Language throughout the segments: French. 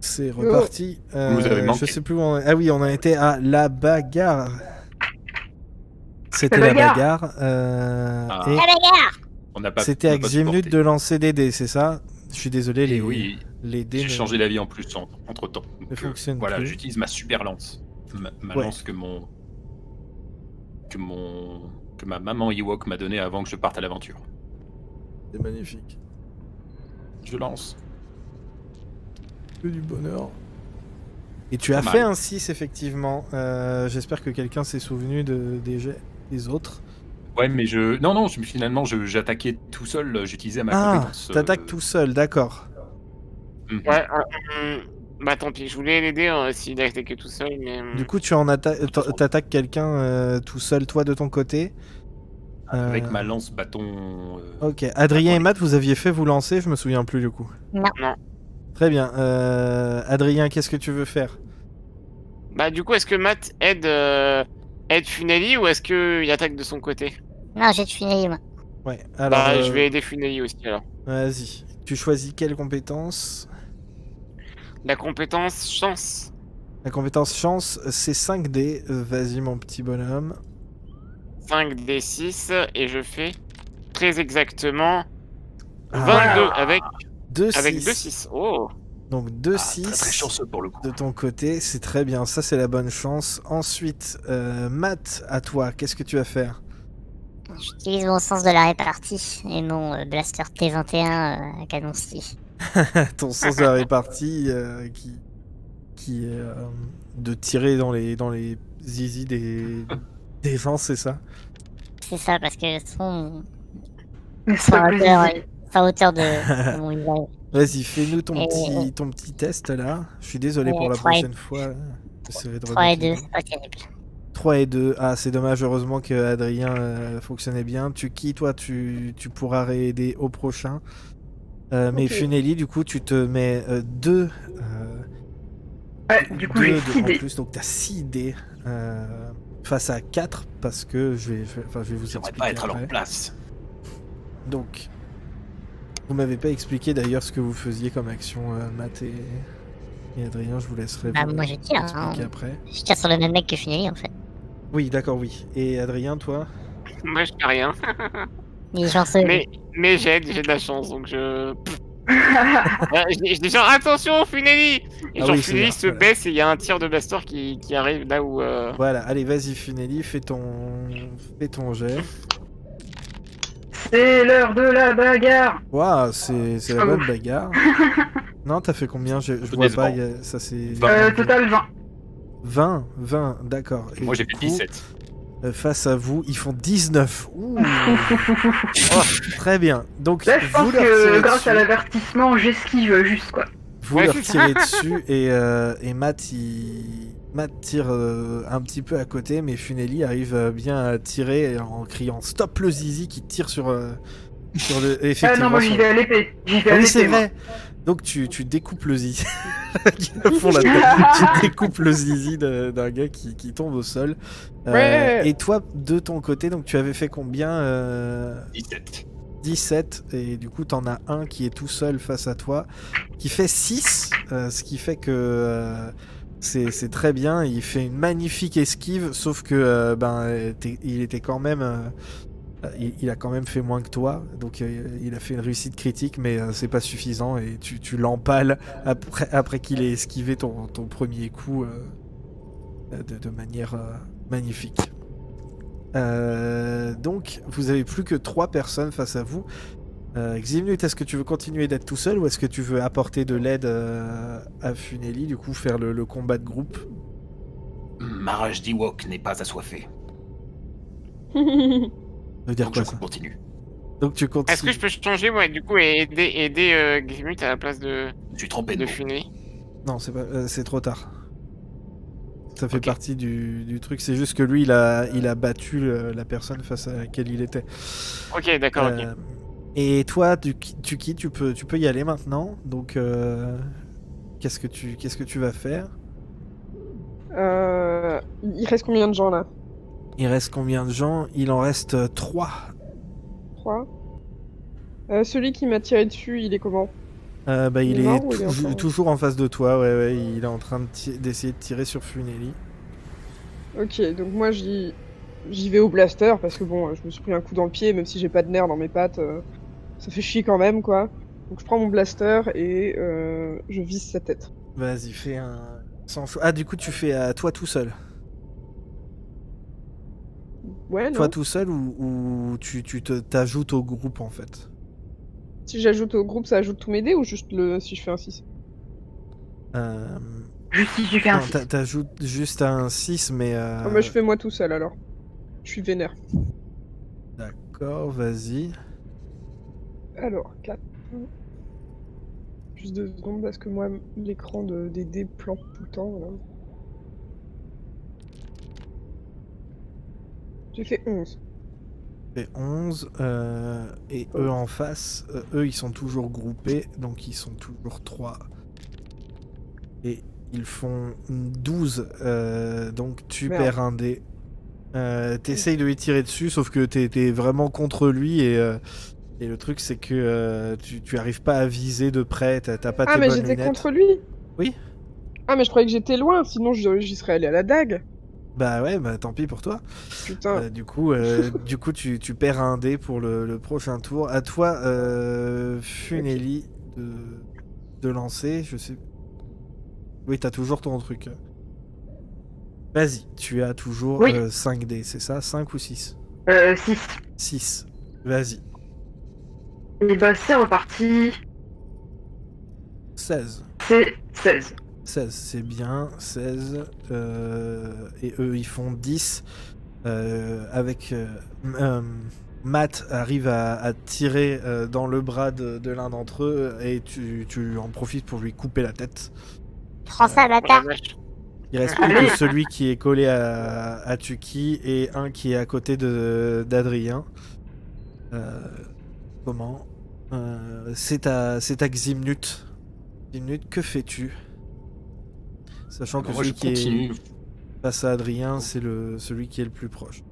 c'est reparti. Vous avez manqué. Je sais plus où on... Ah oui, on en était à la bagarre. C'était La la bagarre. bagarre. Ah. Et La bagarre. On n'a pas. c'était on n'a avec pas 10 minutes supporté. de lancer des dés, c'est ça? Je suis désolé, Et oui, les dés j'ai ne- changé d'avis en plus entre temps. ne fonctionnent Voilà, plus. j'utilise ma super lance. Ma Ouais. lance que ma maman Ewok m'a donnée avant que je parte à l'aventure. C'est magnifique. Je lance. Que du bonheur. Et tu as Pas fait mal. un 6, effectivement. J'espère que quelqu'un s'est souvenu des autres. Ouais, mais non, finalement, j'attaquais tout seul, j'utilisais ma Ah, compétence. t'attaques tout seul, d'accord. Mhm. Ouais, bah tant pis, je voulais l'aider s'il attaquait tout seul, mais... Du coup, tu t'attaques quelqu'un tout seul, toi, de ton côté. Avec ma lance bâton. Ok, Adrien et Matt, vous aviez fait vous lancer, je me souviens plus du coup. Non. Très bien. Adrien, qu'est-ce que tu veux faire? Bah du coup, est-ce que Matt aide Funeli ou est-ce qu'il attaque de son côté? Non, j'ai fini, moi. Ouais, alors. Bah je vais aider Funeli aussi alors. Vas-y. Tu choisis quelle compétence? La compétence chance. La compétence chance, c'est 5D. Vas-y, mon petit bonhomme. 5d6 et je fais très exactement Ah. 22 avec 2 avec 6. 2-6. Oh. Donc 2 Très très 6 chanceux pour le coup. de ton côté, c'est très bien. Ça, c'est la bonne chance. Ensuite, Matt, à toi, qu'est-ce que tu vas faire? J'utilise mon sens de la répartie et mon blaster T21 à canon scie. Ton sens de la répartie qui est de tirer dans les zizi des gens, c'est ça? C'est ça, parce que son Ça à me hauteur, plaisir. à hauteur de mon visage. Vas-y, fais-nous ton Et- petit test là. Je suis désolé Et pour la 3 et- prochaine fois. J'essaierai de 3 et remettre 2, les- c'est pas terrible. 3 et 2. Ah, c'est dommage, heureusement que Adrien fonctionnait bien. Toi, tu pourras réaider au prochain. Mais Ok. Funeli, du coup, tu te mets 2 Ouais, du coup j'ai 6 en dés. plus, donc t'as 6 dés face à 4 parce que je vais vous J'aimerais expliquer pas être à après. leur place. Donc, vous m'avez pas expliqué d'ailleurs ce que vous faisiez comme action, Matt et Adrien, je vous laisserai Bah, vous moi, je tire, expliquer hein. après. Je tire sur le même mec que Funeli en fait. Oui, d'accord, oui. Et Adrien, toi? Moi je fais rien. Il est chanceux. Mais j'ai de la chance donc je. Je dis genre attention Funeli. Et Ah genre oui, c'est Funeli bien, se voilà. baisse et il y a un tir de blaster qui arrive là où. Voilà, allez, vas-y, Funeli, fais ton jet. C'est l'heure de la bagarre. Waouh, c'est la Ah bonne bon. bagarre. Non, t'as fait combien? Je peu vois décevant. pas, ça c'est... Total 20. 20, d'accord. Et Moi j'ai du fait coup, 17. Face à vous, ils font 19. Ouh. Oh, très bien. Donc, Là, je vous pense leur que tirez grâce dessus, à l'avertissement, j'esquive juste quoi. vous Ouais, leur c'est ça. tirez dessus et Matt, Matt tire un petit peu à côté, mais Funeli arrive bien à tirer en criant stop le zizi qui tire sur le. Ah Effectivement. non, moi j'y sur- vais à l'épée. J'y vais Ah à oui, c'est l'épée. moi. vrai. Donc tu découpes le zizi. Ils font là-dedans. Tu découpes le zizi d'un gars qui tombe au sol. Ouais. Et toi, de ton côté, donc tu avais fait combien 17. 17. Et du coup, t'en as un qui est tout seul face à toi, qui fait 6. Ce qui fait que c'est très bien. Il fait une magnifique esquive, sauf que il était quand même... il a quand même fait moins que toi, donc il a fait une réussite critique, mais c'est pas suffisant et tu l'empales après qu'il ait esquivé ton premier coup de manière magnifique. Donc vous avez plus que 3 personnes face à vous. Ximnut, est-ce que tu veux continuer d'être tout seul ou est-ce que tu veux apporter de l'aide à Funeli, du coup faire le combat de groupe? Ma rage d'Ewok n'est pas assoiffée. Ça veut dire Donc quoi je ça? continue. Donc tu continues. Est-ce que je peux changer moi du coup et aider Grimut à la place de Je suis trempé de mots. Funeli? Non, c'est trop tard. Ça fait Ok. partie du truc, c'est juste que lui il a battu la personne face à laquelle il était. Ok, d'accord, ok. Et toi, tu peux y aller maintenant. Donc qu'est-ce que tu vas faire? Il reste combien de gens là? Il reste combien de gens? Il en reste 3. 3. Celui qui m'a tiré dessus, il est comment? Bah, il Il est est mort ou il est encore- toujours en face de toi, ouais, il est en train d'essayer de tirer sur Funeli. Ok, donc moi j'y vais au blaster parce que bon, je me suis pris un coup dans le pied, même si j'ai pas de nerfs dans mes pattes, ça fait chier quand même quoi. Donc je prends mon blaster et je vise sa tête. Vas-y, fais un... Ah, du coup, tu fais à toi tout seul. Ouais, Toi non. tout seul ou t'ajoutes au groupe en fait. Si j'ajoute au groupe, ça ajoute tous mes dés ou juste si je fais un 6? Juste si j'ai fait un Non, 6. t'ajoutes juste un 6, mais... Ah bah je fais moi tout seul alors. Je suis vénère. D'accord, vas-y. Alors, 4. Juste 2 secondes parce que moi, l'écran des dés plante tout le temps. Là. J'ai fait 11. Fait 11. Et eux en face, eux ils sont toujours groupés, donc ils sont toujours 3. Et ils font 12, donc tu Merde. perds un dé. T'essayes de lui tirer dessus, sauf que t'es vraiment contre lui et le truc c'est que tu arrives pas à viser de près, t'as pas Ah tes mais bonnes j'étais lunettes. contre lui. Oui. Ah mais je croyais que j'étais loin, sinon j'y serais allé à la dague. Bah ouais, bah tant pis pour toi. Putain. Du coup, tu perds un dé pour le prochain tour. À toi, Funeli, de lancer. Je sais. Oui, t'as toujours ton truc. Vas-y, tu as toujours Oui. 5 dés, c'est ça? 5 ou 6? 6. 6. Vas-y. Et bah c'est reparti. 16. C'est 16. 16, c'est bien. 16. Et eux, ils font 10. Matt arrive à tirer dans le bras de l'un d'entre eux et tu en profites pour lui couper la tête. Prends ça, Oh la bâtard. vache. Il reste plus Allez. que celui qui est collé à Tuki et un qui est à côté d'Adrien. Comment c'est à Ximnut. Ximnut, que fais-tu? Sachant que Moi, je celui qui est continue. face à Adrien, c'est celui qui est le plus proche.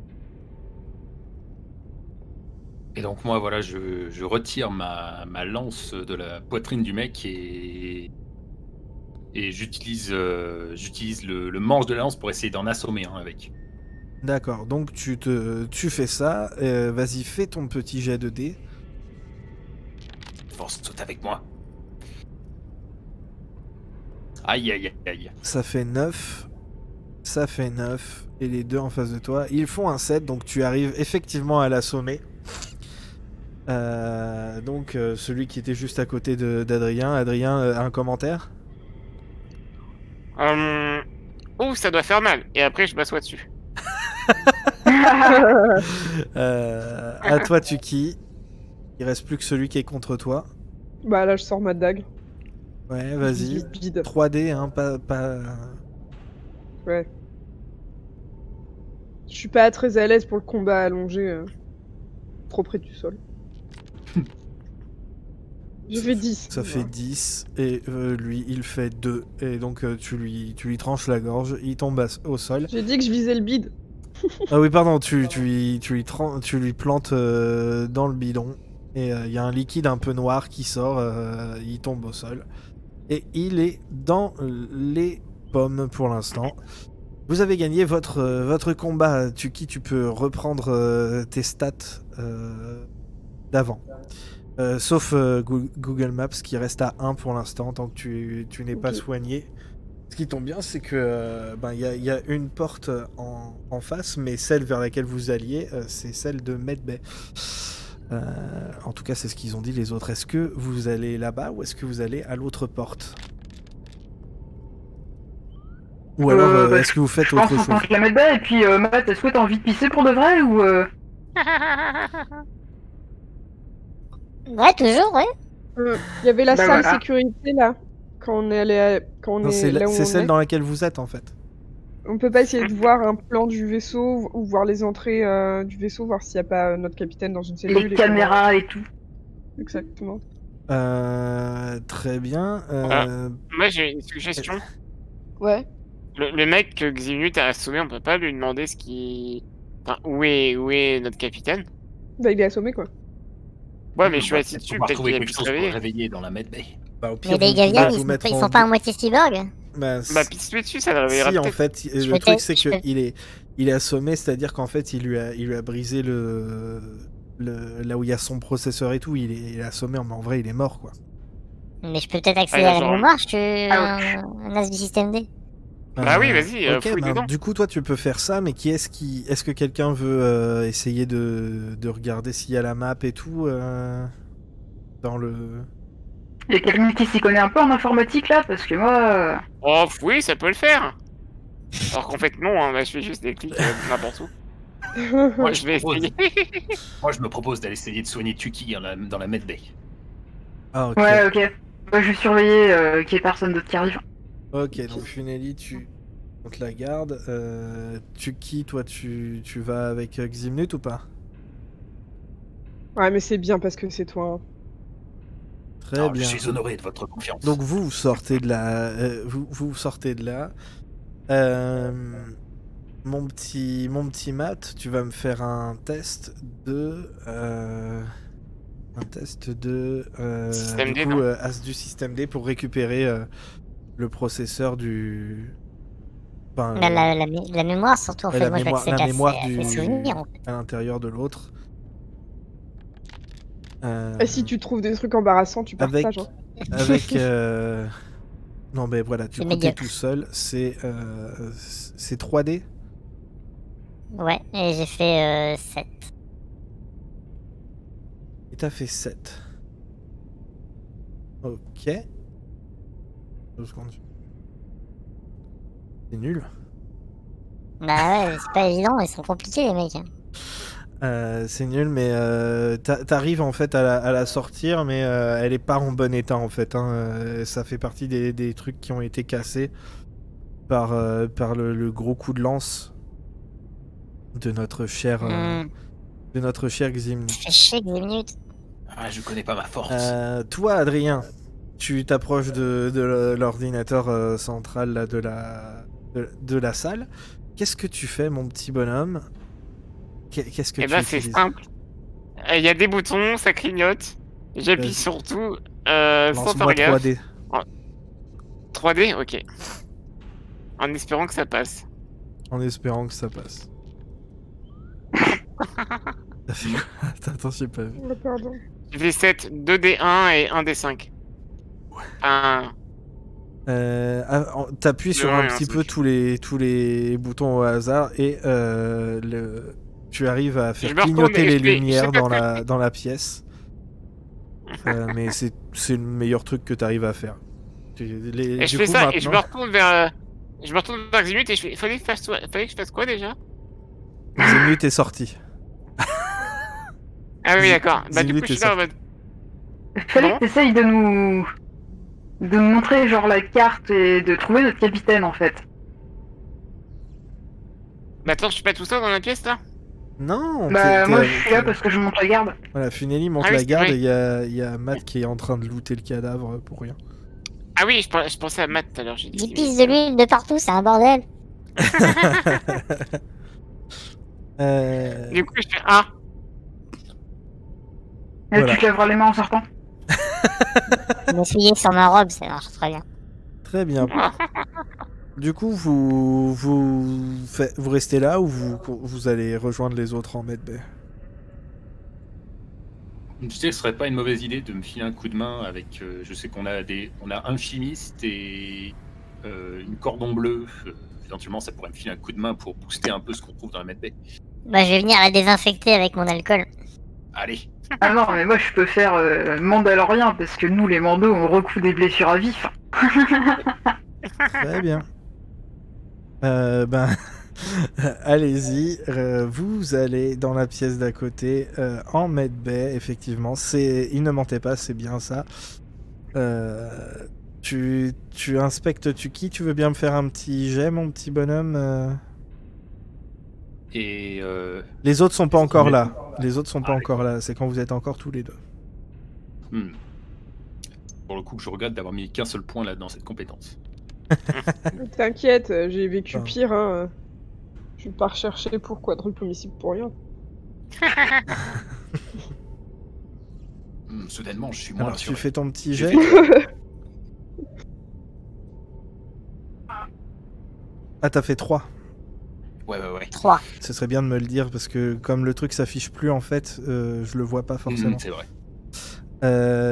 Et donc moi, voilà, je retire ma lance de la poitrine du mec et j'utilise le manche de la lance pour essayer d'en assommer un avec. D'accord, donc tu fais ça. Vas-y, fais ton petit jet de dés. Force saute avec moi. Aïe, aïe, aïe. Ça fait 9. Ça fait 9. Et les deux en face de toi, ils font un 7, donc tu arrives effectivement à l'assommer. Donc celui qui était juste à côté d'Adrien. Adrien, un commentaire? Ouh, ça doit faire mal. Et après, je m'assois dessus. À toi, Tuki. Il reste plus que celui qui est contre toi. Bah là je sors ma dague. Ouais, Je vas-y. vise bide. 3D, hein, pas... Ouais. Je suis pas très à l'aise pour le combat allongé. Trop près du sol. J'ai fait 10. Ça fait 10. Et lui, il fait 2. Et donc tu lui tranches la gorge. Il tombe au sol. J'ai dit que je visais le bide. Ah oui, pardon, tu lui plantes dans le bidon. Et il y a un liquide un peu noir qui sort. Il tombe au sol. Et il est dans les pommes pour l'instant. Vous avez gagné votre combat. Tuki, tu peux reprendre tes stats d'avant. Sauf Google Maps qui reste à 1 pour l'instant tant que tu n'es pas Ok. soigné. Ce qui tombe bien, c'est que il y a une porte en face, mais celle vers laquelle vous alliez, c'est celle de Medbay. En tout cas, c'est ce qu'ils ont dit les autres. Est-ce que vous allez là-bas ou est-ce que vous allez à l'autre porte? Ou alors, est-ce que vous faites Je pense autre qu'on chose? tente la mettre bas et puis Matt, est-ce que t'as envie de pisser pour de vrai ou Ouais, toujours, ouais. Il y avait la Bah salle voilà. sécurité là. Quand on est allé quand on Non, est c'est là où on celle est. dans laquelle vous êtes en fait. On peut pas essayer de voir un plan du vaisseau ou voir les entrées du vaisseau, voir s'il n'y a pas notre capitaine dans une cellule. les caméras et tout? Exactement. Très bien. Moi, j'ai une suggestion. Ouais. Le mec que Ximnut a assommé, on peut pas lui demander ce qui... Enfin, où est notre capitaine? Bah il est assommé quoi. Ouais, mais je suis assis On dessus, va peut-être retrouver qu'il a quelque pu se chose pour le réveiller. réveiller dans la medbay. Bah, au Mais pire, les vous Gaviens, pouvez vous mettre ils en sont pas à moitié cyborg? Bah, Bah, pisse-lui dessus, ça le réveillera si, en peut-être. fait, Je le peux truc, c'est je peux- qu'il est assommé, c'est-à-dire qu'en fait, il lui a brisé là où il y a son processeur et tout, il est assommé, mais en vrai, il est mort, quoi. Mais je peux peut-être accéder à la genre- mémoire, je suis Ouch. un as du système D. Bah oui, vas-y, ok, fouille dedans. du coup, toi, tu peux faire ça, mais est-ce que quelqu'un veut essayer de regarder s'il y a la map et tout dans le... Il y a quelqu'un qui s'y connaît un peu en informatique là, parce que moi. Oh, oui, ça peut le faire. Alors qu'en fait, non, hein, bah, je fais juste des clics n'importe où. Moi, je vais essayer. Moi, je me propose d'aller essayer de soigner Tuki dans la medbay. Ah, ok. Ouais, ok. Moi, je vais surveiller qu'il n'y ait personne d'autre qui arrive. Ok, donc Funeli, on te la garde. Tuki, toi, tu vas avec Ximnut ou pas? Ouais, mais c'est bien parce que c'est toi. Hein. Très Alors, bien. je suis honoré de votre confiance. Donc vous sortez de là. Vous sortez de là. Mon petit Matt, tu vas me faire un test de. Système du D, coup, non as du système D pour récupérer le processeur du. Enfin, La mémoire, surtout, en ouais, fait, la moi, je vais mémoire- accéder la à mémoire ses souvenirs. En fait. à l'intérieur de l'autre. Et si tu trouves des trucs embarrassants, tu avec partages. Hein. avec non mais voilà, du C'est coup t'es médiocre. tout seul, c'est 3D. Ouais, et j'ai fait 7. Et t'as fait 7. Ok. 2 secondes. C'est nul. Bah ouais, c'est pas évident, ils sont compliqués, les mecs. Hein. C'est nul, mais t'arrives en fait à la sortir, mais elle est pas en bon état en fait. Hein. Ça fait partie des trucs qui ont été cassés par le gros coup de lance de notre cher Ximnut. Ça fait chier, 10 minutes. Ah, je connais pas ma force. Toi, Adrien, tu t'approches de l'ordinateur central là, de la salle. Qu'est-ce que tu fais, mon petit bonhomme? Qu'est-ce que Eh tu ben, c'est utilises? simple. Il y a des boutons, ça clignote. J'appuie Vas-y. sur tout sans Lance-moi faire gaffe. 3D. 3D, ok. En espérant que ça passe. En espérant que ça passe. Attends, j'ai pas vu. Oh, pardon. J'ai fait 7, 2D1 et 1D5. T'appuies sur Ouais, un un petit peu truc. tous les boutons au hasard et tu arrives à faire Je me retourne clignoter et les je fais- lumières je sais dans pas dans la pièce. Mais c'est le meilleur truc que t'arrives à faire. Et je Du fais coup, ça et je me maintenant, retourne vers. Je me retourne vers Ximnut et je fais. Fallait que je fasse quoi déjà? Ximnut est sorti. Ah oui, d'accord. Bah, du Ximnut coup, je est suis là en mode. Fallait Non. que t'essayes de nous montrer genre la carte et de trouver notre capitaine en fait. Mais attends, je suis pas tout seul dans la pièce là? Non, Bah t'es- moi t'es- je suis là parce que je monte la garde. Voilà, Funeli monte Ah oui, la c'est garde vrai. et il y a Matt qui est en train de looter le cadavre pour rien. Ah oui, je pensais à Matt tout à l'heure. J'ai dit. Ils pissent de l'huile de partout, c'est un bordel. Euh, Du coup, je fais. Ah! Là, Voilà. tu te lèveras les mains en sortant. M'essuyer sur ma robe, ça marche très bien. Très bien. Du coup, vous restez là ou vous allez rejoindre les autres en medbay? Je sais que ce serait pas une mauvaise idée de me filer un coup de main avec. Je sais qu'on a un chimiste et une cordon bleu. Éventuellement, ça pourrait me filer un coup de main pour booster un peu ce qu'on trouve dans la medbay. Bah, je vais venir la désinfecter avec mon alcool. Allez. Ah non mais moi je peux faire mandalorien parce que nous les mandos on recoue des blessures à vif. Très bien. Ben, allez-y. Vous allez dans la pièce d'à côté en medbay, effectivement. Il ne mentait pas, c'est bien ça. Tu inspectes qui? Tu veux bien me faire un petit jet, mon petit bonhomme? Et Les autres sont pas encore là. Les autres sont pas encore là. C'est quand vous êtes encore tous les deux. pour le coup, je regrette d'avoir mis qu'un seul point là dans cette compétence. T'inquiète, j'ai vécu Ah. pire. Hein. Je vais pas rechercher pour quadruple homicide pour rien. Soudainement, je suis moins Alors tu rassuré. fais ton petit J'ai jet. fait Ah, t'as fait 3. Ouais. 3. Ce serait bien de me le dire parce que comme le truc s'affiche plus en fait, je le vois pas forcément. C'est vrai.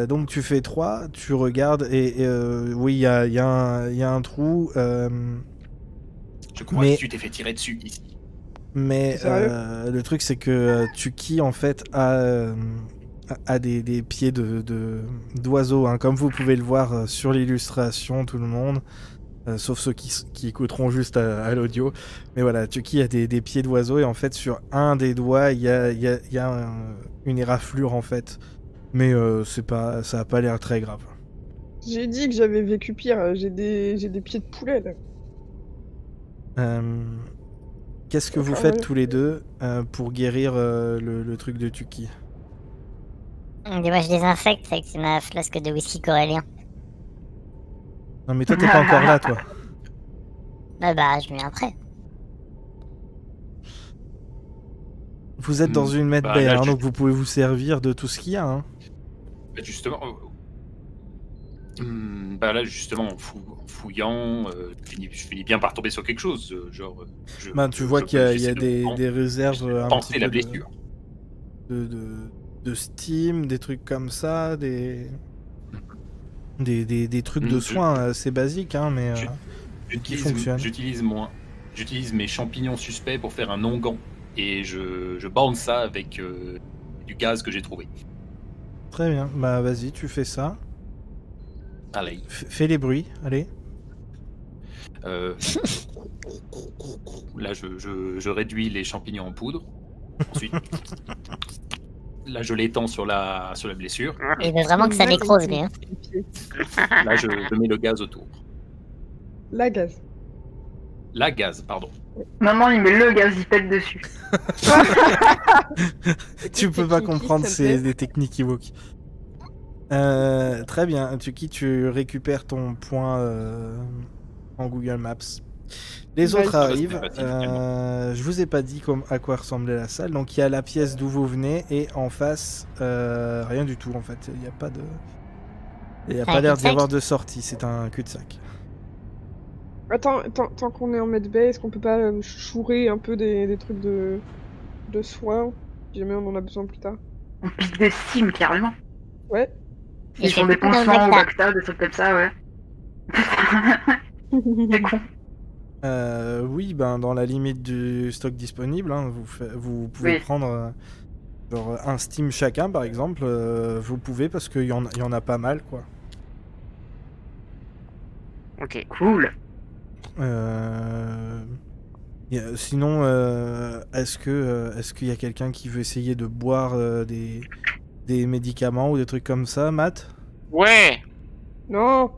Donc tu fais 3, tu regardes et oui, il y a un trou. Je crois Mais- que tu t'es fait tirer dessus ici. Mais Sérieux le truc c'est que Tuki en fait a des pieds d'oiseau, hein, comme vous pouvez le voir sur l'illustration, tout le monde, sauf ceux qui écouteront juste à l'audio. Mais voilà, Tuki a des pieds d'oiseau et en fait sur un des doigts il y a une éraflure en fait. Mais ça a pas l'air très grave. J'ai dit que j'avais vécu pire, j'ai des pieds de poulet là. Qu'est-ce que vous Enfin, faites ouais. tous les deux pour guérir le truc de Tuki? Moi, je désinfecte avec ma flasque de whisky corallien. Non mais toi t'es pas encore là toi. Bah, je viens après. Vous êtes dans une Bah, medbay, là, hein, je- donc vous pouvez vous servir de tout ce qu'il y a. Hein. Bah, justement, bah là justement en fouillant, je finis bien par tomber sur quelque chose, genre. Bah, tu vois qu'il y a des réserves un penser petit la peu blessure. de Steam, des trucs comme ça, des trucs de Mm, soins assez basiques, hein, mais fonctionne. J'utilise mes champignons suspects pour faire un onguent et je bande ça avec du gaz que j'ai trouvé. Très bien. Bah vas-y, tu fais ça. Allez. Fais les bruits, allez. Là, je réduis les champignons en poudre. Ensuite, là, je l'étends sur la blessure. Il veut vraiment que ça nécrose, lui. Hein. Là, je mets le gaz autour. La gaz. La gaz, pardon. Maman, il met le gaz, il pète dessus. Tu peux pas Technique, comprendre, ça me plaît. c'est des techniques Ewok. Très bien, tu récupères ton point en Google Maps. Les Ouais, autres c'est arrivent. pas facile, Je vous ai pas dit à quoi ressemblait la salle. Donc il y a la pièce d'où vous venez et en face, rien du tout en fait. Il n'y a pas de. Il n'y a Un pas l'air d'y cul-de-sac avoir de sortie. C'est un cul-de-sac. Attends, tant qu'on est en medbay, est-ce qu'on peut pas chourer un peu des trucs de soins, si jamais on en a besoin plus tard? On pique des steams, carrément. Ouais. Et Ils je font fais des tout dans le pansements au Bacta. Bacta, des trucs comme ça, ouais. C'est con. Oui, ben dans la limite du stock disponible, hein, vous pouvez Oui. prendre genre un Steam chacun par exemple. Vous pouvez parce qu'il y en a pas mal quoi. Ok. Cool. Sinon, est-ce qu'il y a quelqu'un qui veut essayer de boire des médicaments ou des trucs comme ça, Matt? Ouais, Non.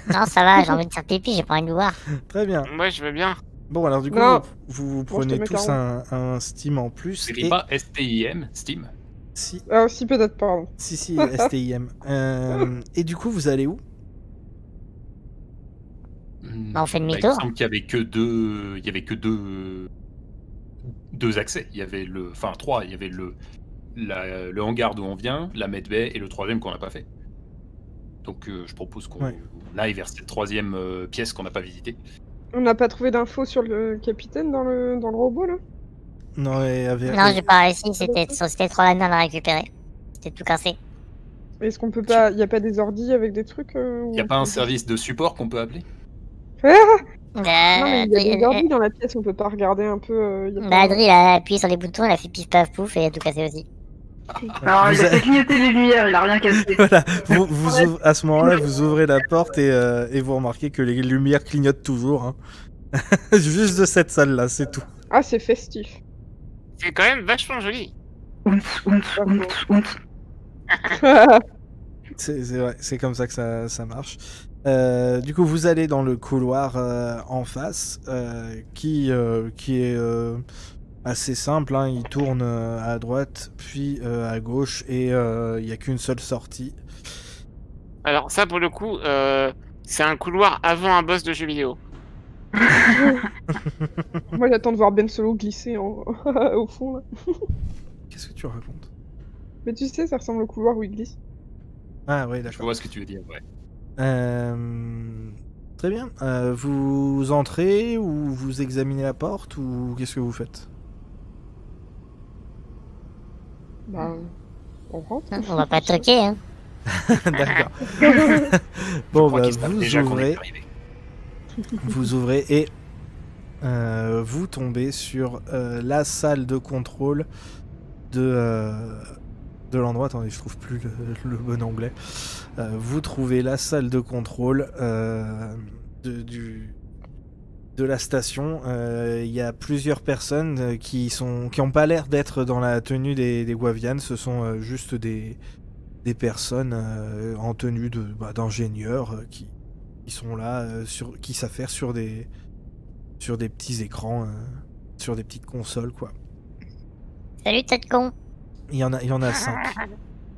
Non, ça va, j'ai envie de faire pipi, j'ai pas envie de boire. Très bien. moi je veux bien. Bon, alors du coup, Non. vous Bon, je te prenez mets tous 40. un Steam en plus. C'est Et... pas STIM, Steam. Si, Ah, si, peut-être, pardon. si, STIM. Et du coup, vous allez où? Bah, on fait Il demi-tour. me semble qu'il y avait que deux. Il y avait que deux accès. Il y avait enfin 3. Il y avait le hangar d'où on vient, la medbay et le troisième qu'on n'a pas fait. Donc je propose qu'on Ouais. aille vers cette troisième pièce qu'on n'a pas visitée. On n'a pas trouvé d'infos sur le capitaine dans le robot, là? Non, Non, j'ai pas réussi, c'était trop la merde à récupérer. C'était tout cassé. Est-ce qu'on peut pas... Y a pas des ordis avec des trucs Il n'y a pas un service de support qu'on peut appeler? Non, mais il y a des Adri, ordis dans la pièce, on peut pas regarder un peu... y a bah, pas- Adri, il a appuyé sur les boutons, il a fait pif paf pouf et il a tout cassé aussi. Alors, Vous il a a- fait clignoter les lumières, il a rien cassé. Voilà, à ce moment-là, vous ouvrez la porte et vous remarquez que les lumières clignotent toujours. Hein. Juste de cette salle-là, c'est tout. Ah, c'est festif. C'est quand même vachement joli. C'est vrai, c'est comme ça que ça marche. Du coup, vous allez dans le couloir en face, qui est assez simple. Hein. Il tourne à droite, puis à gauche, et il n'y a qu'une seule sortie. Alors ça pour le coup, c'est un couloir avant un boss de jeu vidéo. Moi, j'attends de voir Ben Solo glisser au fond, là. Qu'est-ce que tu racontes? Mais tu sais, ça ressemble au couloir où il glisse. Ah oui, Je d'accord. vois ce que tu veux dire, ouais. Très bien. Vous entrez ou vous examinez la porte ou qu'est-ce que vous faites? Bah, on rentre. On va pas toquer, hein. D'accord. Je Bon, crois bah, qu'ils savent vous déjà qu'on est ouvrez, arrivé. vous ouvrez et vous tombez sur la salle de contrôle de l'endroit. Attendez, je trouve plus le bon anglais. Vous trouvez la salle de contrôle de la station. Il y a plusieurs personnes qui ont pas l'air d'être dans la tenue des Guavianes. Ce sont juste des personnes en tenue d'ingénieurs qui sont là, qui s'affairent sur des petits écrans, sur des petites consoles, quoi. Salut, tête con. Il y en a 5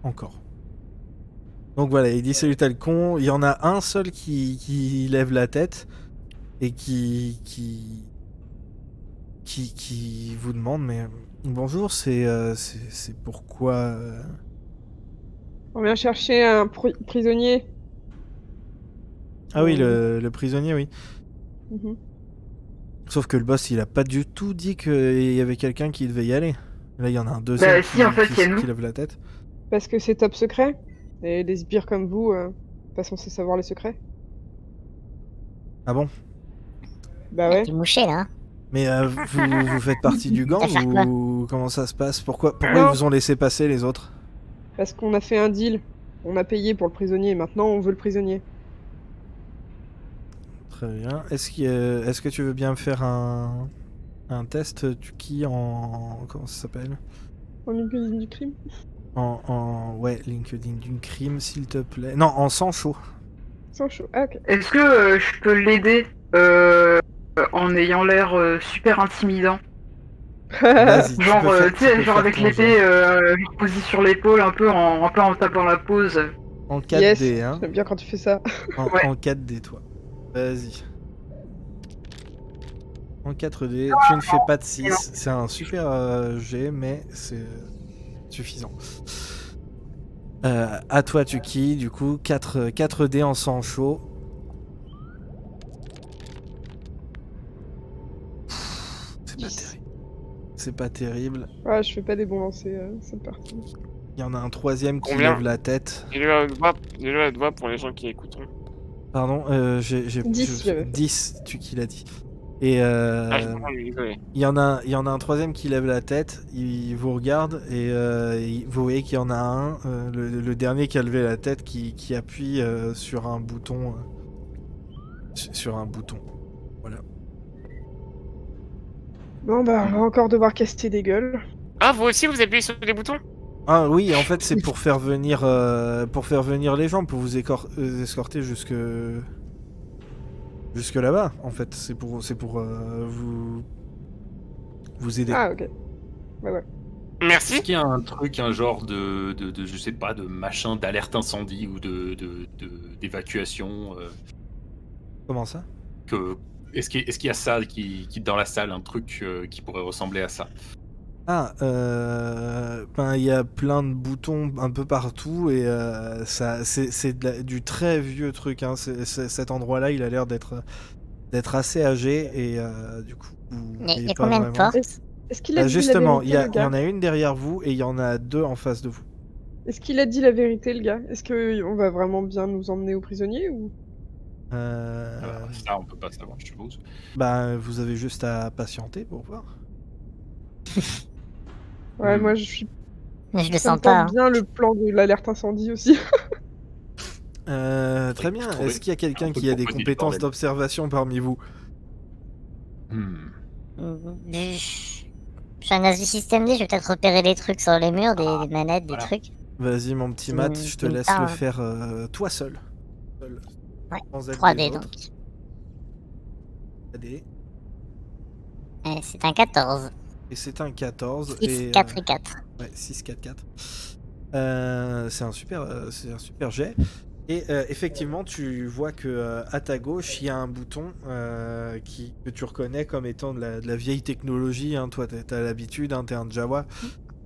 encore. Donc voilà, il dit salut t'as le con. Il y en a un seul qui lève la tête et qui vous demande, mais bonjour, c'est pourquoi On vient chercher un prisonnier. Ah oui, le prisonnier, oui. Mhm. Sauf que le boss, il a pas du tout dit qu'il y avait quelqu'un qui devait y aller. Là, il y en a un Bah, deuxième si, en fait, il y a nous. qui lève la tête. Parce que c'est top secret. Et des sbires comme vous, pas censés savoir les secrets. Ah bon? Bah ouais. T'es mouché, là. Hein. Mais vous faites partie du gang T'as fait quoi ou comment ça se passe? Pourquoi ils Non. vous ont laissé passer les autres? Parce qu'on a fait un deal. On a payé pour le prisonnier et maintenant on veut le prisonnier. Très bien. Est-ce que tu veux bien me faire un test Tuki en comment ça s'appelle? En LinkedIn du crime. Ouais, LinkedIn d'une crime, s'il te plaît. Non, en sang chaud. Sans chaud. Ah ok. Est-ce que je peux l'aider en ayant l'air super intimidant? Vas-y. tu Genre, peux faire- tu tu sais, peux genre faire avec ton l'épée jet. posée sur l'épaule, un peu en tapant la pose. En 4D, Yes. hein. J'aime bien quand tu fais ça. Ouais. En 4D, toi. Vas-y. En 4D, tu ne fais pas de 6. C'est un super jet, mais c'est suffisant. À toi, Tuki, du coup, 4D en sang chaud. C'est pas terrible. C'est pas terrible. Ouais, je fais pas des bons lancers, c'est parti. Il y en a un troisième qui Combien lève la tête. J'ai le doigt pour les gens qui écouteront. Pardon, j'ai 10, j'avais fait. 10, Tuki l'a dit. Et Ah, désolé. il y en a un troisième qui lève la tête, il vous regarde et vous voyez qu'il y en a un, le dernier qui a levé la tête, qui appuie sur un bouton. Sur un bouton. Voilà. Bon bah, on va encore devoir caster des gueules. Ah, vous aussi, vous appuyez sur des boutons? Ah oui, en fait c'est pour faire venir les gens, pour vous escorter jusque là-bas. En fait, c'est pour vous aider. Ah ok. Ouais ouais. Merci. Est-ce qu'il y a un truc, un genre de je sais pas, de machin, d'alerte incendie ou d'évacuation Comment ça? Est-ce qu'il y a ça qui dans la salle, un truc qui pourrait ressembler à ça? Ah, ben il y a plein de boutons un peu partout et c'est du très vieux truc. Hein. Cet endroit-là, il a l'air d'être assez âgé et du coup. Il y voyez a pas combien de vraiment. portes? Est-ce qu'il a dit Justement, la il vérité, y le en gars? a une derrière vous et il y en a 2 en face de vous. Est-ce qu'il a dit la vérité, le gars? Est-ce qu'on va vraiment bien nous emmener au prisonnier ou... Ça, on peut pas savoir, je suppose. Bah, vous avez juste à patienter pour voir. Ouais, moi je suis... Mais je le Ça me sens pas. tente Hein. bien le plan de l'alerte incendie aussi. Très bien. trouver Est-ce qu'il y a quelqu'un un truc qui a pour des poser du compétences bordel. d'observation parmi vous? Je suis un as du système D, je vais peut-être repérer des trucs sur les murs, des manettes, des voilà. trucs. Vas-y, mon petit C'est Matt, une- je te une laisse part, le hein. faire toi seul. Ouais, Sans aide 3D des donc. autres. 3D. C'est un 14. Et c'est un 14. 6, et, 4 et 4. Ouais, 6, 4, 4. C'est un super jet. Et effectivement, tu vois que à ta gauche, il y a un bouton que tu reconnais comme étant de la vieille technologie. Hein. Toi, t'as l'habitude, hein, t'es un Jawa.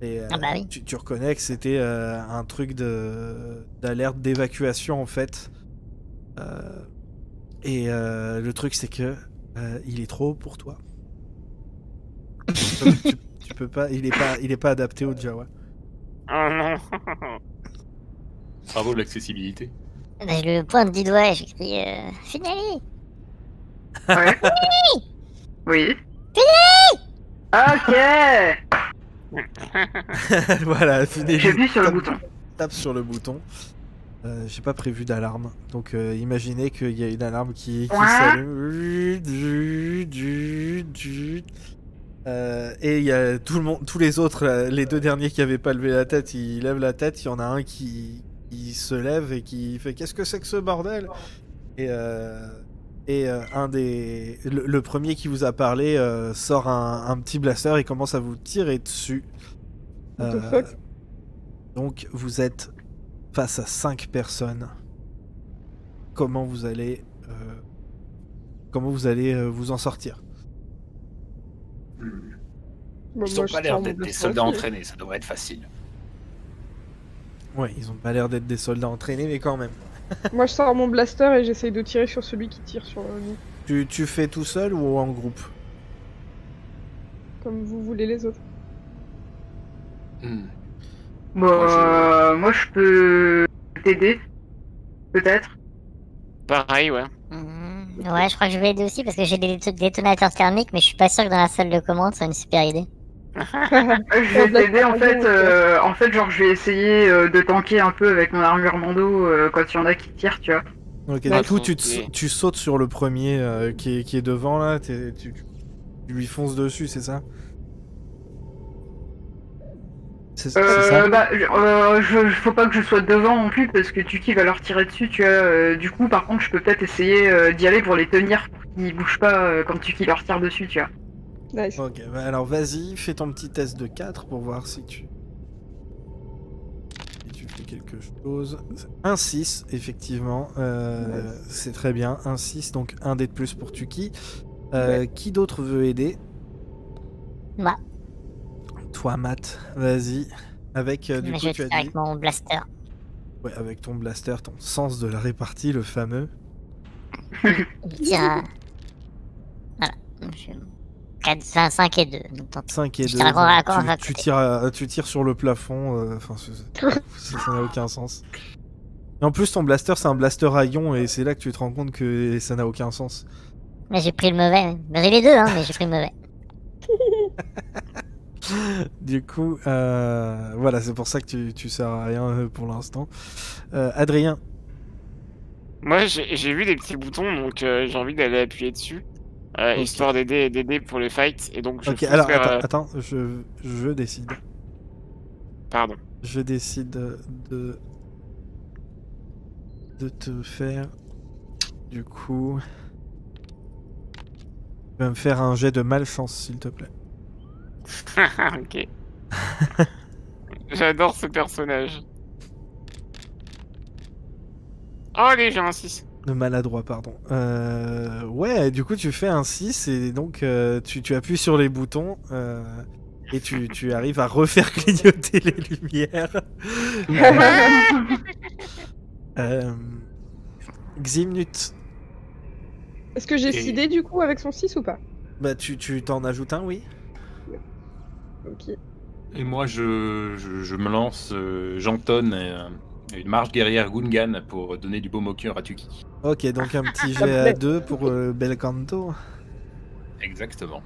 Et Ah bah oui. tu reconnais que c'était un truc d'alerte d'évacuation en fait. Et le truc, c'est que il est trop haut pour toi. Tu peux pas, il est pas adapté au Jawa. Oh non. Bravo l'accessibilité. Bah, je le pointe du doigt et je crie Finali. Ouais. Oui. Ok. Voilà, Finelli J'appuie sur le bouton. tape sur le bouton. J'ai pas prévu d'alarme, donc imaginez qu'il y a une alarme qui Ouais. s'allume. Et il y a tout le monde, tous les autres, les deux derniers qui avaient pas levé la tête, ils lèvent la tête. Il y en a un qui se lève et qui fait qu'est-ce que c'est que ce bordel? Et un des, le premier qui vous a parlé sort un petit blaster et commence à vous tirer dessus. What the fuck? Donc vous êtes face à 5 personnes. Comment vous allez vous en sortir? Bah, Ils moi, ont je pas l'air sors mon d'être des blaster soldats aussi. entraînés, ça devrait être facile. Ouais, ils ont pas l'air d'être des soldats entraînés, mais quand même. Moi, je sors mon blaster et j'essaye de tirer sur celui qui tire sur nous. Tu fais tout seul ou en groupe? Comme vous voulez les autres. Hmm. Bah, moi je peux t'aider. Peut-être. Pareil, ouais. Ouais, je crois que je vais aider aussi parce que j'ai des détonateurs thermiques, mais je suis pas sûr que dans la salle de commande, c'est une super idée. Je vais t'aider en fait. En fait, genre, je vais essayer de tanker un peu avec mon armure Mando quand il y en a qui tirent, tu vois. Ok, Ah, du coup, ok. tu sautes sur le premier qui est devant là, tu lui fonces dessus, c'est ça? C'est ça? Bah, faut pas que je sois devant non plus parce que Tuki va leur tirer dessus, tu vois. Du coup, par contre, je peux peut-être essayer d'y aller pour les tenir pour qu'ils bougent pas quand Tuki leur tire dessus, tu vois. Nice. Ok, bah alors vas-y, fais ton petit test de 4 pour voir si tu fais quelque chose. Un 6, effectivement, c'est très bien. Un 6, donc un dé de plus pour Tuki. Qui d'autre veut aider? Moi, Toi, Matt, vas-y. Avec, du mais coup, je tu as tire dit... avec mon blaster. Ouais, avec ton blaster, ton sens de la répartie, le fameux. Il tire à... Voilà. 5 et 2. Donc, tant pis. 5 et Je 2. tire à corps à Tu côté. tu tires sur le plafond, enfin, ça n'a aucun sens. Et en plus, ton blaster, c'est un blaster à ion, et c'est là que tu te rends compte que ça n'a aucun sens. Mais j'ai pris le mauvais. Mais j'ai les deux, hein, mais j'ai pris le mauvais. Du coup, voilà, c'est pour ça que tu sers à rien pour l'instant. Adrien, Moi, j'ai vu des petits boutons, donc j'ai envie d'aller appuyer dessus. Ok. Histoire d'aider pour les fights. Et donc, je ok, fonce alors vers, attends, je décide. Pardon. Je décide de te faire, du coup, tu vas me faire un jet de malchance, s'il te plaît. Ok. J'adore ce personnage. Oh, allez, j'ai un 6. De maladroit, pardon. Ouais, du coup, tu fais un 6 et donc tu appuies sur les boutons et tu arrives à refaire clignoter les lumières. Ximnut, Est-ce que j'ai Et- 6 dés du coup avec son 6 ou pas? bah tu t'en ajoutes un, oui? Ok. Et moi, je me lance, j'entonne une marche guerrière Gungan pour donner du baume au cœur à Tuki. Ok, donc un petit Ça me jet à plaît. 2 pour Belcanto. Exactement.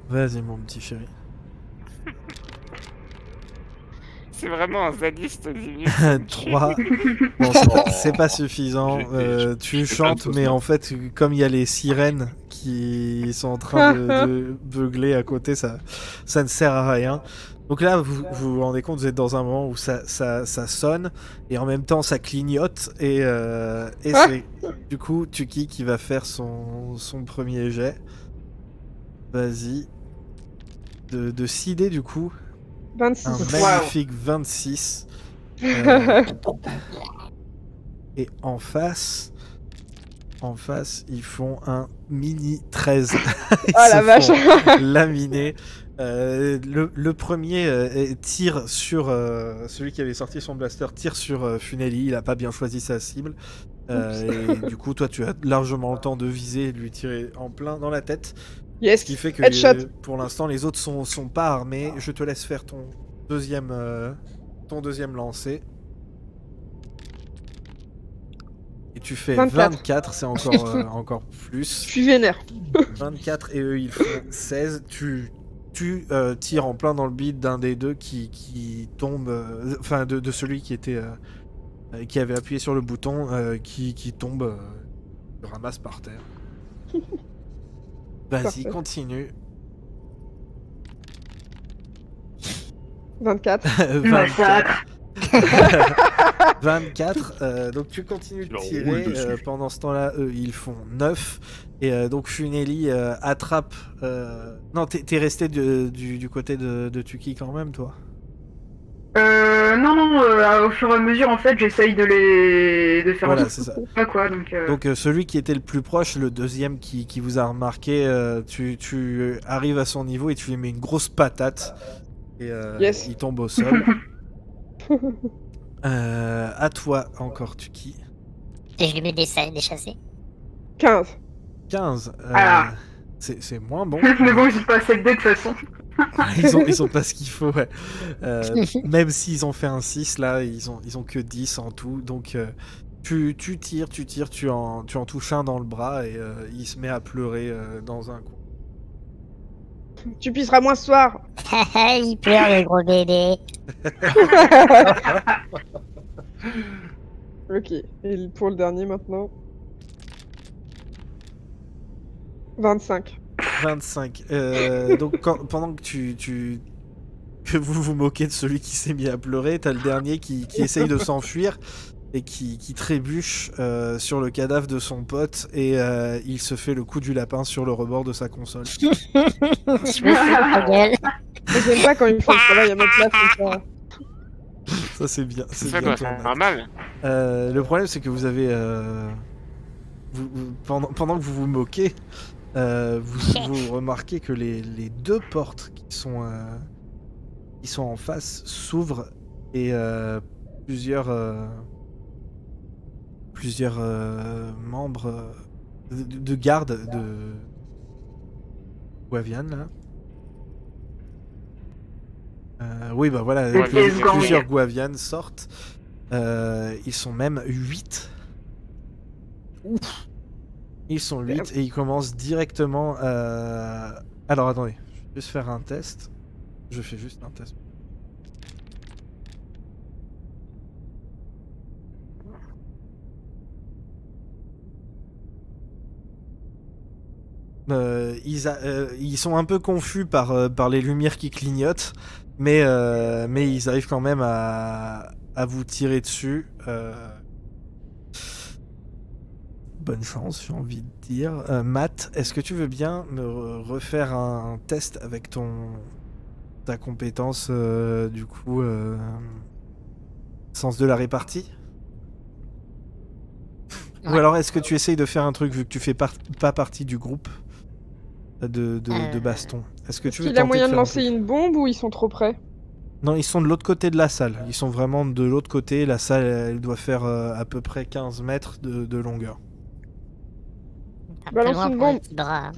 Vas-y, mon petit chéri. C'est vraiment un sadiste du 3. Bon, c'est pas suffisant. Tu j'ai chantes, plein de mais sauces, en fait, comme il y a les sirènes qui sont en train de beugler à côté, ça ne sert à rien. Donc là, vous vous rendez compte, vous êtes dans un moment où ça sonne, et en même temps, ça clignote, et c'est du coup Tuki qui va faire son premier jet. Vas-y. De 6 dés, du coup. 26. Un Wow. magnifique 26. Et en face, ils font un mini 13. Ils Oh la se vache. font laminer. Le premier tire sur celui qui avait sorti son blaster, tire sur Funeli. Il a pas bien choisi sa cible. Et du coup, toi, tu as largement le temps de viser et de lui tirer en plein dans la tête. Yes. Ce qui fait que Headshot. pour l'instant, les autres sont pas armés. Je te laisse faire ton deuxième lancer. Et tu fais 24. 24, c'est encore, encore Je plus. suis vénère. 24 et eux ils font 16. Tu tires en plein dans le bide d'un des deux qui tombe, enfin de celui qui était qui avait appuyé sur le bouton, qui tombe, le ramasse par terre. Vas-y, Parfait. continue. 24. 24. Massacre. 24, donc tu continues de leur tirer, roule dessus. pendant ce temps-là, eux, ils font 9, et donc Funeli attrape... Non, t'es resté du côté de Tuki quand même, toi. Non, au fur et à mesure, en fait, j'essaye de faire Voilà, un c'est ça. pas quoi, donc... Donc celui qui était le plus proche, le deuxième qui vous a remarqué, tu arrives à son niveau et tu lui mets une grosse patate, et Yes. il tombe au sol. À toi encore, Tuki. Et je lui mets des chassés. 15. 15. Ah. C'est moins bon. Mais bon, j'ai pas assez de dés de toute façon. Ils ont pas ce qu'il faut, ouais. Même s'ils ont fait un 6, là, ils ont que 10 en tout. Donc, tu tires, tu en touches un dans le bras et il se met à pleurer dans un coin. Tu pisseras moins ce soir. Il pleure, le gros bébé. Ok. Et pour le dernier maintenant. 25. 25. Donc, pendant que que vous vous moquez de celui qui s'est mis à pleurer, t'as le dernier qui essaye de s'enfuir et qui trébuche sur le cadavre de son pote et il se fait le coup du lapin sur le rebord de sa console. Je me fous de ta gueule. Moi, j'aime pas quand ils font le travail à ma place comme ça. Ça, c'est bien. C'est Ça bien doit ton faire acte. pas mal. Le problème, c'est que vous avez. Pendant que vous vous moquez, vous remarquez que les deux portes qui sont en face s'ouvrent et plusieurs membres de garde de Guavian là. Oui, bah voilà, Ouais, plusieurs Guavian sortent. Ils sont même 8. Ils sont 8 et ils commencent directement. Alors attendez, je vais juste faire un test. Je fais juste un test. Ils sont un peu confus par les lumières qui clignotent, mais ils arrivent quand même à vous tirer dessus. Bonne chance, j'ai envie de dire. Matt, est-ce que tu veux bien me refaire un test avec ta compétence, du coup, sens de la répartie? Ou Ouais. alors est-ce que tu essayes de faire un truc vu que tu fais pas partie du groupe de baston? Est-ce que Est-ce tu veux qu'il a tenter moyen de faire un lancer truc? une bombe ou ils sont trop près? Non, ils sont de l'autre côté de la salle. Ils sont vraiment de l'autre côté. La salle, elle doit faire à peu près 15 mètres de longueur. Un peu Balance loin une pour le bombe. petit bras.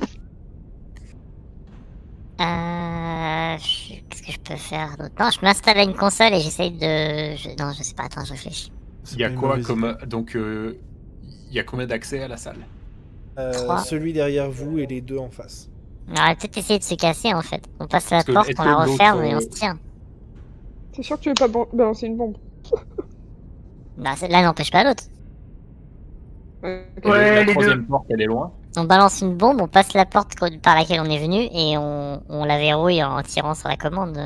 Qu'est-ce que je peux faire d'autre? Non, je m'installe à une console et j'essaye de... Non, je sais pas, attends, je réfléchis. C'est Il y a pas une quoi mauvaise comme. Donc, il y a combien d'accès à la salle? Trois. Celui derrière vous et les deux en face. On aurait peut-être essayé de se casser en fait. On passe la Parce que porte, est-ce on la que referme l'autre, et on se tient. T'es sûr que tu veux pas balancer une bombe? Bah, l'un n'empêche pas l'autre. Ouais. Et Ouais, la les troisième porte, elle est loin. On balance une bombe, on passe la porte par laquelle on est venu et on la verrouille en tirant sur la commande.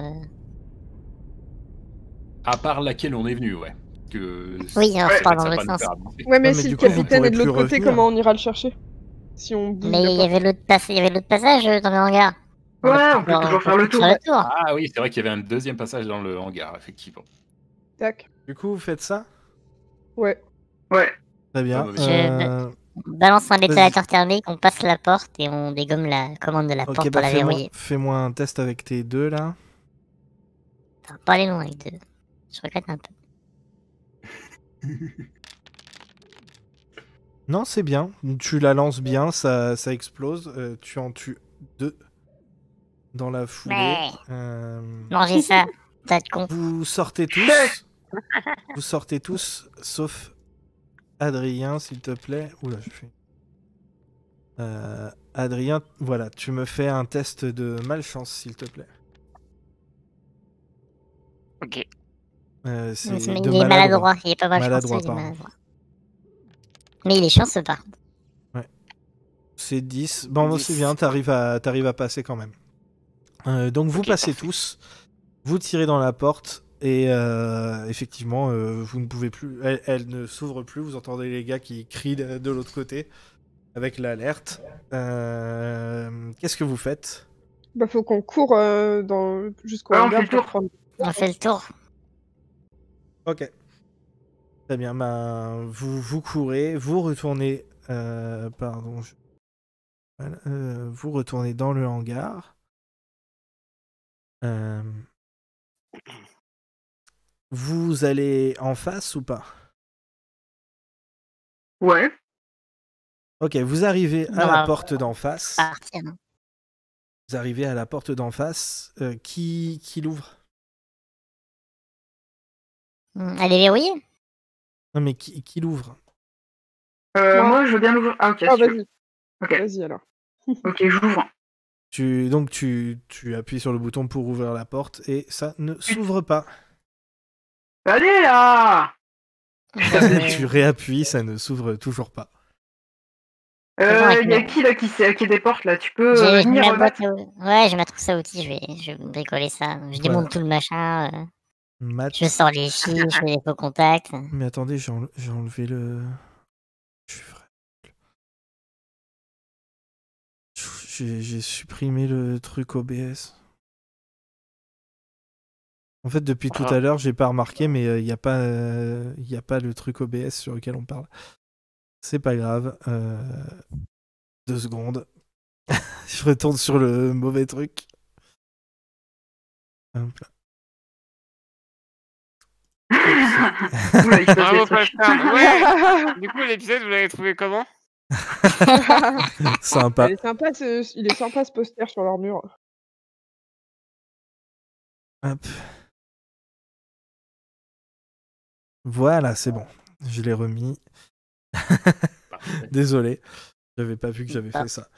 À part laquelle on est venu, ouais. Que Oui, on c'est repart vrai que dans ça va l'autre nous sens. faire avancer. Ouais, mais mais si du le coup, vous capitaine est de pourrez l'autre plus côté, revenir. comment on ira le chercher? Si on bouge Mais la il y porte. avait l'autre passage dans le hangar. Ouais, a on peut pu toujours faire le tour. faire le tour. Ah oui, c'est vrai qu'il y avait un deuxième passage dans le hangar, effectivement. Tac. Du coup, vous faites ça? Ouais. Ouais. Très bien. mauvais On balance un Vas-y. détonateur thermique, on passe la porte et on dégomme la commande de la Ok, porte pour bah la verrouiller. fais-moi un test avec tes deux là. Ça va pas aller loin avec deux. Je regrette un peu. Non, c'est bien. Tu la lances bien, ça explose. Tu en tues 2 dans la foulée. Mais Euh, mangez ça, tas de con. Vous sortez tous. Vous sortez tous, sauf Adrien, s'il te plaît. Oula, je fais. Adrien, voilà, tu me fais un test de malchance, s'il te plaît. Ok. C'est Mais de il est maladroit, il est pas mal Maladroit, chanceux, il est pardon. maladroit. Mais il est chanceux par contre. C'est 10. Bon, 10. c'est bien, t'arrives à passer quand même. Donc vous Ok, passez parfait. tous, vous tirez dans la porte et effectivement, vous ne pouvez plus. Elle ne s'ouvre plus. Vous entendez les gars qui crient de l'autre côté avec l'alerte. Qu'est-ce que vous faites? Bah, faut qu'on court jusqu'au Ouais, on hangar fait le pour tour. prendre. On fait le tour. Ok. Très bien. Ben, vous courez, vous retournez. Pardon. Voilà, vous retournez dans le hangar. Vous allez en face ou pas? Ouais. Ok, vous arrivez à On la va porte d'en face. partir. Hein. Vous arrivez à la porte d'en face. Qui l'ouvre? Elle est verrouillée? Non, mais qui l'ouvre? Moi, je veux bien l'ouvrir. Ah, ok, Ah, si tu veux. vas-y. Ok. Vas-y alors. Ok, j'ouvre. Donc tu appuies sur le bouton pour ouvrir la porte et ça ne s'ouvre pas. Allez là! Tu réappuies, ça ne s'ouvre toujours pas. Il y a qui là qui des portes là? Tu peux J'ai venir ma Matt? boîte à outils. Ouais, j'ai ma trousse à outils, je vais bricoler ça. Je Voilà. démonte tout le machin. Matt. Je sors les chiffres, je fais les faux contacts. Mais attendez, j'ai enlevé le. Je suis vrai. J'ai supprimé le truc OBS. En fait, depuis tout à l'heure, j'ai pas remarqué, mais il n'y a pas le truc OBS sur lequel on parle. C'est pas grave. 2 secondes. Je retourne sur le mauvais truc. Hop là. Oula, il se passe Bravo, des trucs. Pascal. Ouais. Du coup, l'épisode, vous l'avez trouvé comment? Sympa. Il est sympa ce poster sur leur mur. Hop. Voilà, c'est bon. Je l'ai remis. Désolé. J'avais pas vu que j'avais fait ça.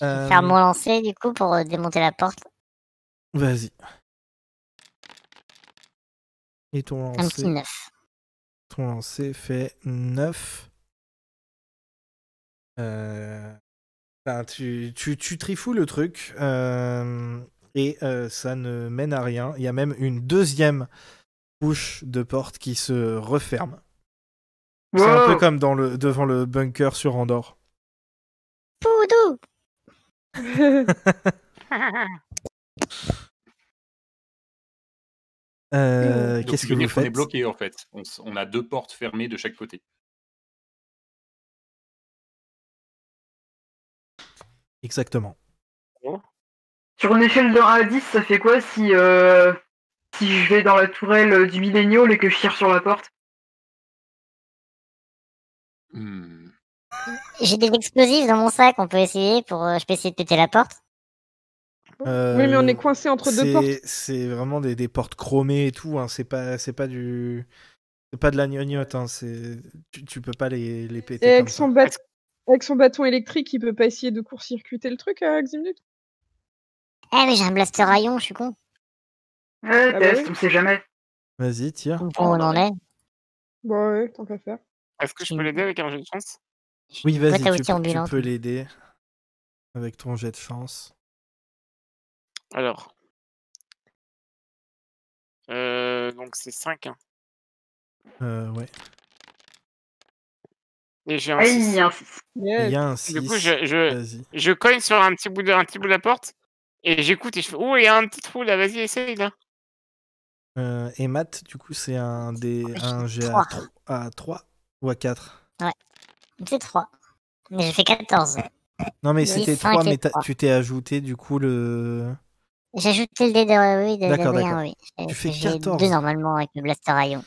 Je vais faire mon lancer du coup pour démonter la porte. Vas-y. Et Un petit 9. ton lancer fait 9. Tu trifouilles le truc et ça ne mène à rien. Il y a même une deuxième bouche de porte qui se referme. C'est un peu comme devant le bunker sur Andorre. Poudou. Qu'est-ce que vous On est faites? bloqué en fait. On a 2 portes fermées de chaque côté. Exactement. Sur une échelle de 1 à 10, ça fait quoi si je vais dans la tourelle du Millennial et que je tire sur la porte? J'ai des explosifs dans mon sac, on peut essayer je peux essayer de péter la porte. Oui, mais on est coincé entre deux portes. C'est vraiment des portes chromées et tout. Hein. C'est pas de la gnognotte. Hein. Tu peux pas les péter Et comme ça. avec son bâton électrique, il peut pas essayer de court-circuiter le truc à Ximnut? Eh, mais j'ai un blaster rayon, je suis con. Ouais, test, oui. on sait jamais. Vas-y, tire. Où on en est. Bon, ouais, tant qu'à faire. Est-ce que je peux l'aider avec un jeu de chance? Oui, vas-y, Boîte à tu outils ambulante. peux l'aider avec ton jet de chance. Alors. Donc c'est 5. Hein. Ouais. Et j'ai un Ah, 6. il y a un 6. Il y a un 6. Du coup, Vas-y. je cogne sur un petit bout de la porte et j'écoute et je fais oh, il y a un petit trou là, vas-y, essaye là. Et Matt, du coup, c'est un jet à 3 ou à 4? Ouais. C'est 3. Mais j'ai fait 14. Non, mais Oui, c'était 5 3, et mais 3. tu t'es ajouté du coup le. J'ai ajouté le dé de D'accord, d'Adrien, oui. Tu fais J'ai 14. 2 normalement avec le blaster rayon.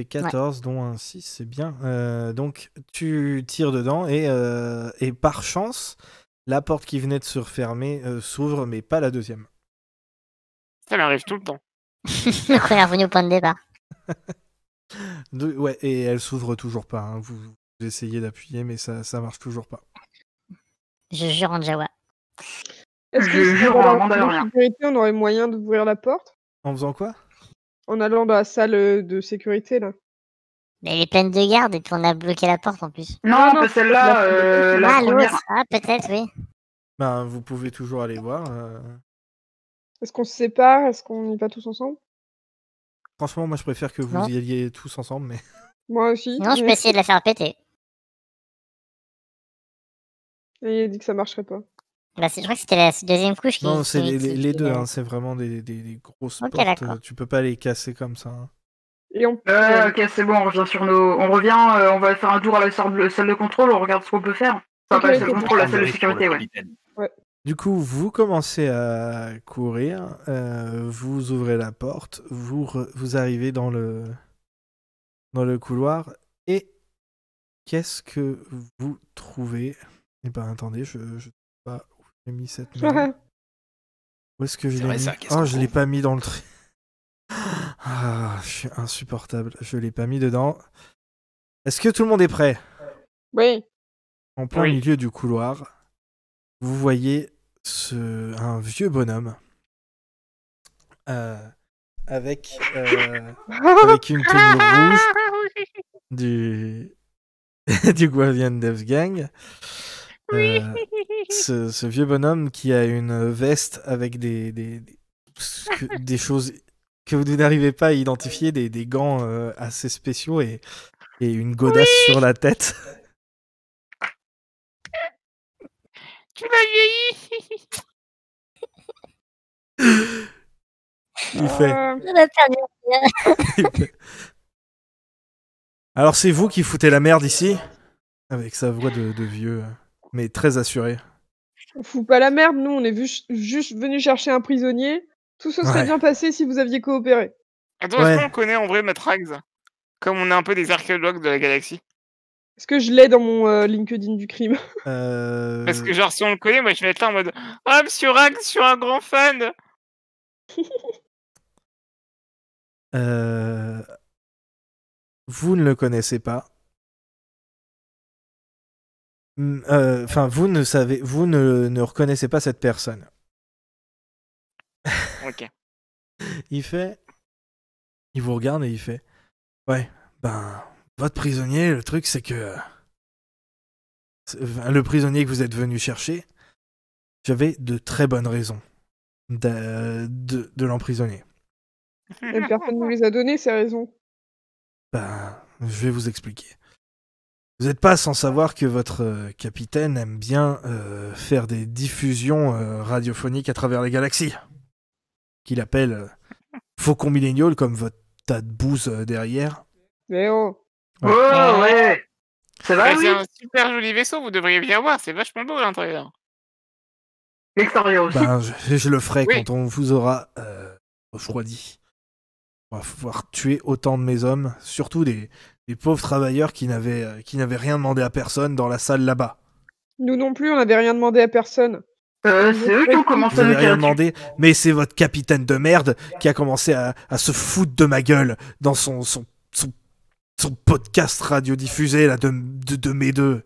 fait 14, dont un 6, c'est bien. Donc, tu tires dedans et par chance, la porte qui venait de se refermer s'ouvre, mais pas la deuxième. Ça m'arrive tout le temps. La première venue au point de départ. Ouais, et elle s'ouvre toujours pas. Hein. Vous essayez d'appuyer, mais ça marche toujours pas. Je jure en Jawa. Est-ce que Je si jure on en va dans mandat la rien. sécurité, on aurait moyen d'ouvrir la porte En faisant quoi? en allant dans la salle de sécurité là? Mais elle est pleine de gardes et puis on a bloqué la porte en plus. Non, non, pas celle-là, la Ah, première. l'autre. Ah, peut-être, oui. Ben, vous pouvez toujours aller voir. Est-ce qu'on se sépare? Est-ce qu'on y va tous ensemble? Franchement, moi, je préfère que vous Non. y alliez tous ensemble, mais... Moi aussi. Sinon, je peux essayer de la faire péter. Et il a dit que ça marcherait pas. Bah, je crois que c'était la deuxième couche qui... Non, c'est qui- les qui- deux, hein, c'est vraiment des grosses Ok, portes. d'accord. Tu peux pas les casser comme ça. Hein. Et on... Ok, c'est bon, on revient sur nos. On revient, on va faire un tour à la salle de contrôle, on regarde ce qu'on peut faire. Enfin, Ok, pas la salle de ok. contrôle, la Prendre salle le de risque pour sécurité, le ouais. capitaine. Du coup, vous commencez à courir, vous ouvrez la porte, vous arrivez dans le couloir, et qu'est-ce que vous trouvez? Eh ben, attendez, je sais pas où j'ai mis cette mail. Où est-ce que je C'est l'ai vrai, mis? ça, qu'est-ce Oh, qu'on je l'ai trouve pas mis dans le tri. Ah, je suis insupportable. Je l'ai pas mis dedans. Est-ce que tout le monde est prêt? Oui. En plein Oui. milieu du couloir, vous voyez un vieux bonhomme avec une tenue rouge du du Guardian Devs Gang. Ce vieux bonhomme qui a une veste avec des choses que vous n'arrivez pas à identifier, des gants assez spéciaux et une godasse sur la tête. Tu m'as vieilli. Il fait. On a perdu. Alors c'est vous qui foutez la merde ici? Avec sa voix de vieux, mais très assuré. On fout pas la merde, nous on est juste venus chercher un prisonnier. Tout se serait Ouais. bien passé si vous aviez coopéré. Attends, Ouais. est-ce qu'on connaît en vrai Matrax? Comme on est un peu des archéologues de la galaxie. Est-ce que je l'ai dans mon LinkedIn du crime? Parce que genre si on le connaît, moi je vais être là en mode ah Monsieur Rax, je suis un grand fan. Vous ne le connaissez pas. Enfin, vous ne reconnaissez pas cette personne. Ok. Il vous regarde et il fait, ouais, votre prisonnier, le truc c'est que le prisonnier que vous êtes venu chercher, j'avais de très bonnes raisons de l'emprisonner. Et personne nous les a donné ces raisons. Je vais vous expliquer. Vous n'êtes pas sans savoir que votre capitaine aime bien faire des diffusions radiophoniques à travers les galaxies. Qu'il appelle Faucon Millennial, comme votre tas de bouse derrière. Mais oh. Ouais. Oh, ouais. Ça va, Bah, oui. c'est un super joli vaisseau, vous devriez bien voir, c'est vachement beau à l'intérieur. L'extérieur aussi. Je le ferai Oui. quand on vous aura refroidi. On va pouvoir tuer autant de mes hommes, surtout des pauvres travailleurs qui n'avaient rien demandé à personne dans la salle là-bas. Nous non plus, on n'avait rien demandé à personne. C'est eux qui ont commencé Vous à n'avez nous rien tirer demandé, mais c'est votre capitaine de merde qui a commencé à se foutre de ma gueule dans son podcast radiodiffusé là, de mes deux.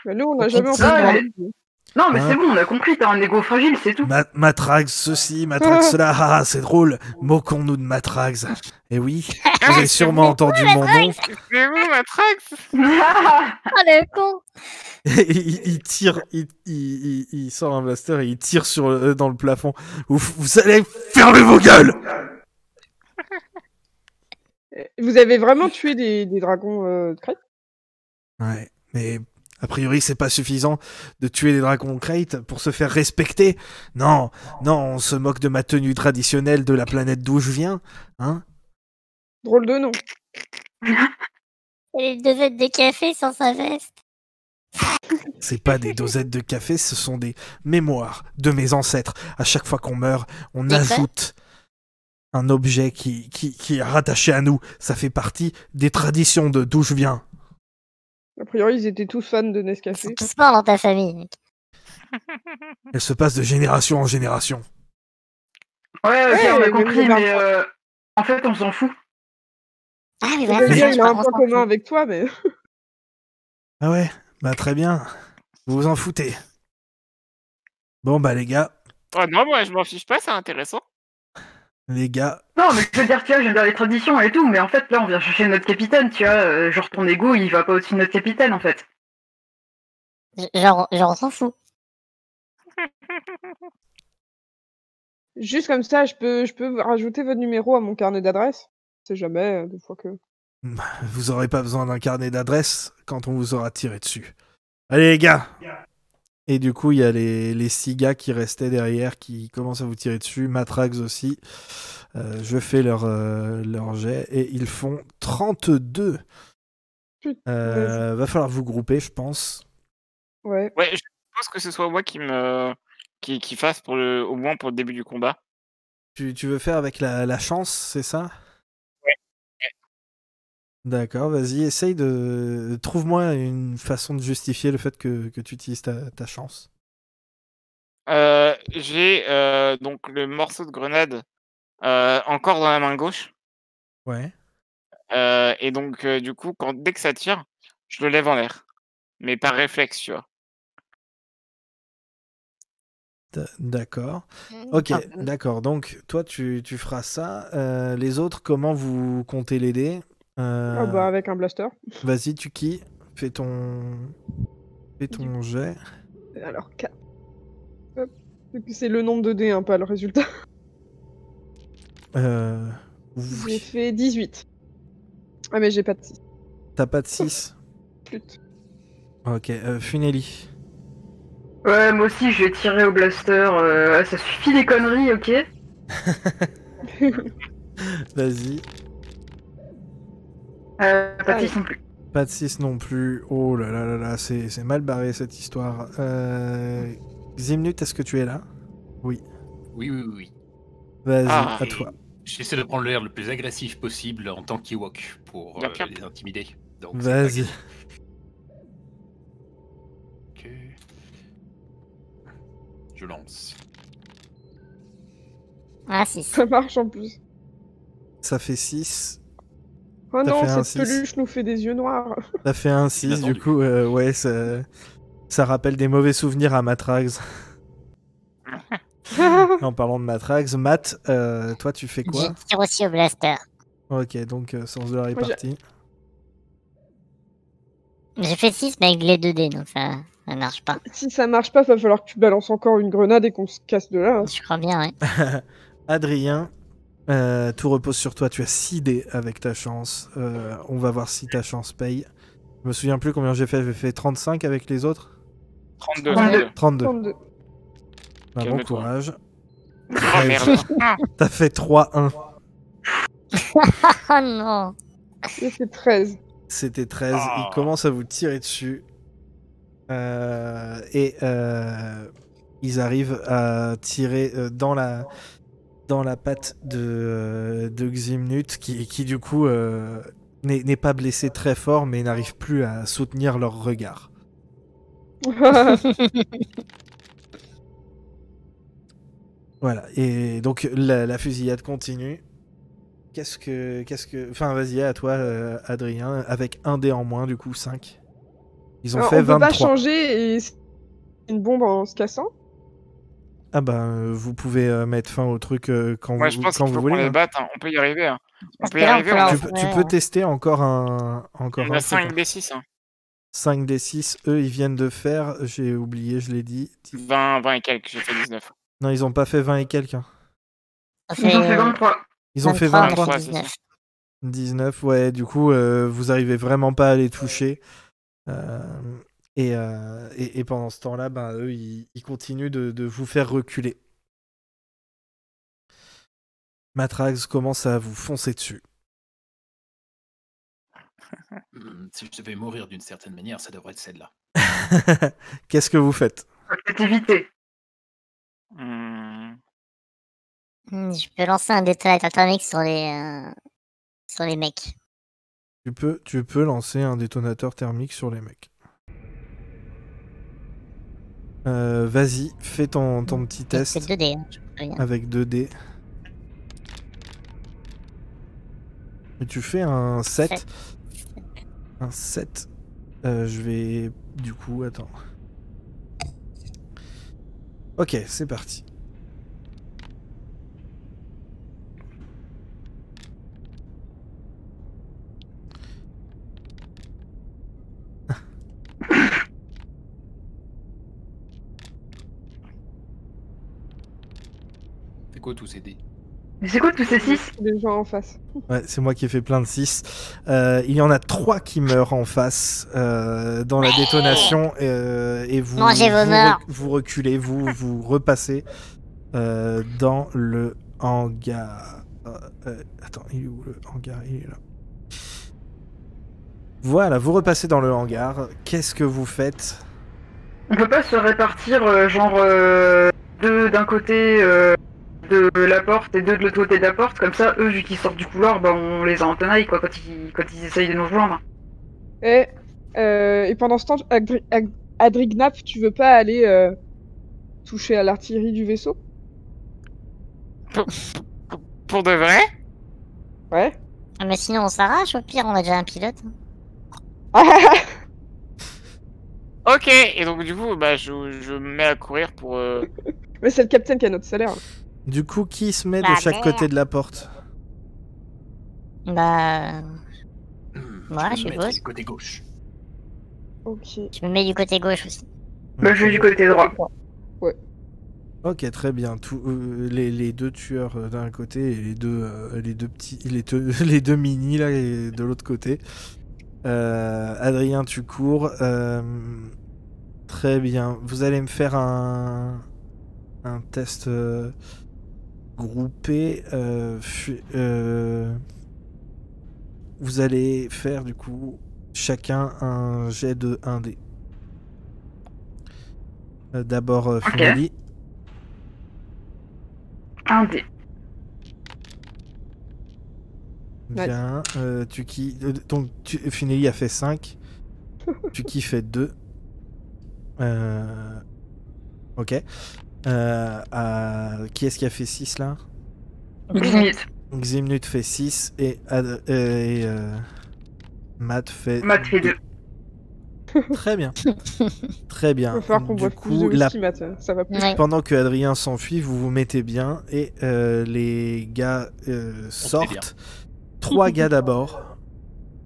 Mais nous, on n'a Ok, jamais ça, entendu ouais. parler de vous. Non, mais Hein. c'est bon, on a compris, t'as un égo fragile, c'est tout. Matrax ceci, Matrax cela, ah, c'est drôle, moquons-nous de Matrax. Et oui, vous avez sûrement entendu mon nom. C'est vous Matrax. Oh le con. il tire, il sort un blaster et il tire dans le plafond. Vous allez fermer vos gueules! Vous avez vraiment tué des dragons de crête? Ouais, mais a priori c'est pas suffisant de tuer des dragons Crate pour se faire respecter. Non, on se moque de ma tenue traditionnelle de la planète d'où je viens, hein? Drôle de nom. Et les dosettes de café sans sa veste. C'est pas des dosettes de café, ce sont des mémoires de mes ancêtres. À chaque fois qu'on meurt, on Des quoi ajoute un objet qui est rattaché à nous. Ça fait partie des traditions de d'où je viens. A priori, ils étaient tous fans de Ils sont Nescafé. tous morts dans ta famille. Mec. Elle se passe de génération en génération. Ouais, ok, Ouais, on a mais compris, vous avez mais en fait, on s'en fout. Ah oui, Le voilà, c'est gars, ça, il je a un crois point qu'on s'en commun fout. avec toi, mais... Ah ouais, bah très bien. Vous vous en foutez. Bon bah Oh non, moi je m'en fiche pas, c'est intéressant. les gars, Non, mais je veux dire, tu vois, j'aime bien les traditions et tout, mais en fait, là, on vient chercher notre capitaine, tu vois. Genre, ton ego, il va pas au-dessus de notre capitaine, en fait. Genre, on s'en fout. Juste comme ça, je peux rajouter votre numéro à mon carnet d'adresse. C'est jamais, des fois que... vous aurez pas besoin d'un carnet d'adresse quand on vous aura tiré dessus. Allez les gars. Et du coup, il y a les 6 gars qui restaient derrière qui commencent à vous tirer dessus. Matrax aussi. Je fais leur jet et ils font 32. Putain, Va falloir vous grouper, je pense. ouais. Ouais, je suppose que ce soit moi qui fasse au moins pour le début du combat. Tu veux faire avec la chance, c'est ça? Ouais. D'accord, vas-y, essaye de... Trouve-moi une façon de justifier le fait que tu utilises ta chance. J'ai donc le morceau de grenade encore dans la main gauche. Ouais. Et donc, du coup, dès que ça tire, je le lève en l'air. Mais par réflexe, tu vois. D'accord. Ok, Ah, d'accord. Donc, toi, tu feras ça. Les autres, comment vous comptez les dés? Ah bah, avec un blaster. Vas-y, tu qui? Fais ton jet. Alors, 4. Hop. Et puis c'est le nombre de dés, hein, pas le résultat. Euh... J'ai oui. fait 18. Ah, mais j'ai pas de 6. T'as pas de 6? Flûte. Ok, Funeli. Ouais, moi aussi, je vais tirer au blaster. Ça suffit les conneries, ok? Vas-y. Pas de Allez. 6 non plus. Pas de 6 non plus. Oh là là là là, c'est mal barré cette histoire. Zimnut, est-ce que tu es là? Oui. Oui, oui, oui. Vas-y, Ah. à toi. J'essaie de prendre l'air le plus agressif possible en tant qu'Ewok pour Bien sûr. les intimider. Donc, c'est pas Vas-y. gagné. Ok. Je lance. Ah, 6. Ça marche en plus. Ça fait 6. Oh T'as non, fait un cette 6. peluche nous fait des yeux noirs. Ça fait un 6, du Inattendu. coup, ouais, ça rappelle des mauvais souvenirs à Matrax. En parlant de Matrax, Matt, toi tu fais Je quoi? tire aussi au blaster. Ok, donc sens de la j'ai- répartie. J'ai fait 6, mais avec les 2 dés, donc ça marche pas. Si ça marche pas, va falloir que tu balances encore une grenade et qu'on se casse de là. hein. Je crois bien, ouais. Adrien, tout repose sur toi, tu as 6 dés avec ta chance. On va voir si ta chance paye. Je me souviens plus combien j'ai fait 35 avec les autres? 32. 32. 32. 32. Bah, bon Calme-toi. courage. Oh merde. T'as fait 3-1. Oh non. Et c'est 13. C'était 13. Ah. Il commence à vous tirer dessus. Et ils arrivent à tirer dans la patte de Ximnut qui du coup n'est pas blessé très fort mais n'arrive plus à soutenir leur regard. Voilà. Et donc la fusillade continue. Enfin, vas-y, à toi, Adrien, avec un dé en moins, du coup, 5. Ils ont Alors, fait on peut pas 23. changer et c'est une bombe en se cassant. Ah ben, vous pouvez mettre fin au truc quand Moi, je pense quand qu'il vous faut qu'on voulez. les hein. batte. Hein. On peut y arriver. Hein. On Parce peut que y là, on arriver. peut On a, leur- Tu peux tester encore un on truc. a 5 des 6. Hein. 5 des 6, eux, ils viennent de faire, j'ai oublié, je l'ai dit. 20 et quelques. J'ai fait 19. Non, ils ont pas fait 20 et quelques. Hein. Ça Ils ont fait fait 23. Ils ont fait 23, 23. 23, c'est ça. 19, ouais, du coup, vous arrivez vraiment pas à les toucher. Et pendant ce temps-là, ben, eux, ils continuent de vous faire reculer. Matrax commence à vous foncer dessus. Si je devais mourir d'une certaine manière, ça devrait être celle-là. Qu'est-ce que vous faites? Faut peut-être éviter. Je peux lancer un détonateur thermique sur les mecs. Tu peux lancer un détonateur thermique sur les mecs. Vas-y, fais ton petit C'est test 2D, hein, je peux rien. avec 2 dés. Et tu fais un 7. Sept. Un 7. Je vais... Du coup, attends. Ok, c'est parti. C'est quoi tous ces dés? Mais c'est quoi tous ces 6? Les gens en face. Ouais, c'est moi qui ai fait plein de 6. Il y en a 3 qui meurent en face dans la détonation et vous, Mangez vos morts. vous reculez, vous repassez dans le hangar. Attends, il est où le hangar? Il est là. Voilà, vous repassez dans le hangar. Qu'est-ce que vous faites? On peut pas se répartir genre 2 d'un côté de la porte et 2 de l'autre côté de la porte, comme ça, eux, vu qu'ils sortent du couloir, bah on les a en tenaille quoi, quand ils essayent de nous rejoindre. Et pendant ce temps, Adrignap, tu veux pas aller toucher à l'artillerie du vaisseau? Pour de vrai? Ouais. Ah, mais sinon, on s'arrache, au pire, on a déjà un pilote. Ok, et donc du coup, bah, je me mets à courir pour... Mais c'est le capitaine qui a notre salaire. Du coup, qui se met de Bah, chaque merde. côté de la porte? Bah, Moi, je je vais me mettre suppose. du côté gauche. Ok. Je me mets du côté gauche aussi. Bah je vais du côté droit. Ok, très bien. Les 2 tueurs d'un côté et les deux petits, les deux mini là et de l'autre côté. Adrien, tu cours. Très bien. Vous allez me faire un test groupé. Vous allez faire du coup chacun un jet de 1 dé. D'abord Finelli. 1 dé. Bien. Donc Finelli a fait 5. Tuki fait 2. Ok. Qui est-ce qui a fait 6 là? Limite. Ximnut fait 6 et Matt fait Matt fait 2. Très bien. Très Il bien. va falloir qu'on Du boive plus coup, de whisky, Matt. Ça va plus. Ouais. pendant que Adrien s'enfuit, vous vous mettez bien et les gars sortent. 3 gars d'abord.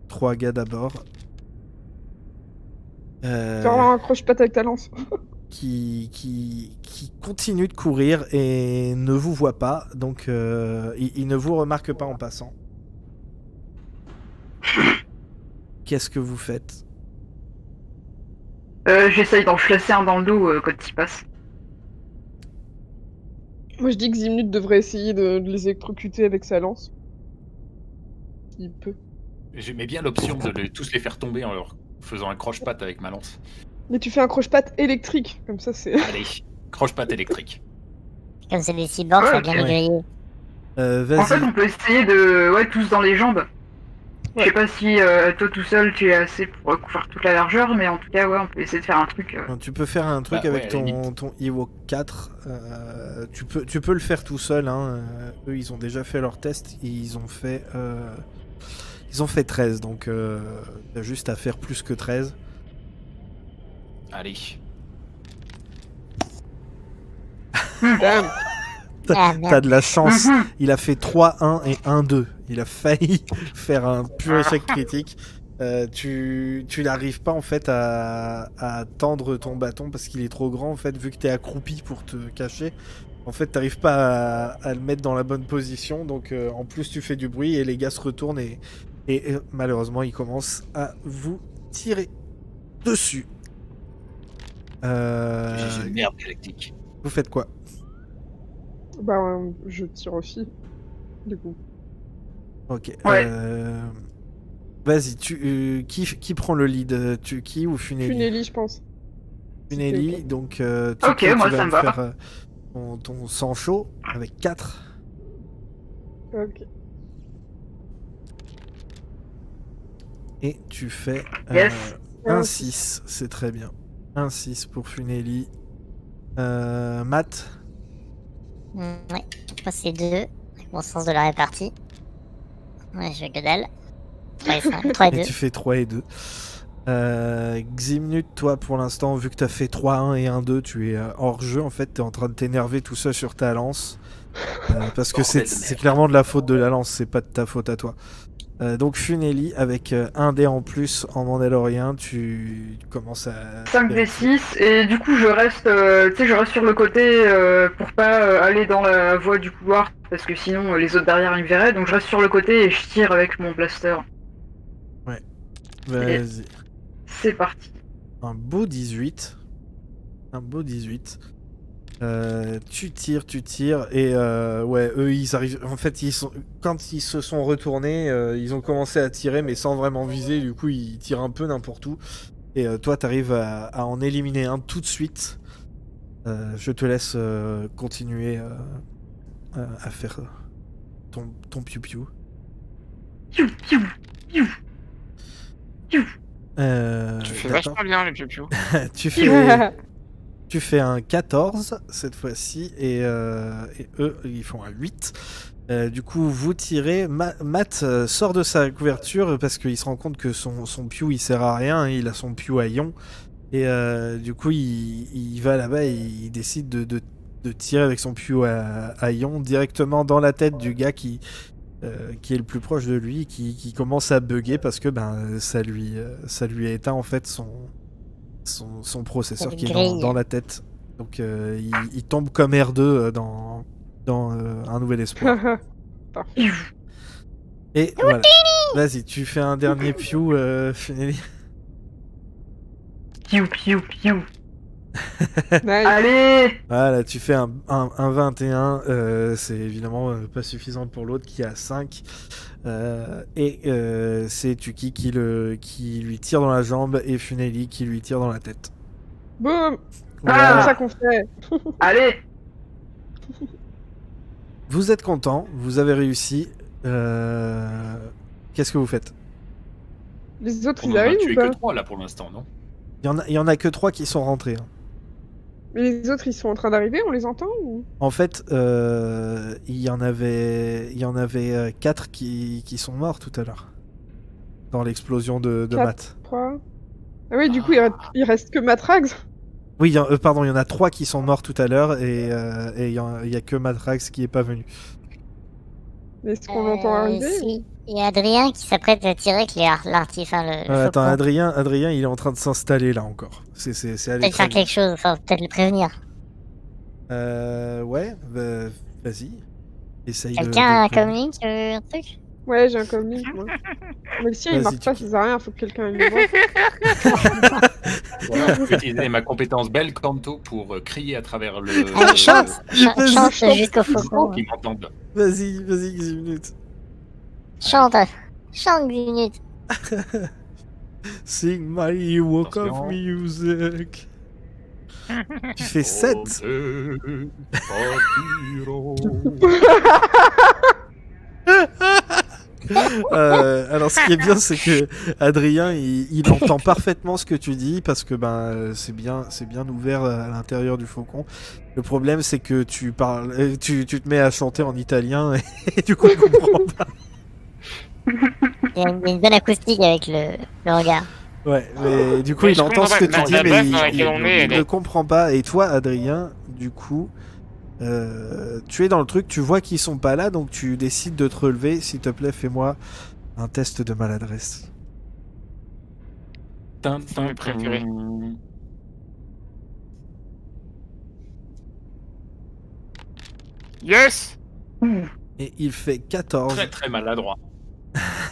3 gars d'abord. Faire un croche-patte avec ta lance. Qui continue de courir et ne vous voit pas, donc il ne vous remarque pas en passant. Qu'est-ce que vous faites? J'essaye d'en chlasser un dans le dos quand il passe. Moi, je dis que Zimnut devrait essayer de les électrocuter avec sa lance. S'il peut. J'aimais bien l'option de tous les faire tomber en leur faisant un croche-patte avec ma lance. Mais tu fais un croche-patte électrique, comme ça c'est... Allez, croche-patte électrique. Comme c'est des cyborgs, ça va bien Ouais. les griller. En fait, Vas-y. on peut essayer de... Ouais, tous dans les jambes. Je Ouais. sais pas si toi tout seul tu es assez pour couvrir toute la largeur, mais en tout cas, ouais, on peut essayer de faire un truc. Tu peux faire un truc Bah, avec ouais, à la ton Ewok 4. Tu peux le faire tout seul. Hein. Eux, ils ont déjà fait leur test. Et ils ont fait 13. Donc, t'as juste à faire plus que 13. Allez. Damn. Ah, merde. T'as de la chance. Mhm. Il a fait 3-1 et 1-2. Il a failli faire un pur échec critique. Tu n'arrives pas en fait à tendre ton bâton parce qu'il est trop grand en fait, vu que t'es accroupi pour te cacher. En fait, t'arrives pas à le mettre dans la bonne position, donc en plus tu fais du bruit et les gars se retournent et malheureusement ils commencent à vous tirer dessus. J'ai une merde galactique. Vous faites quoi? Bah, je tire aussi. Du coup. Ok. Ouais. Vas-y, qui prend le lead? Tuki ou Funeli? Funeli, je pense. Funeli, Ok. donc Ok, tu moi, vas ça me me va. faire ton sang chaud avec 4. Ok. Et tu fais Yes. un 6, c'est très bien. Un 6 pour Funeli. Matt, Ouais, moi c'est 2, avec mon sens de la répartie. Ouais, je veux que dalle. 3 et 2. et tu fais 3 et 2. Ximnut, toi pour l'instant, vu que tu as fait 3-1 et 1-2, tu es hors jeu en fait, tu es en train de t'énerver tout seul sur ta lance. Parce que Bordel de c'est merde. clairement de la faute de la lance, c'est pas de ta faute à toi. Donc Funeli, avec un dé en plus en mandalorien, tu commences à... 5 des 6, et du coup je reste, je reste sur le côté pour pas aller dans la voie du couloir, parce que sinon les autres derrière ils me verraient, donc je reste sur le côté et je tire avec mon blaster. Vas-y. C'est parti. Un beau 18. Un beau 18. Tu tires, et ouais, eux ils arrivent. En fait, quand ils se sont retournés, ils ont commencé à tirer, mais sans vraiment viser. Du coup, ils tirent un peu n'importe où. Et toi, t'arrives à en éliminer un tout de suite. Je te laisse continuer à faire ton piou-piou. Piou, piou, piou. Tu fais d'accord. vachement bien, le piou-piou. Tu fais un 14 cette fois-ci et eux ils font un 8. Du coup vous tirez, Matt sort de sa couverture parce qu'il se rend compte que son piou il sert à rien, il a son piou à ion et du coup il va là-bas et il décide de tirer avec son piou à ion directement dans la tête du gars qui est le plus proche de lui, qui commence à bugger parce que ça lui a éteint en fait son processeur qui est dans la tête. Donc il tombe comme R2 dans Un Nouvel Espoir. Parfait. Et voilà. Vas-y, tu fais un dernier piou, Funeli. Piou, piou, piou. Nice. Allez. Voilà, tu fais un 21. C'est évidemment pas suffisant pour l'autre qui a 5. Et c'est Tuki qui lui tire dans la jambe et Funeli qui lui tire dans la tête. Boum. C'est Voilà. comme ça qu'on fait. Allez. Vous êtes content, vous avez réussi. Qu'est-ce que vous faites? Les autres, On ils en a arrivent tué ou pas? que 3 là pour l'instant, non? Il y en a que 3 qui sont rentrés. Hein. Mais les autres, ils sont en train d'arriver, on les entend ou... En fait, il y en avait 4 qui sont morts tout à l'heure. Dans l'explosion de 4. Matt. 3. Ah oui, du coup, il reste que Matrax. Oui, pardon, il y en a 3 qui sont morts tout à l'heure et il y a que Matrax qui est pas venu. Mais est-ce qu'on l'entend arriver Si. Il y a Adrien qui s'apprête à tirer avec l'artifice. Attends, Adrien, il est en train de s'installer là encore. C'est allé Peut-être très faire vite. quelque chose, enfin peut-être le prévenir. Ouais, vas-y. Essaye Quelqu'un de- communique un truc? Ouais, j'ai un communique, moi. Mais si il Vas-y, marque pas, tu- ça sert à rien, faut que quelqu'un le voit. Voilà, je peux utiliser ma compétence bel canto pour crier à travers le. Chante Chante jusqu'au faucon. Qui m'entendent. Vas-y, 10 minutes. Chante 10 minutes. Sing my walk of Attention. music. Tu fais 7. Alors ce qui est bien c'est que Adrien il entend parfaitement ce que tu dis parce que c'est bien ouvert à l'intérieur du faucon. Le problème c'est que tu parles tu te mets à chanter en italien et du coup il comprend pas. Il y a une bonne acoustique avec le regard. Ouais, mais du coup Mais il je entend ce comprends que pas. tu Non, dis la mais base dans laquelle on est, elle ne est- comprend pas. Et toi Adrien, du coup tu es dans le truc, tu vois qu'ils sont pas là, donc tu décides de te relever. S'il te plaît, fais-moi un test de maladresse. mes préférés. Yes. Et il fait 14. Très très maladroit.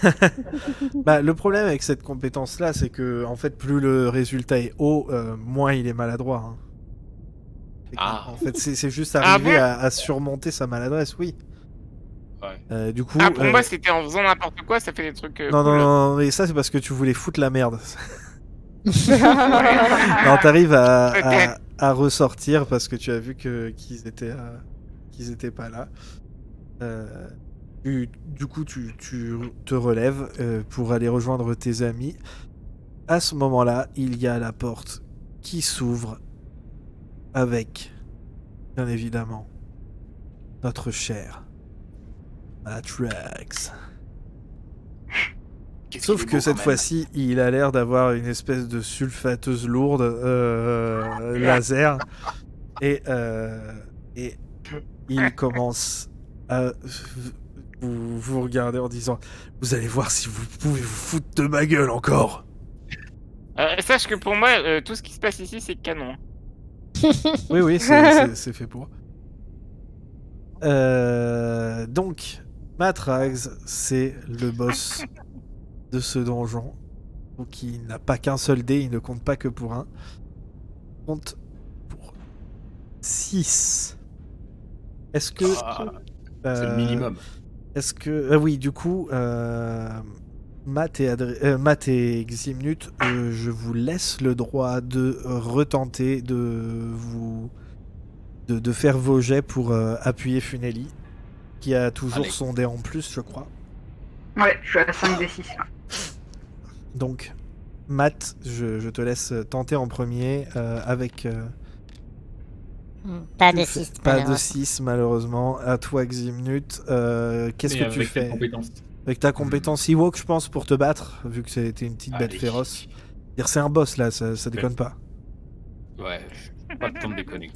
Le problème avec cette compétence-là, c'est que en fait, plus le résultat est haut, moins il est maladroit. Hein. Ah. En fait, c'est juste Ah arriver bon à surmonter sa maladresse, oui. Ouais. Du coup, Ah, pour moi, c'était en faisant n'importe quoi, ça fait des trucs. non, cool. non, mais ça c'est parce que tu voulais foutre la merde. Non, t'arrives à ressortir parce que tu as vu qu'ils étaient pas là. Du coup, tu te relèves pour aller rejoindre tes amis. À ce moment-là, il y a la porte qui s'ouvre avec, bien évidemment, notre cher Matrax. Sauf que cette fois-ci, il a l'air d'avoir une espèce de sulfateuse lourde laser. Et il commence à vous regarder en disant « Vous allez voir si vous pouvez vous foutre de ma gueule encore !» Sache que pour moi, tout ce qui se passe ici, c'est canon. Oui, c'est fait pour. Donc, Matrax, c'est le boss de ce donjon. Donc, il n'a pas qu'un seul dé, il ne compte pas que pour un. Il compte pour 6. Est-ce que... c'est le minimum. Est-ce que... oui, du coup, Matt et Ximnut, je vous laisse le droit de retenter de faire vos jets pour appuyer Funeli, qui a toujours son dé en plus, je crois. Ouais, je suis à 5 des 6. Donc, Matt, je te laisse tenter en premier avec... Pas de 6. Pas de 6, malheureusement. À toi, Ximnut. Qu'est-ce que tu fais avec ta compétence Ewok, je pense, pour te battre, vu que c'était une petite bête féroce. C'est un boss, là, ça déconne pas. Ouais, pas le temps de déconner.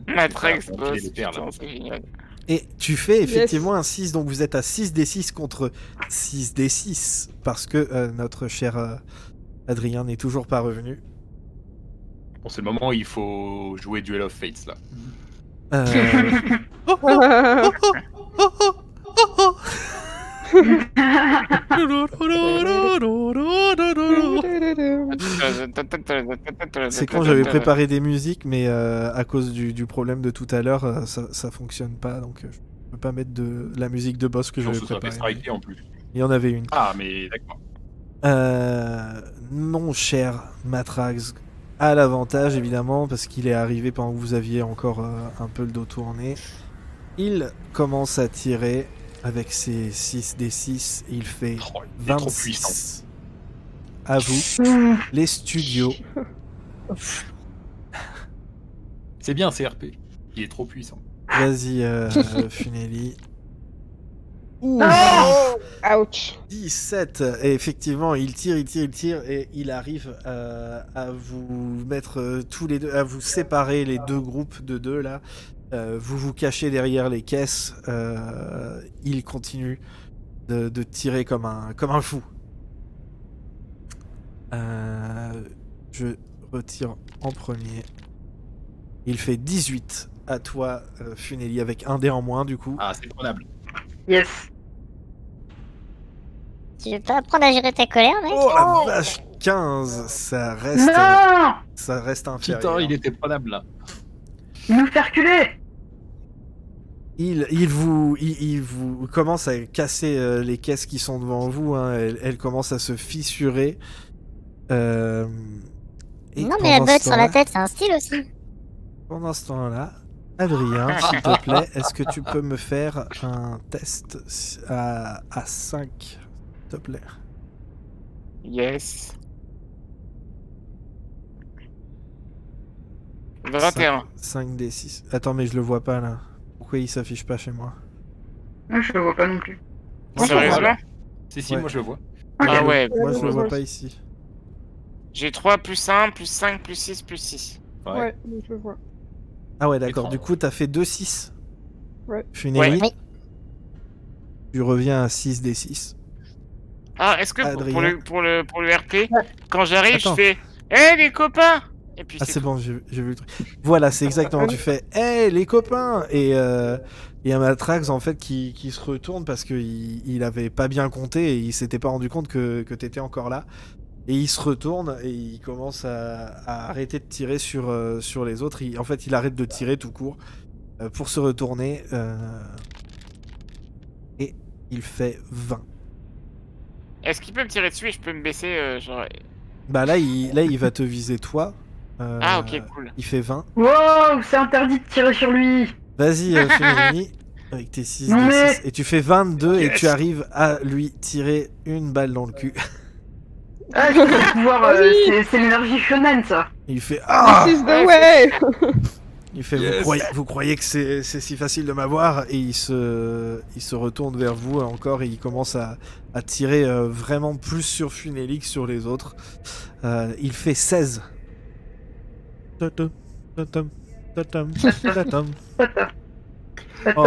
Matrax, boss, c'est génial. Et tu fais effectivement un 6, donc vous êtes à 6d6 contre 6d6, parce que notre cher Adrien n'est toujours pas revenu. Bon, c'est le moment où il faut jouer Duel of Fates, là. C'est quand j'avais préparé des musiques, mais à cause du problème de tout à l'heure, ça fonctionne pas, donc je peux pas mettre de la musique de boss que j'avais préparée. En plus. Il y en avait une. Ah, mais d'accord. Mon cher Matrax a l'avantage, évidemment, parce qu'il est arrivé pendant que vous aviez encore un peu le dos tourné. Il commence à tirer avec ses 6d6. Il fait 26. À vous, les studios. C'est bien, CRP. Il est trop puissant. Vas-y, Funeli. Ouch. 17. Et effectivement, il tire et il arrive à vous mettre tous les deux, à vous séparer les deux groupes de deux là. Vous vous cachez derrière les caisses. Il continue de tirer comme un fou. Je retire en premier. Il fait 18 à toi, Funeli, avec un dé en moins du coup. Ah, c'est prenable. Yes. Tu veux pas apprendre à gérer ta colère, mec? Oh la vache, 15, ça reste inférieur. Putain, il était prenable là. Il nous fait reculer. Il vous commence à casser les caisses qui sont devant vous, hein. Elle commence à se fissurer. Et non mais la botte sur la tête, c'est un style aussi. Pendant ce temps-là, Adrien, s'il te plaît, est-ce que tu peux me faire un test à 5, s'il te plaît? Yes. 21. 5d6. Attends, mais je le vois pas là. Pourquoi il s'affiche pas chez moi? Moi, je le vois pas non plus. Sérieusement? Si, Ouais. moi je le vois. Ah ouais. Moi je le vois pas ici. J'ai 3 plus 1 plus 5 plus 6 plus 6. Ouais, je le vois. Ah ouais, d'accord. Étrange. Du coup, t'as fait 2-6. Ouais. Funeli, Oui. tu reviens à 6d6. Ah, est-ce que Adrien. pour le RP, quand j'arrive, Attends. je fais hé les copains! Et puis Ah c'est tout. bon, j'ai vu le truc. Voilà, c'est exactement. Tu fais hey les copains! Et il y a Matrax en fait qui se retourne parce qu'il avait pas bien compté et il s'était pas rendu compte que t'étais encore là. Et il se retourne et il commence à arrêter de tirer sur les autres. En fait, il arrête de tirer tout court pour se retourner. Et il fait 20. Est-ce qu'il peut me tirer dessus et je peux me baisser genre... Bah là, il va te viser toi. Ah ok, cool. Il fait 20. Wow, c'est interdit de tirer sur lui. Vas-y, Funeli. Avec tes 6 Ouais. 6. Et tu fais 22 et Yes. tu arrives à lui tirer une balle dans le cul. Ah, c'est le pouvoir, c'est l'énergie shonen, ça. Et il fait ah. This is the way. Il fait Yes. vous croyez que c'est si facile de m'avoir, et il se retourne vers vous encore et il commence à tirer vraiment plus sur Funeli que sur les autres. Il fait 16. Tatum, tatum, tatum, tatum. Oh.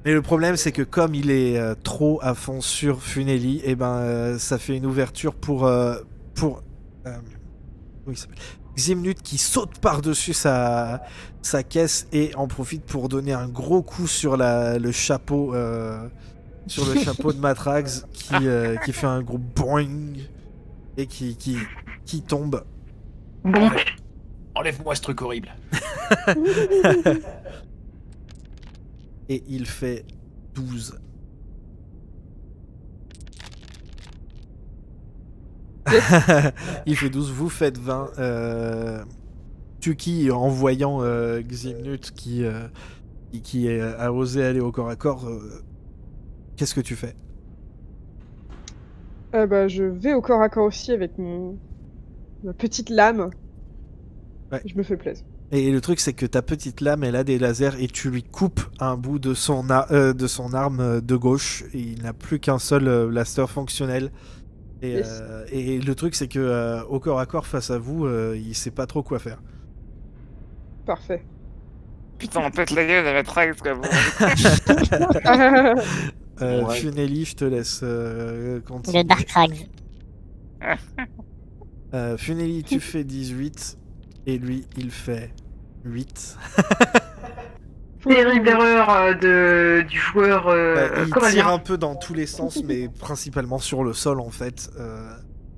Mais le problème, c'est que comme il est trop à fond sur Funeli, et ça fait une ouverture pour comment il s'appelle, Ximnut, qui saute par-dessus sa caisse et en profite pour donner un gros coup sur le chapeau de Matrax qui fait un gros boing et qui tombe. Bon. Enlève-moi ce truc horrible. Et il fait 12. Il fait 12, vous faites 20. Tuki, en voyant Ximnut qui a osé aller au corps à corps, qu'est-ce que tu fais? Je vais au corps à corps aussi avec ma petite lame. Ouais. Je me fais plaisir. Et le truc, c'est que ta petite lame, elle a des lasers et tu lui coupes un bout de son arme de gauche et il n'a plus qu'un seul blaster fonctionnel. Et, Yes. et le truc, c'est que au corps à corps face à vous, il sait pas trop quoi faire. Parfait. Putain, on pète la gueule à Matrax, quoi. Bon. Ouais. Funeli, je te laisse continuer. Le Dark Rags. Funeli, tu fais 18 et lui, il fait 8. Terrible erreur du joueur Il tire corallien. un peu dans tous les sens, mais principalement sur le sol en fait.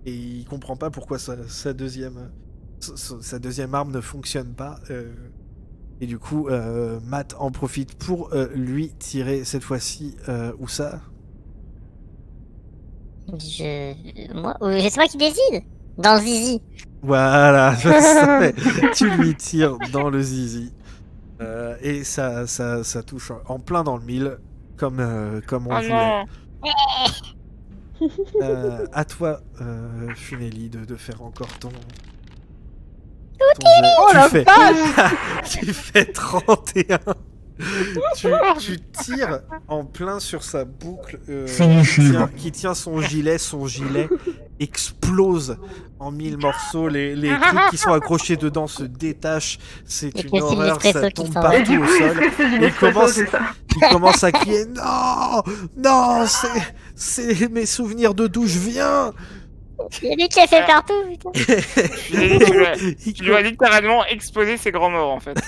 Et il comprend pas pourquoi sa deuxième arme ne fonctionne pas. Et du coup, Matt en profite pour lui tirer cette fois-ci. Où ça? C'est moi qui décide. Dans le zizi. Voilà, je savais. Tu lui tires dans le zizi. Et ça touche en plein dans le mille, comme on Oh voulait. non. À toi, Funeli, de faire encore ton jet. Oh la Tu fais 31. tu tires en plein sur sa boucle qui tient son gilet. Son gilet explose en 1000 morceaux. Les trucs qui sont accrochés dedans se détachent. C'est Et une puis, c'est horreur, l'espresso ça qui tombe s'en va. Et partout du au coup, est-ce sol. que c'est du Il espresso, commence- c'est ça? Il commence à crier non, non, c'est mes souvenirs de douche, viens. Il y a lui qui a fait partout, putain. Tu lui as littéralement explosé ses grands morts, en fait.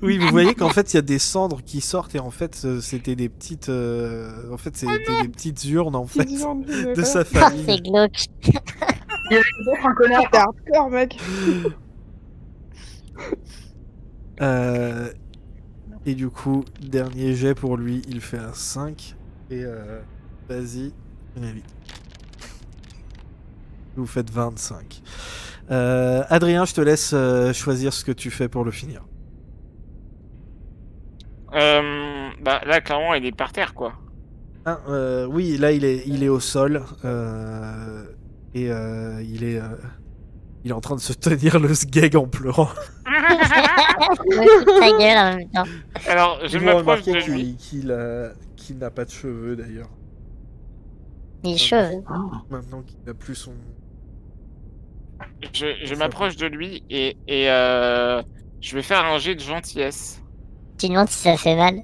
Oui, vous voyez qu'en fait il y a des cendres qui sortent et en fait c'était des petites, des petites urnes en fait de sa Oh, famille. c'est glauque. Il y avait peut-être un connard. T'es hardcore, mec. Et du coup, dernier jet pour lui, il fait un 5 et vas-y, vite. Vous faites 25. Adrien, je te laisse choisir ce que tu fais pour le finir. Là, clairement, il est par terre, quoi. Ah, oui, là il est au sol et il est en train de se tenir le sgeg en pleurant. Ouais, toute sa gueule en même temps. Alors, je Vous m'approche remarquez de lui. qu'il n'a pas de cheveux d'ailleurs. Il est chauve. Maintenant qu'il n'a plus son. Je m'approche de lui et je vais faire un jet de gentillesse. Tu demandes si ça fait mal.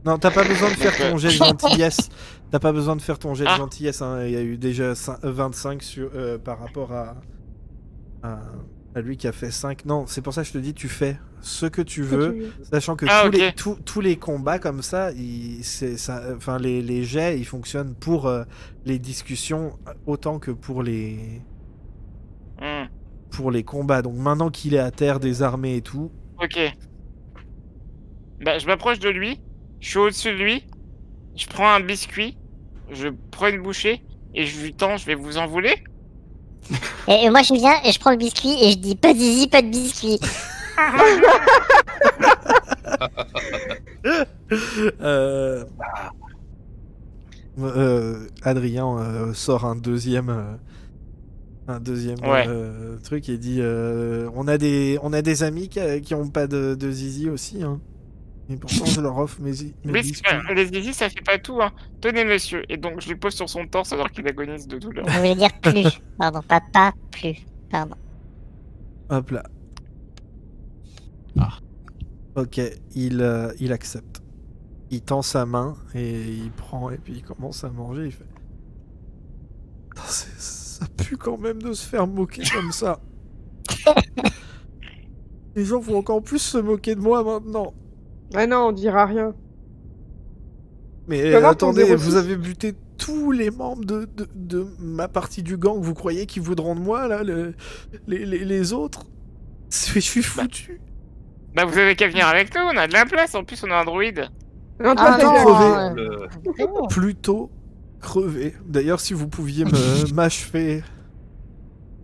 Non, t'as pas besoin de faire Donc, ton jet de gentillesse. T'as pas besoin de faire ton jet de Ah. gentillesse. Hein. Il y a eu déjà 25 par rapport à lui qui a fait 5. Non, c'est pour ça que je te dis, tu fais ce que tu veux. Sachant que Ah, tous les combats comme ça, les jets, ils fonctionnent pour les discussions autant que pour les combats. Donc maintenant qu'il est à terre, désarmé et tout, Ok. Je m'approche de lui, je suis au-dessus de lui, je prends un biscuit, je prends une bouchée et je lui tends, je vais vous en voler. Et moi je viens et je prends le biscuit et je dis pas de zizi, pas de biscuit. Adrien sort un deuxième Ouais. truc et dit on a des amis qui ont pas de zizi aussi, hein. Et pourtant je leur offre mes Oui, biscuits. les zizi, ça fait pas tout, hein. Tenez, monsieur. Et donc, je lui pose sur son torse alors qu'il agonise de douleur. Vous voulez dire plus. Pardon, pas plus. Pardon. Hop là. Ok, il accepte. Il tend sa main et il prend et puis il commence à manger. Il fait. Putain, ça pue quand même de se faire moquer comme ça. Les gens vont encore plus se moquer de moi maintenant. Ah non, on dira rien. Mais peux avoir ton attendez, 06? vous avez buté tous les membres de ma partie du gang. Vous croyez qu'ils voudront de moi là, les autres? Je suis foutu. Bah, vous avez qu'à venir avec nous, on a de la place. En plus, on a un druide. Non, toi, Ah t'as non, bien. Le- Plutôt crevé. D'ailleurs, si vous pouviez m'achever.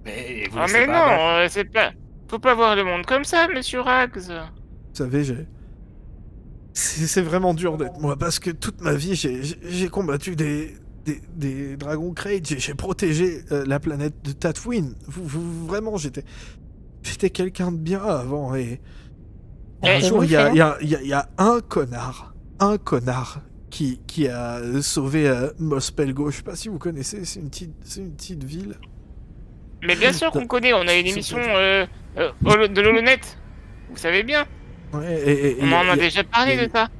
Mais vous Ah, laissez mais pas abattre. non, c'est pas. Faut pas voir le monde comme ça, monsieur Rags. Vous savez, c'est vraiment dur d'être moi, parce que toute ma vie, j'ai combattu des dragons crate, j'ai protégé la planète de Tatooine. Vraiment, j'étais quelqu'un de bien avant, et un Et jour, vous il y a un connard qui a sauvé Mospel Gauche. Je sais pas si vous connaissez, c'est une petite ville. Mais bien sûr qu'on connaît, on a une émission de l'Holonet. Vous savez bien. Ouais, On en a il y déjà parlé de ça.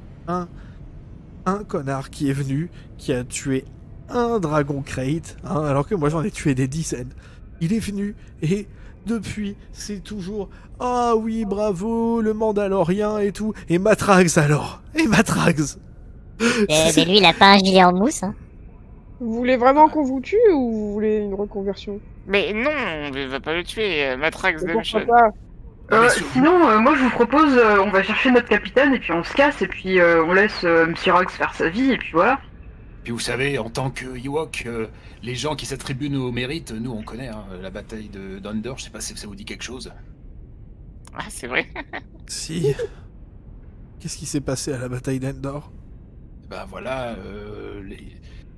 un connard qui est venu, qui a tué un dragon crate, hein, alors que moi j'en ai tué des dizaines. Il est venu et depuis c'est toujours ah oui bravo le Mandalorien et tout, et Matrax alors, et Matrax. Mais lui, il a pas un gilet en mousse, hein. Vous voulez vraiment qu'on vous tue ou vous voulez une reconversion? Mais non, on ne va pas le tuer, Matrax Pourquoi Dungeon. pas? Sinon, moi je vous propose, on va chercher notre capitaine et puis on se casse et puis on laisse Monsieur Rags faire sa vie et puis voilà. Puis vous savez, en tant que Ewok, les gens qui s'attribuent nos mérites, nous on connaît hein, la bataille de d'Endor, je sais pas si ça vous dit quelque chose. Ah, c'est vrai. Si. Qu'est-ce qui s'est passé à la bataille d'Endor? Bah voilà,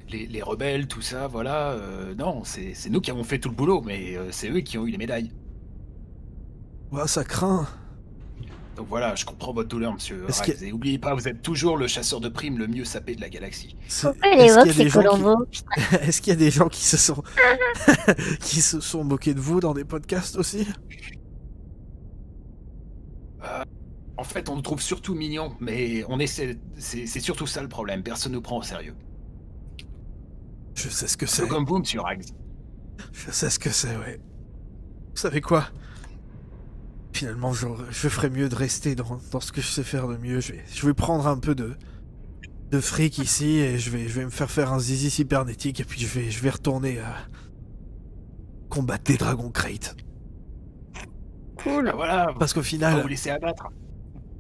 les rebelles, tout ça, voilà. Non, c'est nous qui avons fait tout le boulot, mais c'est eux qui ont eu les médailles. Ouais, ça craint. Donc voilà, je comprends votre douleur, monsieur Est-ce Rags. Et n'oubliez pas, vous êtes toujours le chasseur de primes le mieux sapé de la galaxie. Pourquoi les Est-ce Woks, qu'il y a c'est des gens Colombo? Est-ce qu'il y a des gens qui se sont qui se sont moqués de vous dans des podcasts aussi? En fait, on nous trouve surtout mignons, mais on essaie. C'est surtout ça le problème. Personne nous prend au sérieux. Je sais ce que C'est c'est. comme vous, monsieur Rags. Je sais ce que c'est, ouais. Vous savez quoi? Finalement, je ferais mieux de rester dans ce que je sais faire de mieux. Je vais prendre un peu de fric ici et je vais me faire un zizi cybernétique et puis je vais retourner combattre des dragons crate. Cool. Bah voilà, Parce qu'au on va final, vous laisser abattre.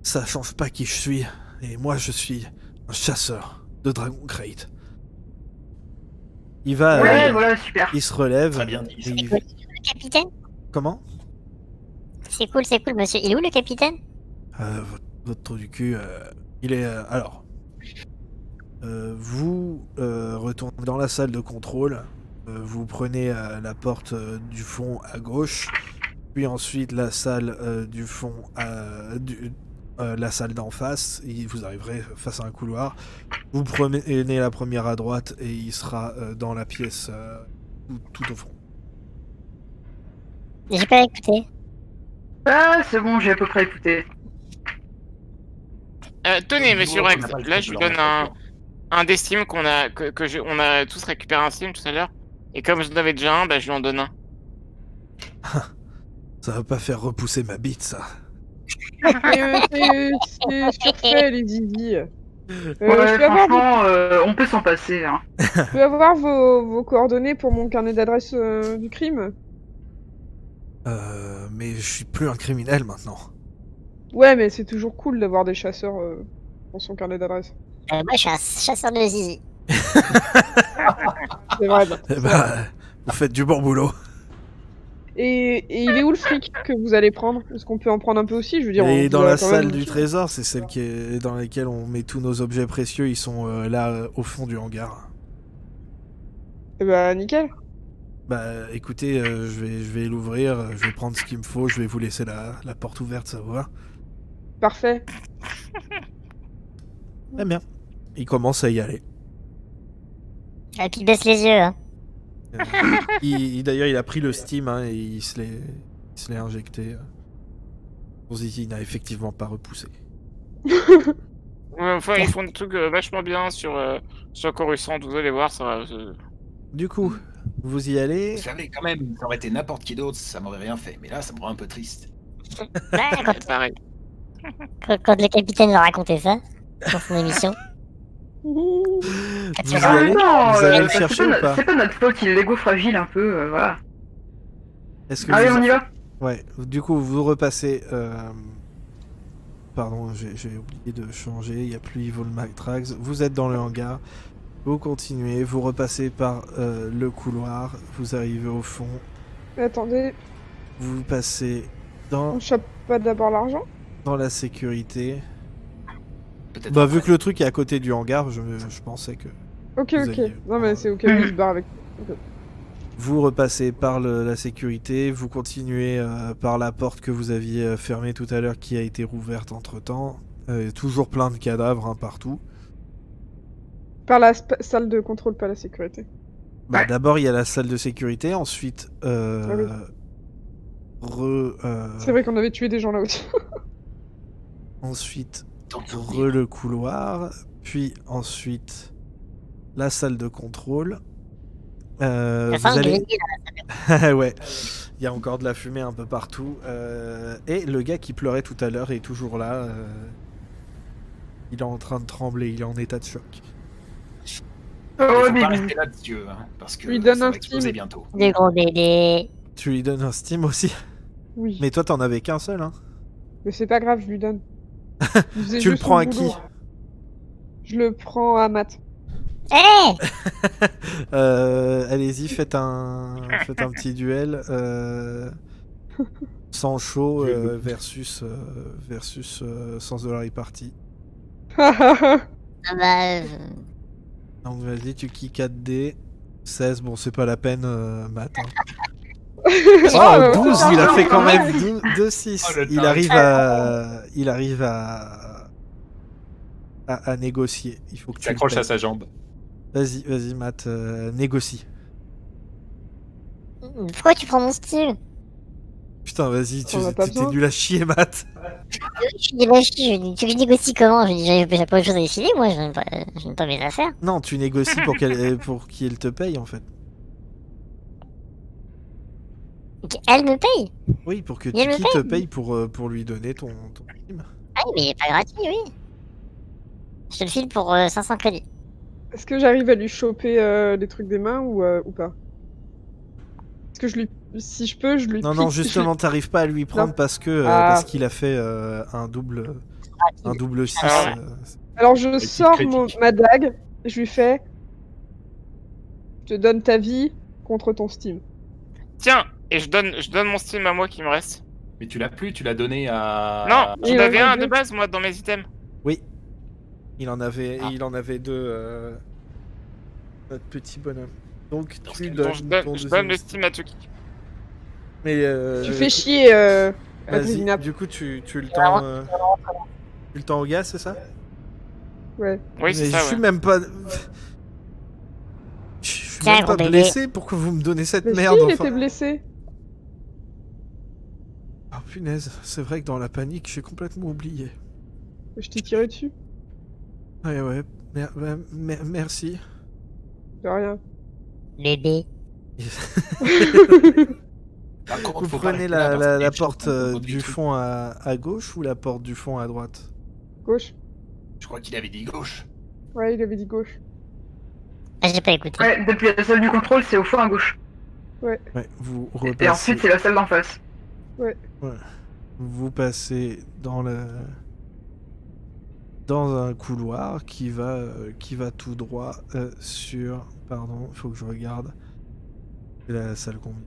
ça change pas qui je suis. Et moi, je suis un chasseur de dragons crate. Il va... Ouais, voilà, super. il se relève. Très bien dit, et ça. il- Le capitaine? Comment? C'est cool, monsieur. Il est où le capitaine? Votre trou du cul, il est... alors... vous retournez dans la salle de contrôle. Vous prenez la porte du fond à gauche. Puis ensuite la salle du fond la salle d'en face, et vous arriverez face à un couloir. Vous prenez la première à droite et il sera dans la pièce tout au fond. J'ai pas écouté. Ah, c'est bon, j'ai à peu près écouté. Tenez, On monsieur n'a Rags, pas le là temps je de lui leur donne mettre un des stims qu'on a, on a tous récupéré un stim tout à l'heure. Et comme j'en avais déjà un, bah je lui en donne un. Ça va pas faire repousser ma bite, ça. C'est surfait, les zizi. Ouais, Je peux avoir, franchement, on peut s'en passer. Hein. je peux avoir vos coordonnées pour mon carnet d'adresse du crime? Mais je suis plus un criminel maintenant. Ouais, mais c'est toujours cool d'avoir des chasseurs dans son carnet d'adresse. Moi, je suis un chasseur de zizi. C'est vrai. Eh ben, vous faites du bon boulot. Et il est où le fric que vous allez prendre? Est-ce qu'on peut en prendre un peu aussi? Je veux dire, Et on dans doit la quand même- salle du trésor, c'est celle qui est dans laquelle on met tous nos objets précieux. Ils sont là au fond du hangar. Eh bah, nickel. Bah écoutez, je vais l'ouvrir, je vais prendre ce qu'il me faut, je vais vous laisser la porte ouverte, ça vous va? Parfait. Très bien. Il commence à y aller. Et puis baisse les yeux. Hein. D'ailleurs, il a pris le Steam hein, et il se l'est injecté. Il n'a effectivement pas repoussé. Ouais, enfin, ils font des trucs vachement bien sur Coruscant, vous allez voir, ça va. Du coup, vous y allez. Vous savez, quand même, ça aurait été n'importe qui d'autre, ça m'aurait rien fait. Mais là, ça me rend un peu triste. Ouais, Pareil. quand le capitaine va raconter ça dans son émission. Vous y En allez, même temps, vous allez le c'est chercher ou pas? c'est pas notre faute, il est l'ego fragile un peu, voilà. Est-ce que Allez, vous... on y va. Ouais, du coup, vous repassez... Pardon, j'ai oublié de changer, il n'y a plus Evil Matrax. Vous êtes dans le hangar, vous continuez, vous repassez par le couloir, vous arrivez au fond, Attendez, vous passez on chope pas d'abord l'argent? dans la sécurité. Peut-être. Bah, vu après. que le truc est à côté du hangar, je pensais que... Ok, Vous ok. alliez- Non, mais c'est ok, il se barre avec. Vous repassez par la sécurité, vous continuez par la porte que vous aviez fermée tout à l'heure qui a été rouverte entre-temps. Toujours plein de cadavres hein, partout. Par la salle de contrôle, pas la sécurité. Bah, Ouais. d'abord, il y a la salle de sécurité, ensuite... oui. C'est vrai qu'on avait tué des gens là aussi. Ensuite, Tant de souvenirs. le couloir, puis ensuite la salle de contrôle. Ça Vous sent le allez... grillé, là. Ouais, il y a encore de la fumée un peu partout. Et le gars qui pleurait tout à l'heure est toujours là. Il est en train de trembler, il est en état de choc. Oh, Il faut pas bébé. rester là-dessus, hein, parce que Lui donne ça un va exploser Steam. bientôt. Des gros bébés. Tu lui donnes un Steam aussi? Oui. Mais toi, t'en avais qu'un seul, hein? Mais c'est pas grave, je lui donne. Il faisait Tu le juste prends son à qui? boulot. Je le prends à Matt. Hé Allez-y, faites un petit duel. Sang chaud versus sens de la répartie. Ah bah... Donc vas-y, tu kicks 4D. 16, bon, c'est pas la peine, Matt. Hein. Ah, Oh, 12, c'est il a fait quand pas même 2-6. Oh, le Il arrive à négocier. Il faut que Il tu le s'accroche à payes. sa jambe. Vas-y, Matt, négocie. Pourquoi tu prends mon style? Putain, vas-y, On a pas t'es besoin. nul à chier, Matt. Je suis débâché, tu veux que je négocie comment? J'ai pas autre chose à décider, moi, je n'aime pas mes affaires. Non, tu négocies pour qu'il te paye, en fait. Elle me paye? Oui, pour que Il me Tiki te paye pour lui donner ton film. Ah oui, mais il est pas gratuit, oui. Je te le file pour 500 crédits. Est-ce que j'arrive à lui choper les trucs des mains ou pas? Est-ce que je lui... Si je peux, je lui Non, pique- non, justement, t'arrives pas à lui prendre parce qu'il a fait un double 6. Ah ouais. Alors je Petit sors critique. ma dague, et je lui fais... Je te donne ta vie contre ton Steam. Tiens, et je donne mon Steam à moi qui me reste. Mais tu l'as plus, tu l'as donné à... Non, il j'en en avais a un deux. de base, moi, dans mes items. Oui. Il en avait, Ah. il en avait 2. Notre petit bonhomme. Donc Donc, tu Donc, donnes je ton donne deuxième le Steam à Tuki. Mais Tu fais chier, vas-y. Adrina. Du coup, tu le tends. Tu le tends au gars, c'est ça? Ouais. Oui, c'est Mais ça, je suis ouais. même pas. Je suis Tiens, même pas gros bébé. blessé. Pourquoi vous me donnez cette Mais merde si, il enfin était blessé. Oh punaise, c'est vrai que dans la panique, j'ai complètement oublié. Je t'ai tiré dessus. Ouais. Merci. De rien. Bébé. Par contre, Vous faut pas prenez rester là, parce qu'il y a la des porte choses qu'on peut du détruire. fond à gauche ou la porte du fond à droite? Gauche. Je crois qu'il avait dit gauche. Ouais, il avait dit gauche. Ah, j'ai pas écouté. Ouais, depuis la salle du contrôle, c'est au fond à gauche. Ouais, vous Et repassez. ensuite, c'est la salle d'en face. Vous passez dans un couloir qui va tout droit sur. Pardon, il faut que je regarde. C'est la salle combien?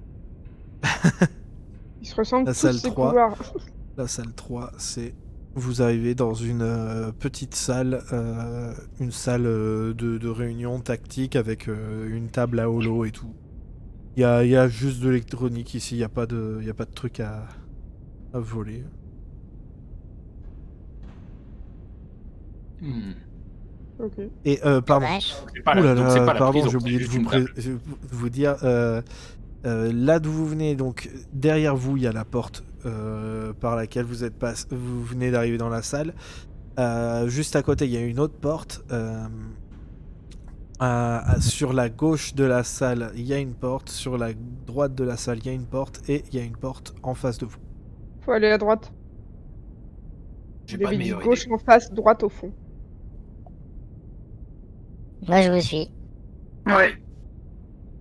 Ils se ressemblent La tous salle ces 3. couloirs. La salle 3, c'est... Vous arrivez dans une petite salle, une salle de réunion tactique avec une table à holo et tout. Il y a juste de l'électronique ici, il n'y a pas de truc à voler. Ok. Et pardon. Dommage. C'est pas Ouh là donc c'est là, pas la pardon, prison, j'ai oublié c'est de juste une table. vous dire. Là d'où vous venez, donc derrière vous, il y a la porte par laquelle vous venez d'arriver dans la salle. Juste à côté, il y a une autre porte. Sur la gauche de la salle, il y a une porte. Sur la droite de la salle, il y a une porte. Et il y a une porte en face de vous. Faut aller à droite. J'ai Vous pas de avez dit meilleure gauche idée. en face, droite au fond. Moi, je vous suis. Ouais.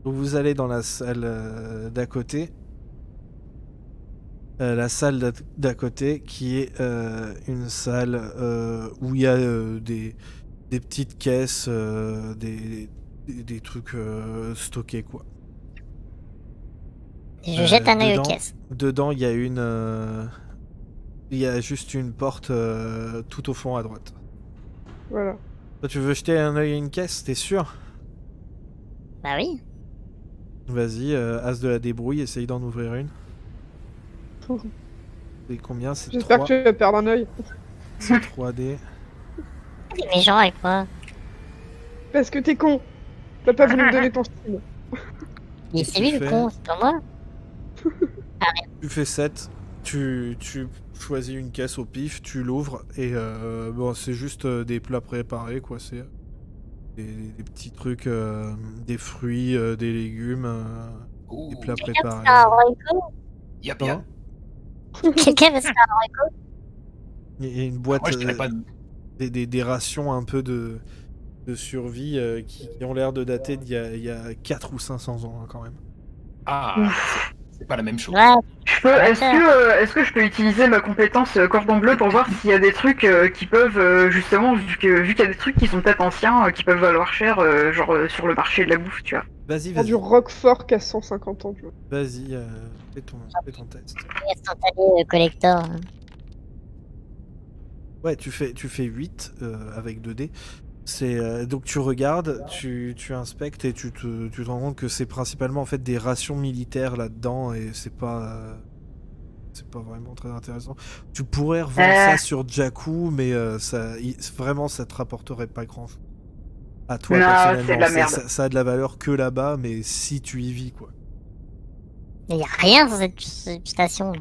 Donc vous allez dans la salle d'à côté. La salle d'à côté qui est une salle où il y a des petites caisses, des trucs stockés quoi. Je jette un œil aux dedans- caisses. Dedans il y a juste une porte tout au fond à droite. Voilà. Toi, tu veux jeter un œil à une caisse, t'es sûr? Bah oui. Vas-y, as de la débrouille, essaye d'en ouvrir une. C'est combien? C'est J'espère 3. que tu vas perdre un œil. C'est 3D. Il est méchant avec moi. Parce que t'es con. T'as pas voulu me donner ton style. Et c'est lui tu le fais con, c'est pas moi. Tu fais 7, tu choisis une caisse au pif, tu l'ouvres et bon, c'est juste des plats préparés quoi, c'est des petits trucs, des fruits, des légumes, Oh, des plats Quelqu'un veut se préparés. faire un royco yap, Non. yap. Quelqu'un veut se faire un royco Il y a une boîte, Moi, je dirais pas. des rations un peu de survie qui ont l'air de dater d'il y a 4 ou 500 ans hein, quand même. Ah, c'est pas la même chose. Ouais, Est-ce que je peux utiliser ma compétence cordon bleu pour voir s'il y a des trucs qui peuvent justement vu qu'il y a des trucs qui sont peut-être anciens qui peuvent valoir cher genre sur le marché de la bouffe, tu vois. Vas-y, Prends vas-y, du Roquefort qui a 150 ans, tu vois. vas-y, fais ton test. instantané collector. Ouais, tu fais 8 avec 2D. Donc tu regardes, tu inspectes et tu te rends compte que c'est principalement en fait des rations militaires là-dedans et c'est pas vraiment très intéressant. Tu pourrais revendre ça sur Jakku, mais vraiment ça te rapporterait pas grand chose. À toi Non, personnellement, c'est de la merde. ça a de la valeur que là-bas, mais si tu y vis quoi. Il y a rien sur cette station.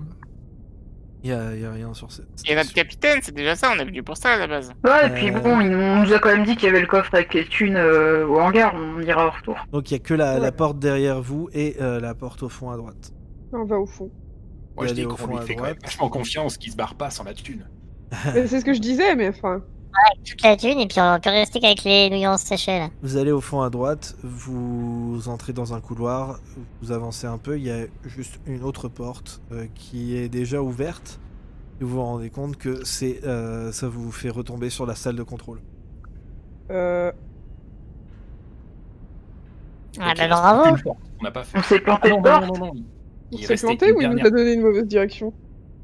Y a rien sur cette. Et notre capitaine, c'est déjà ça, on est venu pour ça à la base. Ouais, et puis bon, on nous a quand même dit qu'il y avait le coffre avec les thunes au hangar, on ira au retour. Donc il y a que la porte derrière vous et la porte au fond à droite. On va au fond. Moi, je aller dis au qu'on fond lui à fait quand droite. même vachement confiance qu'il se barre pas sans la thune. Mais c'est ce que je disais, mais enfin. Toute la thune et puis on peut rester qu'avec les nouilles séchées là. Vous allez au fond à droite, vous entrez dans un couloir, vous avancez un peu, il y a juste une autre porte qui est déjà ouverte. Et vous vous rendez compte que ça vous fait retomber sur la salle de contrôle. Euh... Ah Donc, bah il reste bravo. une porte. On n'a pas fait. On s'est planté Ah non, de non, porte. non, non, non. Il Il s'est restait planté une ou il nous dernière- a donné une mauvaise direction?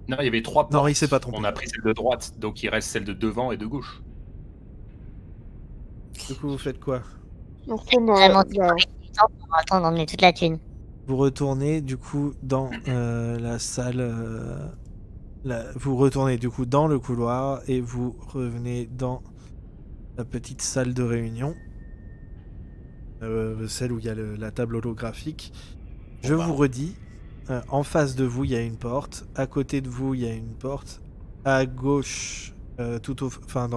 Non, il y avait 3 portes. Non, il s'est pas trompé. On a pris celle de droite, donc il reste celle de devant et de gauche. Du coup, vous faites quoi? On retourne dans Vraiment, la... On attend d'emmener toute la thune. Vous retournez du coup dans la salle. Vous retournez du coup dans le couloir et vous revenez dans la petite salle de réunion. Celle où il y a la table holographique. Je vous redis, en face de vous il y a une porte, à côté de vous il y a une porte, à gauche, enfin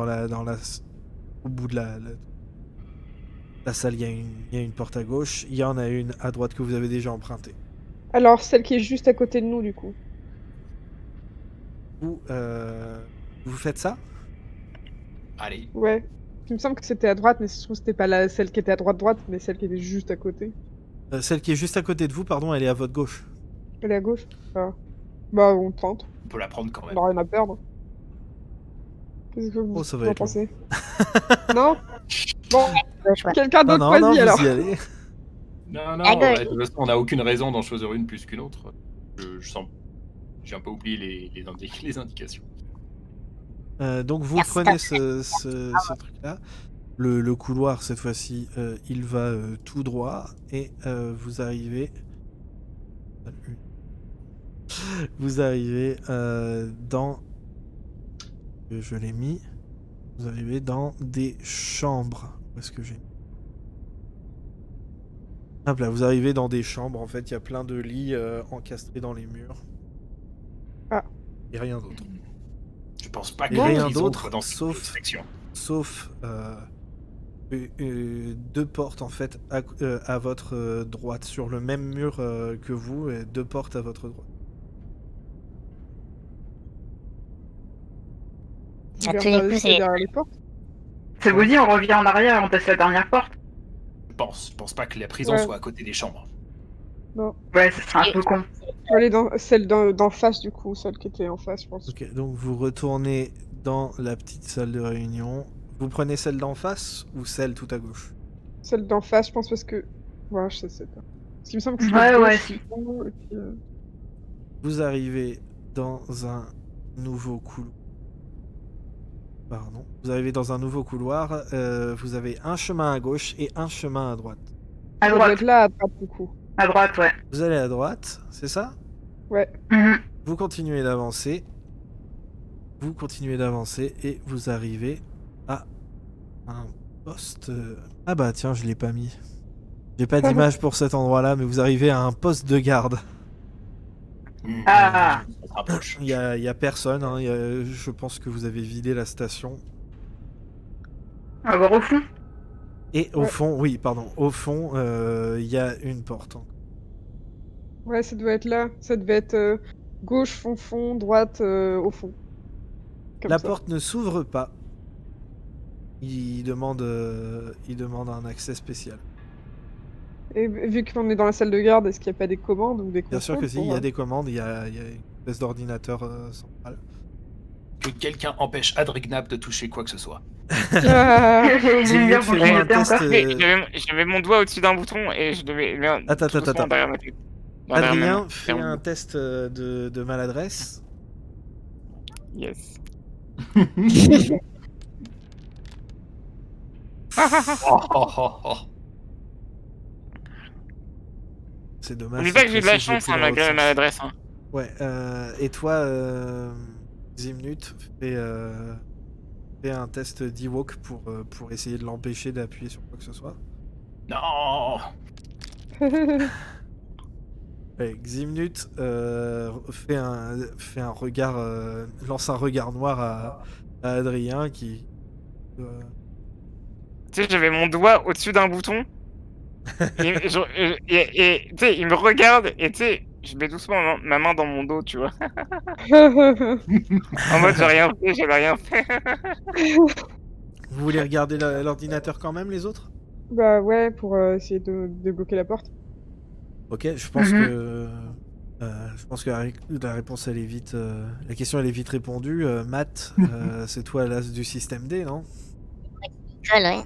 au bout de la salle il y a une porte à gauche, il y en a une à droite que vous avez déjà empruntée. Alors, celle qui est juste à côté de nous, du coup. Vous faites ça? Allez. Ouais. Il me semble que c'était à droite, mais je trouve que c'était pas celle qui était à droite, mais celle qui était juste à côté. Celle qui est juste à côté de vous, pardon, elle est à votre gauche. Elle est à gauche. Ah. Bah, on tente. On peut la prendre quand même. On n'a rien à perdre. Qu'est-ce que vous Ça va en être long. pensez? Non? Bon, Le choix. quelqu'un Non, d'autre, non, vas-y alors. vous y allez. Non, non, À gauche. de toute façon, on n'a aucune raison d'en choisir une plus qu'une autre. Je sens j'ai un peu oublié les indications. Donc vous Merci, prenez Tom. ce truc-là. Le couloir, cette fois-ci, il va tout droit et vous arrivez... Vous arrivez dans... Je l'ai mis. Vous arrivez dans des chambres. Où est-ce que j'ai... Hop là, vous arrivez dans des chambres. En fait, il y a plein de lits encastrés dans les murs. Ah. Et rien d'autre. Je pense pas Et que rien les d'autre, autres dans cette sauf- section. Sauf deux portes en fait à votre droite, sur le même mur que vous, et deux portes à votre droite. À tous les Regarde coups, ce qu'il y a c'est... derrière les portes. Ça vous dit, on revient en arrière et on passe la dernière porte? Je pense pas que la prison Ouais. soit à côté des chambres. Ouais, ça serait un peu con. Je vais aller dans celle d'en face, du coup, celle qui était en face, je pense. Ok, donc vous retournez dans la petite salle de réunion. Vous prenez celle d'en face ou celle tout à gauche? Celle d'en face, je pense, parce que... Ouais, je sais pas. Parce qu'il me semble que c'est Ouais, la ouais, gauche, si. et puis, Vous arrivez dans un nouveau couloir. Pardon. Vous arrivez dans un nouveau couloir. Vous avez un chemin à gauche et un chemin à droite. À Ça doit droite. être là, à droite, du coup. À droite, ouais. Vous allez à droite, c'est ça? Mhm. Vous continuez d'avancer. Vous continuez d'avancer et vous arrivez à un poste. Ah bah tiens, je l'ai pas mis. J'ai pas d'image pour cet endroit-là, mais vous arrivez à un poste de garde. Ah. On se rapproche. Il y a personne. Hein. Je pense que vous avez vidé la station. On va voir au fond. Et au Ouais. fond, oui, pardon. Au fond, il y a une porte. Ouais, ça doit être là. Ça devait être gauche, fond, droite, au fond. Comme La ça. porte ne s'ouvre pas. Il demande un accès spécial. Et vu qu'on est dans la salle de garde, est-ce qu'il n'y a pas des commandes ou des Bien sûr que contrôles si, il y pour, a des commandes, il y a une espèce d'ordinateur central. Que quelqu'un empêche Adrignab de toucher quoi que ce soit. Ah, J'aime bien quand fais-moi j'ai un noté test, encore. J'avais mon doigt au-dessus d'un bouton et je devais... Attends. Derrière ma tête. Non, derrière ma Adrien, main. fais un test de maladresse. Yes. Oh, oh, oh, oh. C'est dommage. N'oublie pas que j'ai de la j'ai chance, pris hein, dans malgré l'autre ma sens. maladresse. Hein. Ouais, et toi, Zimnut, fais un test d'Ewok pour essayer de l'empêcher d'appuyer sur quoi que ce soit. Non. Ouais, Ximnut fait un regard, lance un regard noir à Adrien qui... Tu sais, j'avais mon doigt au-dessus d'un bouton. Et tu sais, il me regarde et tu sais, je mets doucement ma main dans mon dos, tu vois. En mode, j'ai rien fait, j'avais rien fait. Vous voulez regarder l'ordinateur quand même, les autres? Bah ouais, pour essayer de débloquer la porte. Ok, je pense Mhm. que... je pense que la réponse, elle est vite... la question, elle est vite répondue. Matt, c'est toi l'as du système D, non? Colle, ouais.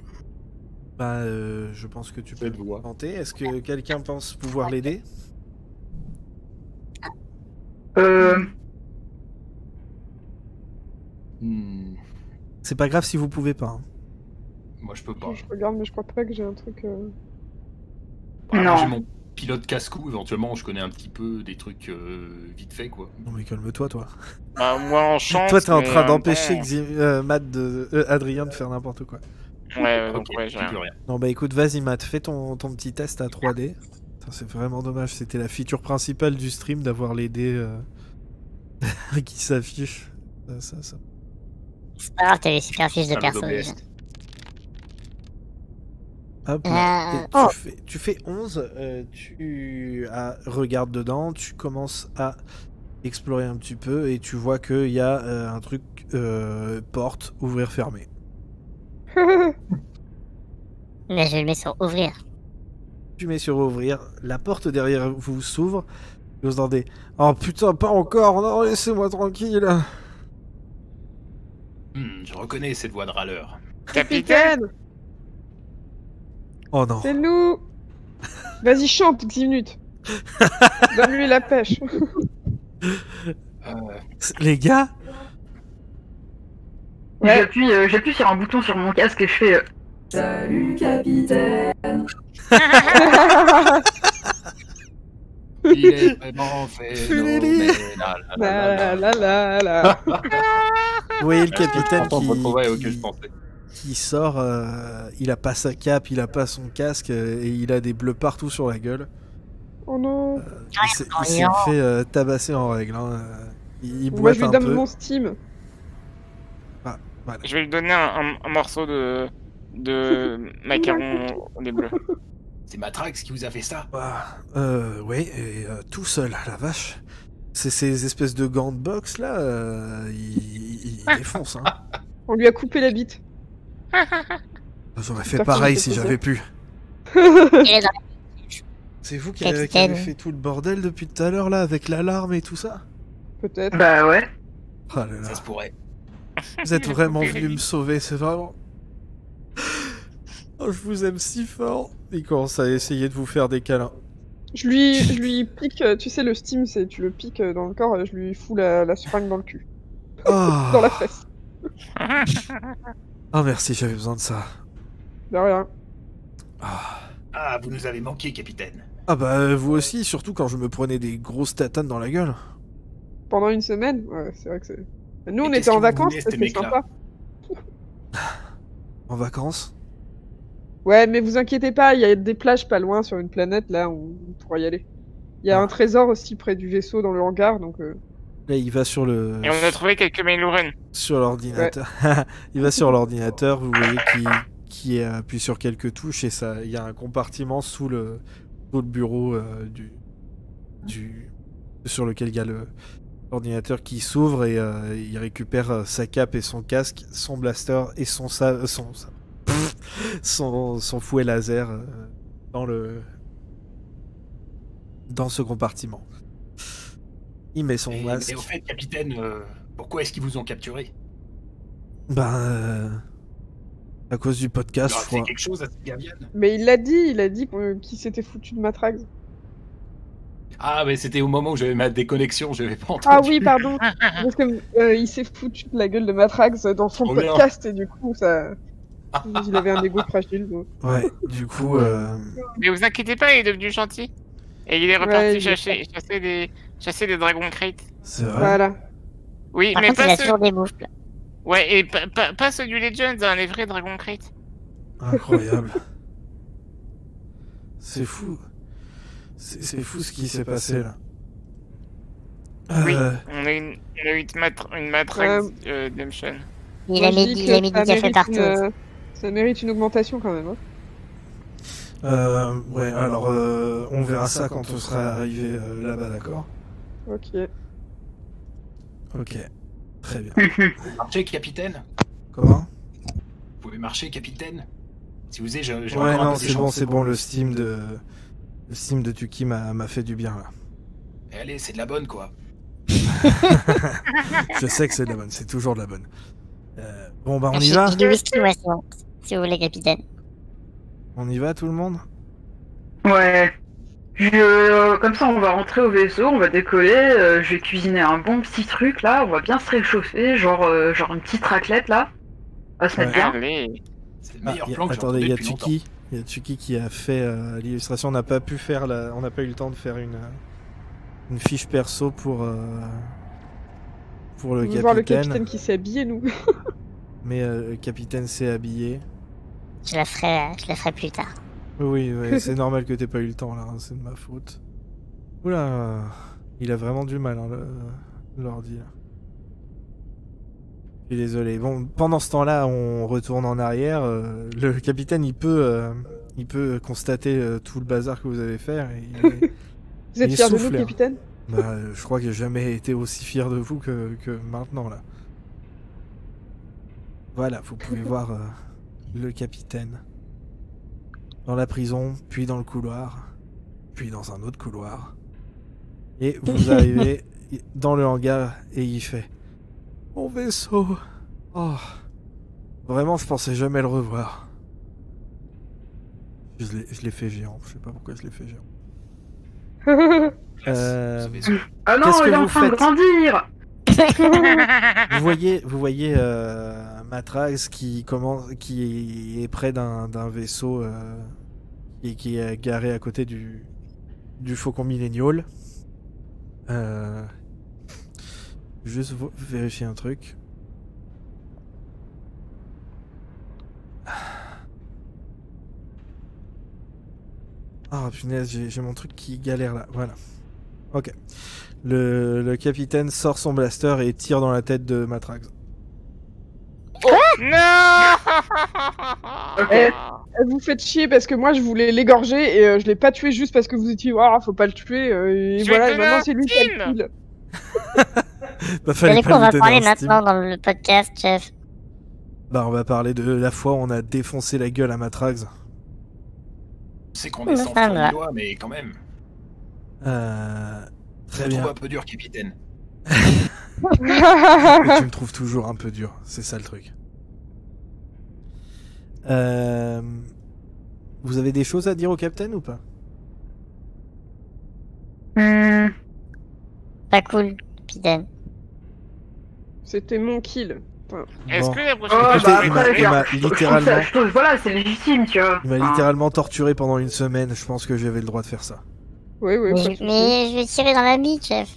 Bah, je pense que tu peux Cette voix. tenter. Est-ce que quelqu'un pense pouvoir l'aider? Hmm, C'est pas grave si vous pouvez pas. Hein. Moi, je peux pas. Je regarde, mais je crois pas que j'ai un truc... Bah, Non. J'ai mon pilote casse-cou, éventuellement, je connais un petit peu des trucs vite fait, quoi. Non mais calme-toi, toi. Bah, moi, en chance. Toi, t'es en mais train même d'empêcher temps, Matt Adrien de faire n'importe quoi. Ouais, donc Ok, ouais, j'ai j'ai rien. plus rien. Non, bah écoute, vas-y, Matt, fais ton petit test à 3D. Putain, c'est vraiment dommage, c'était la feature principale du stream d'avoir les dés qui s'affichent. Ça. C'est pas grave, t'as les super fiches de Ah, perso le déjà. OBS. Hop là. Et oh. tu fais 11, regarde dedans, tu commences à explorer un petit peu et tu vois qu'il y a un truc porte, ouvrir, fermer. Mais je le mets sur ouvrir. Tu mets sur ouvrir, la porte derrière vous s'ouvre, et vous entendez « Oh putain, pas encore, non, laissez-moi tranquille !» Je reconnais cette voix de râleur. Capitaine. Oh non. C'est nous. Vas-y, chante 10 minutes. Donne-lui la pêche. Les gars, Ouais. J'appuie sur un bouton sur mon casque et je fais. Salut, capitaine. Il est vraiment Fulili. phénoménal. La la la la. vous voyez le capitaine auquel je pensais. qui sort, il a pas sa cape, il a pas son casque, et il a des bleus partout sur la gueule. Oh non. Il s'est fait tabasser en règle. Hein. Il Moi boite je lui un donne peu. mon Steam. Voilà. Je vais lui donner un morceau de macaron au lait bleu. C'est Matrax qui vous a fait ça. Oui, et tout seul, la vache. C'est ces espèces de gants de boxe là, il défonce. Hein. On lui a coupé la bite. J'aurais fait T'as pareil fait si ça. j'avais pu. Il est dans C'est vous qui Capitaine. avez fait tout le bordel depuis tout à l'heure là, avec l'alarme et tout ça? Peut-être. Bah ouais. Oh là là. Ça se pourrait. Vous êtes vraiment venu me sauver, c'est vraiment... Oh, je vous aime si fort. Il commence à essayer de vous faire des câlins. Je lui pique, tu sais, le Steam, c'est tu le piques dans le corps et je lui fous la seringue dans le cul. Oh, Dans la fesse. oh merci, j'avais besoin de ça. De rien. Ah, vous nous avez manqué, capitaine. Ah bah vous aussi, surtout quand je me prenais des grosses tatanes dans la gueule. Pendant une semaine, ouais, c'est vrai que c'est. Nous, on Et était qu'est-ce en que vous vacances, voulez, ces c'était mecs-là sympa. En vacances? Ouais, mais vous inquiétez pas, il y a des plages pas loin sur une planète, là, on pourra y aller. Il y a Ah. un trésor aussi près du vaisseau dans le hangar, donc. Là il va sur le... Et on a trouvé quelques Mailouren. sur l'ordinateur. Il va sur l'ordinateur, vous voyez qui appuie sur quelques touches et ça, il y a un compartiment sous le bureau sur lequel il y a l'ordinateur qui s'ouvre et il récupère sa cape et son casque, son blaster et son fouet laser dans ce compartiment. Il met son masque. Et au fait, capitaine, pourquoi est-ce qu'ils vous ont capturé? À cause du podcast, Alors, je c'est crois. quelque chose à cette gavienne. Mais il a dit qu'il s'était foutu de Matrax. Ah, mais c'était au moment où j'avais ma déconnexion, j'avais pas entendu. Ah oui, pardon. Parce que il s'est foutu de la gueule de Matrax dans son Oh, merde. podcast et du coup, ça. Il avait un ego fragile. Donc. Ouais, du coup, Mais vous inquiétez pas, il est devenu gentil. Et il est Ouais, reparti il est chasser des dragons crate. c'est vrai. Voilà. Oui, Par mais contre, il pas a ceux... toujours des bouffles. Ouais, et pas ceux du Legends, hein, les vrais dragons crate. Incroyable. C'est fou. C'est fou ce qui s'est passé là. Oui, Euh, on a une Matrax Redemption. Il Moi, a je mis dis il que a mis ça du café mérite partout. ça mérite une augmentation quand même. Hein. ouais, alors on verra ça quand on sera arrivé là-bas, d'accord? Ok. Ok, très bien. Marchez, capitaine. Comment? Vous pouvez marcher, capitaine. Si vous êtes, j'ai Ouais, encore un non, peu des c'est bon, chances. c'est bon, le Steam de Tuki m'a fait du bien là. Et allez, c'est de la bonne, quoi. Je sais que c'est de la bonne, c'est toujours de la bonne. Bon bah on y va? J'ai du whisky, moi, sinon, si vous voulez, capitaine. On y va tout le monde? Ouais. Comme ça, on va rentrer au vaisseau, on va décoller. Je vais cuisiner un bon petit truc là, on va bien se réchauffer, genre une petite raclette là. On va se mettre Ouais. bien. Allez. C'est le Ah, meilleur plan que j'ai attendez, entendu il y a depuis longtemps. Tuki. Il y a Tuki qui a fait l'illustration. On n'a pas pu faire on n'a pas eu le temps de faire une fiche perso pour le On veut voir le capitaine. capitaine qui s'est habillé, nous. Mais le capitaine s'est habillé. Je la ferai plus tard. Oui, ouais, c'est normal que t'aies pas eu le temps là, hein, c'est de ma faute. Oula, il a vraiment du mal, hein, l'ordi. Là. Je suis désolé. Bon, pendant ce temps-là, on retourne en arrière. Le capitaine, il peut constater tout le bazar que vous avez fait. Et Vous êtes Il est fier de nous, soufflé, hein. capitaine? je crois que j'ai jamais été aussi fier de vous que maintenant là. Voilà, vous pouvez voir le capitaine dans la prison, puis dans le couloir, puis dans un autre couloir. Et vous arrivez dans le hangar et il fait mon vaisseau. Oh, vraiment, je pensais jamais le revoir. Je l'ai fait géant. Je sais pas pourquoi je l'ai fait géant. Ce vaisseau. Ah non, Qu'est-ce que il est en vous train de faites grandir. Vous voyez Matrax qui est près d'un vaisseau et qui est garé à côté du Faucon Millennial. Juste vérifier un truc. Ah punaise, j'ai mon truc qui galère là. Voilà. Ok. Le capitaine sort son blaster et tire dans la tête de Matrax. Non. Eh, vous faites chier parce que moi je voulais l'égorger et je l'ai pas tué juste parce que vous étiez faut pas le tuer et Je voilà vais et te maintenant donner c'est lui qui a le un kill. Bah, fallait Du coup, pas on va lui donner parler un Steam. maintenant dans le podcast, chef. Bah, on va parler de la fois où on a défoncé la gueule à Matrax. C'est qu'on est sans Ça foi va. ni loi, mais quand même. Très Je bien. trouve un peu dur, capitaine. Et tu me trouves toujours un peu dur, c'est ça le truc. Vous avez des choses à dire au capitaine ou pas? Pas cool, capitaine. C'était mon kill. Est-ce Bon. que la prochaine Oh, fois, Écoutez, bah il m'a- après, il m'a je trouve littéralement- ça- je trouve- voilà, c'est légitime, tu vois. Il m'a Enfin, littéralement torturé pendant une semaine, je pense que j'avais le droit de faire ça. Oui, pas de Mais, souci. mais je vais tirer dans la bite, chef.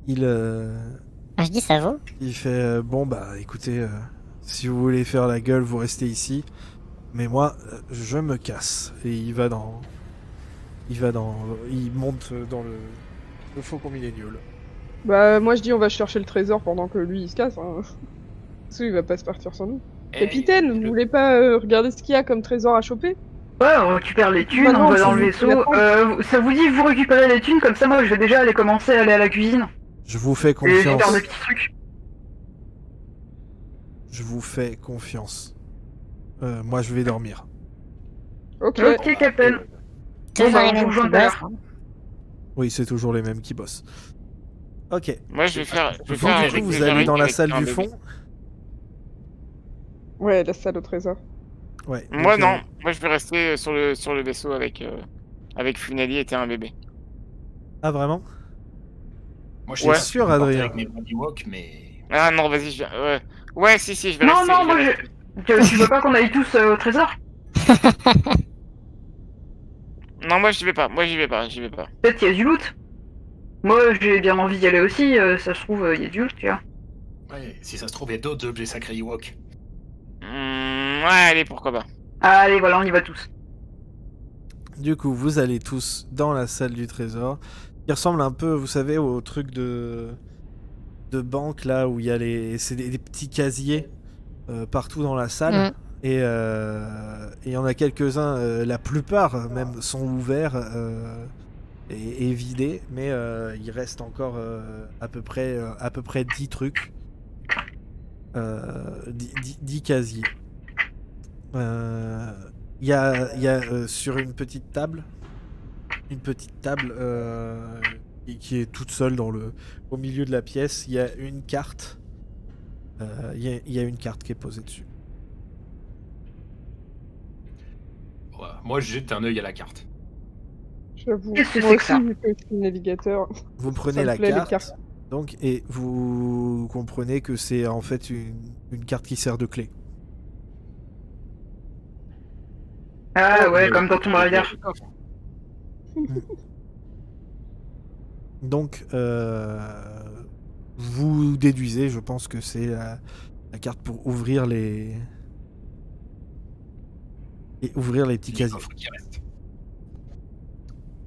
Il Je dis ça vaut. fait bon bah écoutez, si vous voulez faire la gueule, vous restez ici. Mais moi, je me casse. Et il monte dans le Faucon Millennial. Bah moi je dis on va chercher le trésor pendant que lui il se casse. Hein. Parce qu'il va pas se partir sans nous. Capitaine, vous voulez pas regarder ce qu'il y a comme trésor à choper? Ouais, on récupère les thunes, Bah non, on va c'est dans le vous vaisseau. qui l'attendez. Ça vous dit, vous récupérez les thunes, comme ça, moi, je vais déjà aller commencer à aller à la cuisine. Je vous fais Et je vais confiance. faire des petits trucs. Je vous fais confiance. Moi, je vais dormir. Ok. Ok, Captain. Toujours bah, les on mêmes vous rejoint qui tout à bossent, l'heure. hein. Oui, c'est toujours les mêmes qui bossent. Ok. Moi, je vais faire. Je vais Vous, faire du un coup, Rick vous Déjaric allez dans la avec salle un du bébé. fond. Ouais, la salle au trésor. Ouais. Moi, donc, non. Moi, je vais rester sur le vaisseau avec Funali et un bébé. Ah, vraiment? Moi, Ouais. suis Sûr, Adrien. avec mes Brandy Walk, mais. Ah non, vas-y, je viens. Ouais, si, je vais Non, rester. non, je moi, vais je... rester. Tu veux pas qu'on aille tous au trésor? Non, moi, j'y vais pas. J'y vais pas. Peut-être qu'il y a du loot. Moi, j'ai bien envie d'y aller aussi, ça se trouve, il y a du loot, tu vois. Ouais, si ça se trouve, il y a d'autres objets sacrés Ewok. Ouais, allez, pourquoi pas. Allez, voilà, on y va tous. Du coup, vous allez tous dans la salle du trésor, qui ressemble un peu, vous savez, au truc de banque là où il y a c'est des petits casiers partout dans la salle. Et il y en a quelques-uns, la plupart même sont ouverts et vidés, mais il reste encore à peu près 10 trucs, 10 casiers. Il y a sur une petite table qui est toute seule au milieu de la pièce, il y a une carte. Il y a une carte qui est posée dessus. Ouais, moi, je jette un œil à la carte. J'avoue. Qu'est-ce que Moi c'est que aussi, ça vu que je suis navigateur. Vous Ça prenez me la plaît, les carte, cartes. donc, et vous comprenez que c'est en fait une carte qui sert de clé. Ah ouais, comme dans Tomb Raider. Donc, vous déduisez, je pense que c'est la carte pour ouvrir les petits Les casiers. coffres qui restent.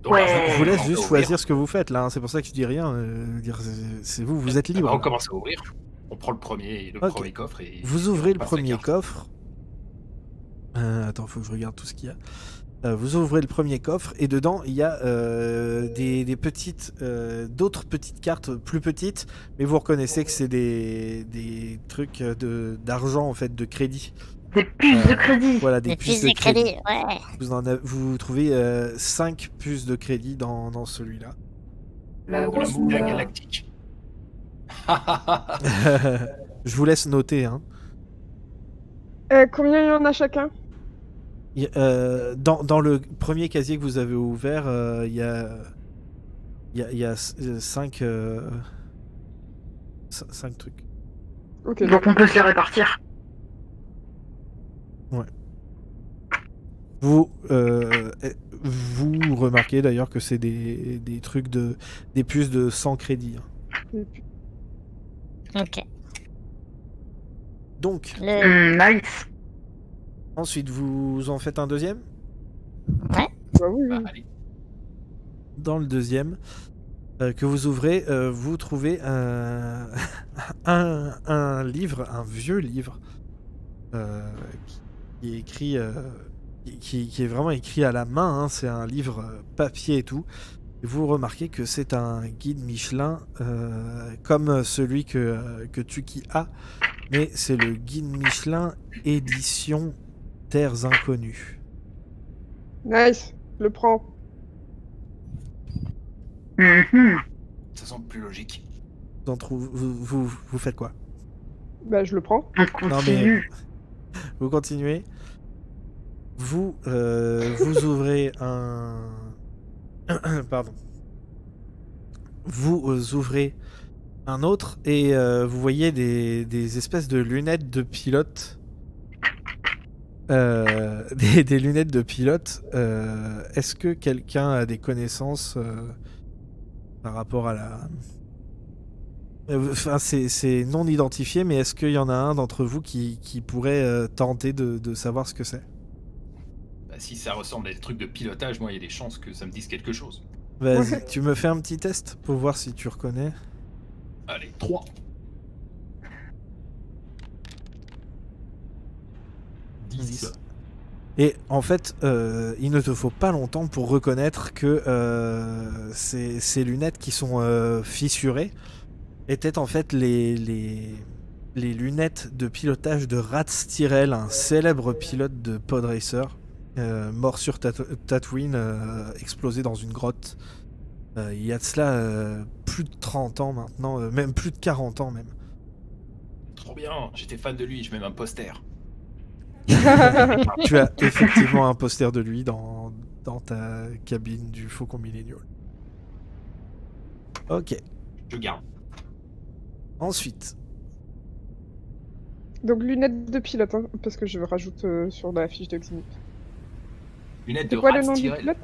Donc, Ouais. Je vous laisse on juste va choisir ouvrir. ce que vous faites là, hein. C'est pour ça que je dis rien. C'est vous êtes libre. On là. commence à ouvrir. On prend le premier Ok. coffre et. Vous ouvrez on le passe la premier carte. coffre. Attends, faut que je regarde tout ce qu'il y a. Vous ouvrez le premier coffre et dedans il y a des petites, d'autres petites cartes plus petites, mais vous reconnaissez que c'est des trucs d'argent en fait, de crédit. Des puces de crédit. Voilà, des Les puces puces de de crédit, crédit. ouais. Vous trouvez 5 puces de crédit dans celui-là. La De la grosse Moula moula. galactique. Je vous laisse noter. Hein. Combien il y en a chacun? Dans le premier casier que vous avez ouvert, il y a Il y a 5 trucs. Ok, Donc on peut se les répartir. Vous remarquez d'ailleurs que c'est des trucs des puces de 100 crédits. Hein. Ok. Donc, Nice. ensuite, vous en faites un deuxième. bah oui, oui. Allez. Dans le deuxième que vous ouvrez, vous trouvez un livre, un vieux livre, qui est écrit, qui est vraiment écrit à la main. Hein, c'est un livre papier et tout. Et vous remarquez que c'est un guide Michelin comme celui que Tuki a, mais c'est le guide Michelin édition Terres Inconnues. Nice, je le prends. Mhm. Ça semble plus logique. Vous faites quoi? Bah je le prends. On Non, continue. Vous continuez. Vous ouvrez un... Pardon. Vous ouvrez un autre et vous voyez des espèces de lunettes de pilote. Des lunettes de pilote. Est-ce que quelqu'un a des connaissances par rapport à la... Enfin, c'est non identifié, mais est-ce qu'il y en a un d'entre vous qui pourrait tenter de savoir ce que c'est? Bah, si ça ressemble à des trucs de pilotage, moi, il y a des chances que ça me dise quelque chose. Vas-y, tu me fais un petit test pour voir si tu reconnais. Allez, 3. 10. Et en fait, il ne te faut pas longtemps pour reconnaître que ces lunettes qui sont fissurées étaient en fait les lunettes de pilotage de Rats Tyrell, un célèbre pilote de pod racer, mort sur Tatooine, explosé dans une grotte. Il y a de cela plus de 30 ans maintenant, même plus de 40 ans même. Trop bien, j'étais fan de lui, je mets un poster. Tu as effectivement un poster de lui dans ta cabine du Faucon Millennial. Ok. Je garde. Ensuite, Donc lunettes de pilote, hein, parce que je rajoute sur la fiche de Ximut. Lunettes C'est de quoi le Rats nom du Tyrell. pilote?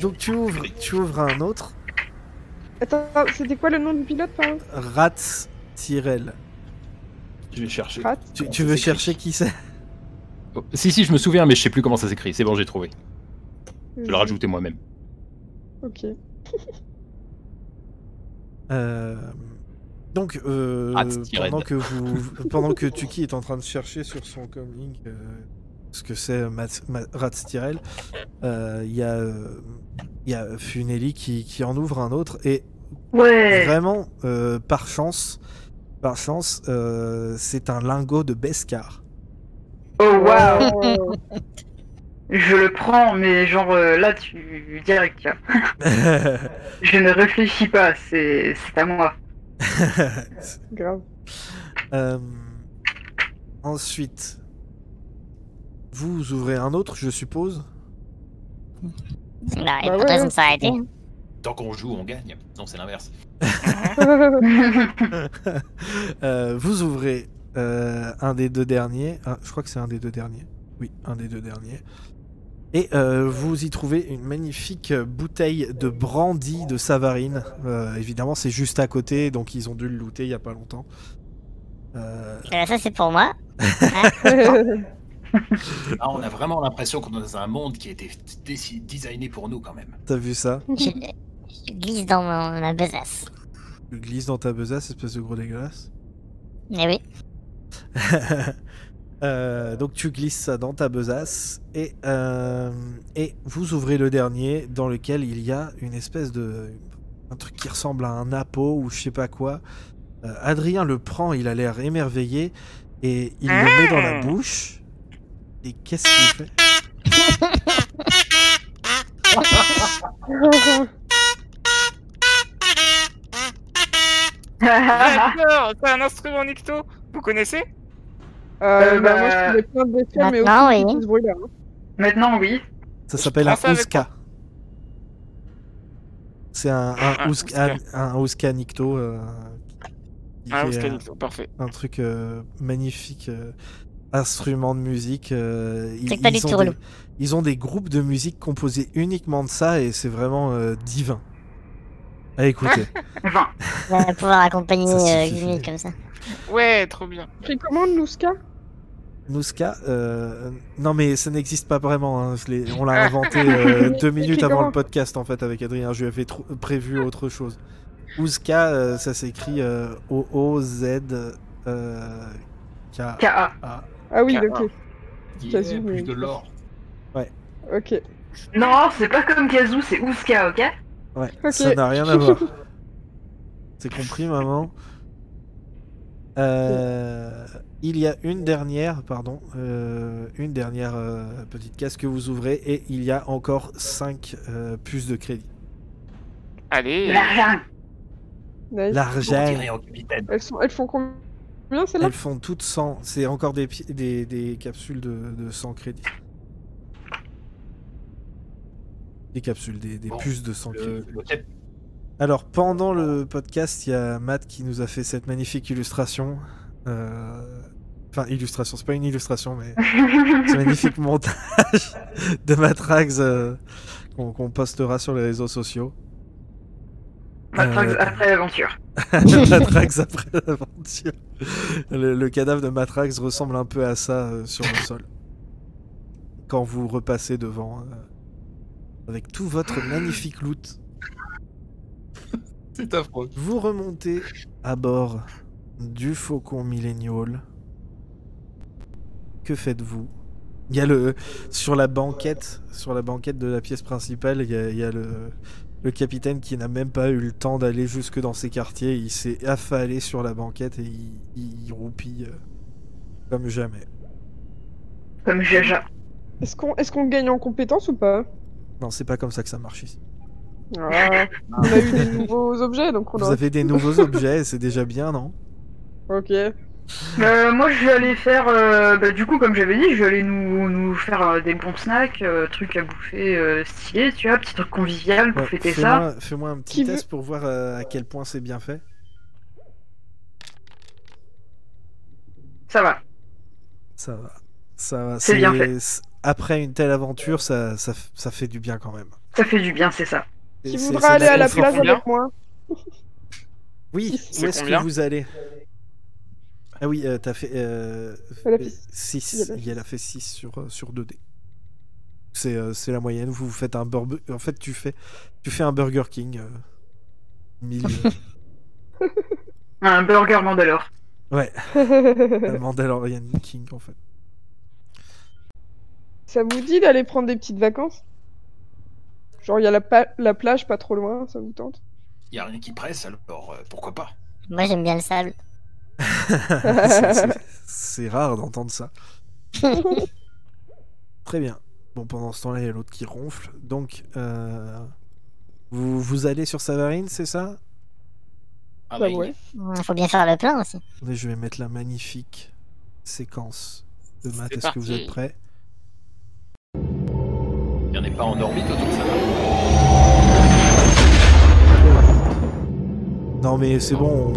donc tu ouvres un autre. Attends, c'était quoi le nom du pilote, pardon? Rats Tyrell. Je vais chercher. Rat? Tu veux chercher qui c'est? Oh, si, je me souviens, mais je sais plus comment ça s'écrit. C'est bon, j'ai trouvé. Je vais le rajouter moi-même. Ok. Donc, pendant que Tuki est en train de chercher sur son comlink ce que c'est Rats Tyrell, il y a Funeli qui en ouvre un autre et Ouais. vraiment par chance, c'est un lingot de Beskar. Oh waouh. Oh. Je le prends, mais genre là, tu direct. Tiens. Je ne réfléchis pas, c'est à moi. Grave. Ensuite, vous ouvrez un autre, je suppose. Bah, il n'y a Bah pas de ouais, raison de s'arrêter. Tant qu'on joue, on gagne. Non, c'est l'inverse. Vous ouvrez un des deux derniers. Je crois que c'est un des deux derniers. Oui, un des deux derniers. Et vous y trouvez une magnifique bouteille de brandy de Savarine. Évidemment, c'est juste à côté, donc ils ont dû le looter il n'y a pas longtemps. Ça, c'est pour moi. Ah, on a vraiment l'impression qu'on est dans un monde qui a été designé pour nous, quand même. T'as vu ça? Je glisse dans ma besace. Tu glisses dans ta besace, espèce de gros dégueulasse. Eh oui. Donc tu glisses ça dans ta besace et vous ouvrez le dernier dans lequel il y a une espèce de... un truc qui ressemble à un appôt ou je sais pas quoi. Adrien le prend, il a l'air émerveillé et il le met dans la bouche. Et qu'est-ce qu'il fait? D'accord, c'est un instrument Nikto. Vous connaissez? Bah, moi je faisais plein de bestioles, mais Maintenant, aussi oui. ce bruit-là. Hein. Maintenant, oui. Ça s'appelle un prends ça avec Ouska. C'est un Ouska Nikto. Qui fait, Ouska, parfait. un truc magnifique. Instrument de musique. C'est pas du tout relou. Ils ont des groupes de musique composés uniquement de ça et c'est vraiment divin. À écouter. Enfin, On va pouvoir accompagner Ça suffit. Gimli comme ça. Ouais, trop bien. Pris comment, Nouska? Nouska, non mais ça n'existe pas vraiment. Hein. On l'a inventé 2 minutes avant le podcast en fait avec Adrien. Je lui avais prévu autre chose. Ouska, ça s'écrit O-O-Z-K-A. K.A. Ah oui, K.A. ok. Kazoo, plus mais- de l'or. Ok. Non, c'est pas comme Kazoo, c'est Ouska, ok? Ouais, Ok. ça n'a rien à voir. C'est compris, maman. Il y a une dernière, petite case que vous ouvrez et il y a encore 5 puces de crédit. Allez. L'argent. Nice. Pour L'argent, tirer en capitaine. Elles font combien celles-là? elles font toutes 100. C'est encore des capsules de 100 crédits. Des capsules, des Bon, puces de 100 crédits. Le thème- Alors, pendant le podcast, il y a Matt qui nous a fait cette magnifique illustration. Enfin, illustration, c'est pas une illustration, mais ce magnifique montage de Matrax qu'on postera sur les réseaux sociaux. Matrax après l'aventure. Matrax après l'aventure. Le cadavre de Matrax ressemble un peu à ça sur le sol. Quand vous repassez devant, avec tout votre magnifique loot. C'est affreux. Vous remontez à bord du Faucon Millennial. Que faites-vous? Il y a sur la banquette de la pièce principale, il y a le capitaine qui n'a même pas eu le temps d'aller jusque dans ses quartiers. Il s'est affalé sur la banquette et il roupille comme jamais. Comme Jaja. Est-ce qu'on gagne en compétences ou pas? Non, c'est pas comme ça que ça marche ici. Ah, on a eu des nouveaux objets, donc on Vous a... avez des nouveaux objets, c'est déjà bien, non? Ok. Moi, je vais aller faire. Du coup, comme j'avais dit, je vais aller nous faire des bons snacks, trucs à bouffer stylés, tu vois, petit truc convivial pour Ouais, fêter ça. fais-moi un petit Qui test pour voir à quel point c'est bien fait. Ça va. Ça va. Ça va. C'est bien fait. Après une telle aventure, ça fait du bien quand même. Ça fait du bien, c'est ça. Qui C'est voudra aller à la confort. plage combien avec moi? Oui, C'est où est-ce que combien vous allez? Ah oui, t'as fait Elle a fait 6. Elle a fait 6 sur 2D. C'est la moyenne. Vous faites un burger. En fait, tu fais un Burger King. 1000. Un burger Mandalore. Ouais, un Mandalorian King en fait. Ça vous dit d'aller prendre des petites vacances? Genre, il y a la plage pas trop loin, ça vous tente? Y a rien qui presse, alors pourquoi pas? Moi j'aime bien le sable. C'est rare d'entendre ça. Très bien. Bon, pendant ce temps-là, il y a l'autre qui ronfle. Donc, vous allez sur Savarine, c'est ça? Ah Bah bah, ouais. Faut bien faire le plein aussi. Attendez, je vais mettre la magnifique séquence de maths. C'est Est-ce que vous parti. êtes prêts? il y en a pas en orbite autour de ça. Non, mais c'est bon.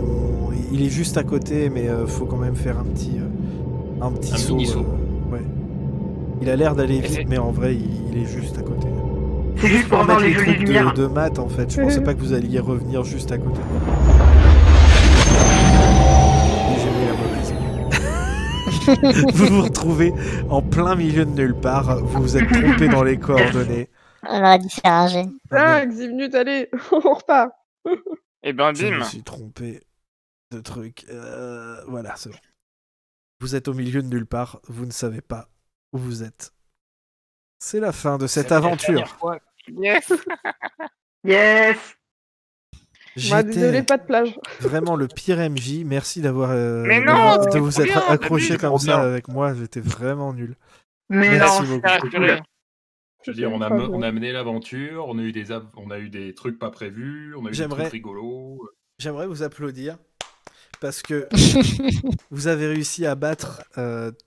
Il est juste à côté, mais faut quand même faire un petit saut. mini saut. Ouais. Il a l'air d'aller Et vite, c'est- mais en vrai, il est juste à côté. C'est juste pour avoir mettre les les jolies trucs lumières. de maths, en fait. Je pensais pas que vous alliez revenir juste à côté. Et j'ai mis la mauvaise. Vous vous retrouvez en plein milieu de nulle part. Vous vous êtes trompé dans les coordonnées. On aurait dû faire un jet. 5, 10 minutes, allez, on repart. Et ben Je me bim. suis trompé de truc. Voilà, c'est bon. Vous êtes au milieu de nulle part. Vous ne savez pas où vous êtes. C'est la fin de cette Ça fait la aventure. dernière fois. Yes. Yes. Moi, désolé, J'étais pas de plage. vraiment le pire MJ. Merci d'avoir Mais non, de c'était vous trop être bien, accroché David, comme trop ça bien. avec moi. J'étais vraiment nul. Mais Merci non, beaucoup. T'as c'est rassuré. cool. Je veux dire, on a Pas bon. mené l'aventure, on a eu des trucs pas prévus, on a eu des J'aimerais- trucs rigolos. J'aimerais vous applaudir parce que vous avez réussi à battre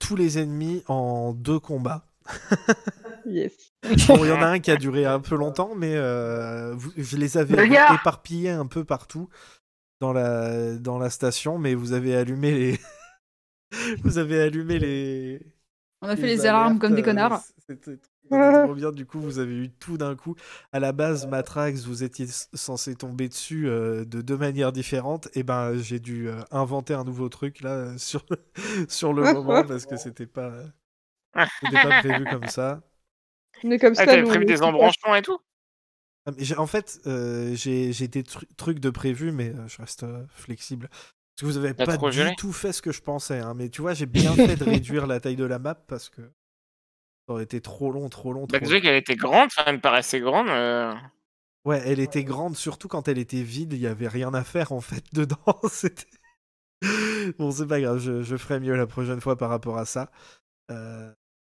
tous les ennemis en 2 combats. Yes. Bon, il y en a un qui a duré un peu longtemps, mais je les avais Le gars. éparpillés un peu partout dans la station, mais vous avez allumé les... vous avez allumé les... On a fait les alarmes comme des connards. C'était trop bien, du coup vous avez eu tout d'un coup. À la base, Matrax, vous étiez censé tomber dessus de 2 manières différentes, et ben j'ai dû inventer un nouveau truc là sur le moment, parce que c'était pas prévu comme ça. Mais comme Ah, ça, t'avais nous, prévu on est des efficace. embranchements et tout? Ah, mais en fait, j'ai des trucs de prévu, mais je reste flexible. Parce que vous avez T'as pas trop du gelé? tout fait ce que je pensais, hein. Mais tu vois, j'ai bien fait de réduire la taille de la map parce que ça aurait été trop long. Bah, déjà qu'elle était grande, enfin, elle me paraissait grande. Ouais, elle était grande, surtout quand elle était vide, il y avait rien à faire en fait dedans. C'était... Bon, c'est pas grave, je ferai mieux la prochaine fois par rapport à ça.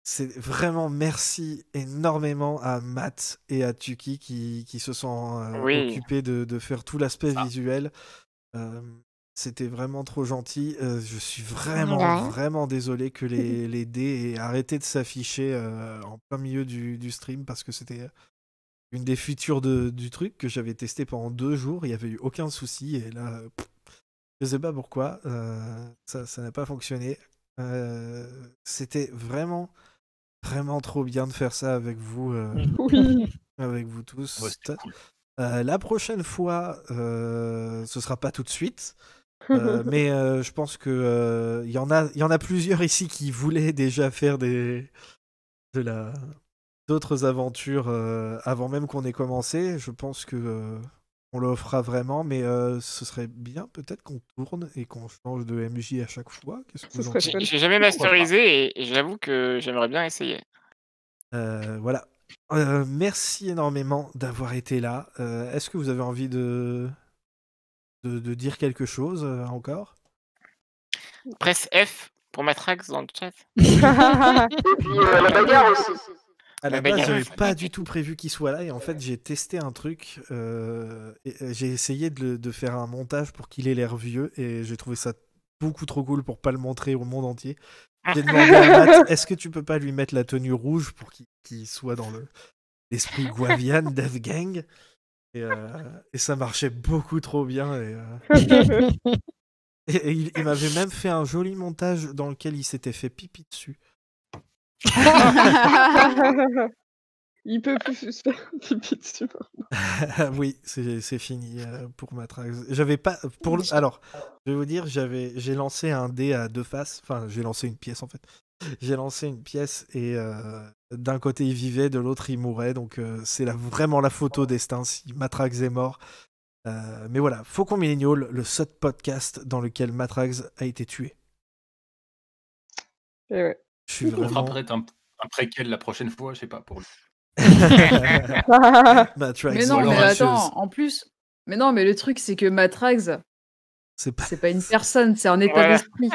C'est vraiment merci énormément à Matt et à Tuki qui se sont Oui. occupés de faire tout l'aspect Ça. visuel. C'était vraiment trop gentil. Je suis De vraiment, rien. vraiment désolé que les dés aient arrêté de s'afficher en plein milieu du stream parce que c'était une des features du truc que j'avais testé pendant 2 jours. Il n'y avait eu aucun souci et là, je sais pas pourquoi, ça n'a pas fonctionné. C'était vraiment, vraiment trop bien de faire ça avec vous, Oui. avec vous tous. Ouais, c'était cool. La prochaine fois, ce sera pas tout de suite. Mais je pense que y en a plusieurs ici qui voulaient déjà faire d'autres aventures avant même qu'on ait commencé. Je pense que on le fera vraiment, mais ce serait bien peut-être qu'on tourne et qu'on change de MJ à chaque fois. Qu'est-ce que Ce vous en serait pensez? fun. J'ai jamais masterisé et j'avoue que j'aimerais bien essayer. Voilà. Merci énormément d'avoir été là. Est-ce que vous avez envie de dire quelque chose encore? Presse F pour Matrax dans le chat. Et puis la bagarre aussi. À la La base, bagarre. j'avais pas du tout prévu qu'il soit là et en fait, j'ai testé un truc. J'ai essayé de faire un montage pour qu'il ait l'air vieux et j'ai trouvé ça beaucoup trop cool pour pas le montrer au monde entier. J'ai demandé à Matt, est-ce que tu peux pas lui mettre la tenue rouge pour qu'il soit dans l'esprit Guavian, Death Gang et ça marchait beaucoup trop bien. Et il m'avait même fait un joli montage dans lequel il s'était fait pipi dessus. Il peut plus se faire pipi dessus. Oui, c'est fini pour Matrax. J'avais pas alors, je vais vous dire, j'ai lancé un dé à 2 faces. Enfin, j'ai lancé une pièce en fait. J'ai lancé une pièce et d'un côté il vivait, de l'autre il mourait. Donc c'est vraiment la photo destin si Matrax est mort. Mais voilà, Faucon Millénial, le seul podcast dans lequel Matrax a été tué. Et ouais. Je suis On fera vraiment. peut-être un préquel la prochaine fois, je sais pas, pour lui. Matrax, Mais non, alors, mais Righteous. attends, en plus. Mais non, mais le truc, c'est que Matrax, C'est pas... c'est pas une personne, c'est un état Voilà. d'esprit.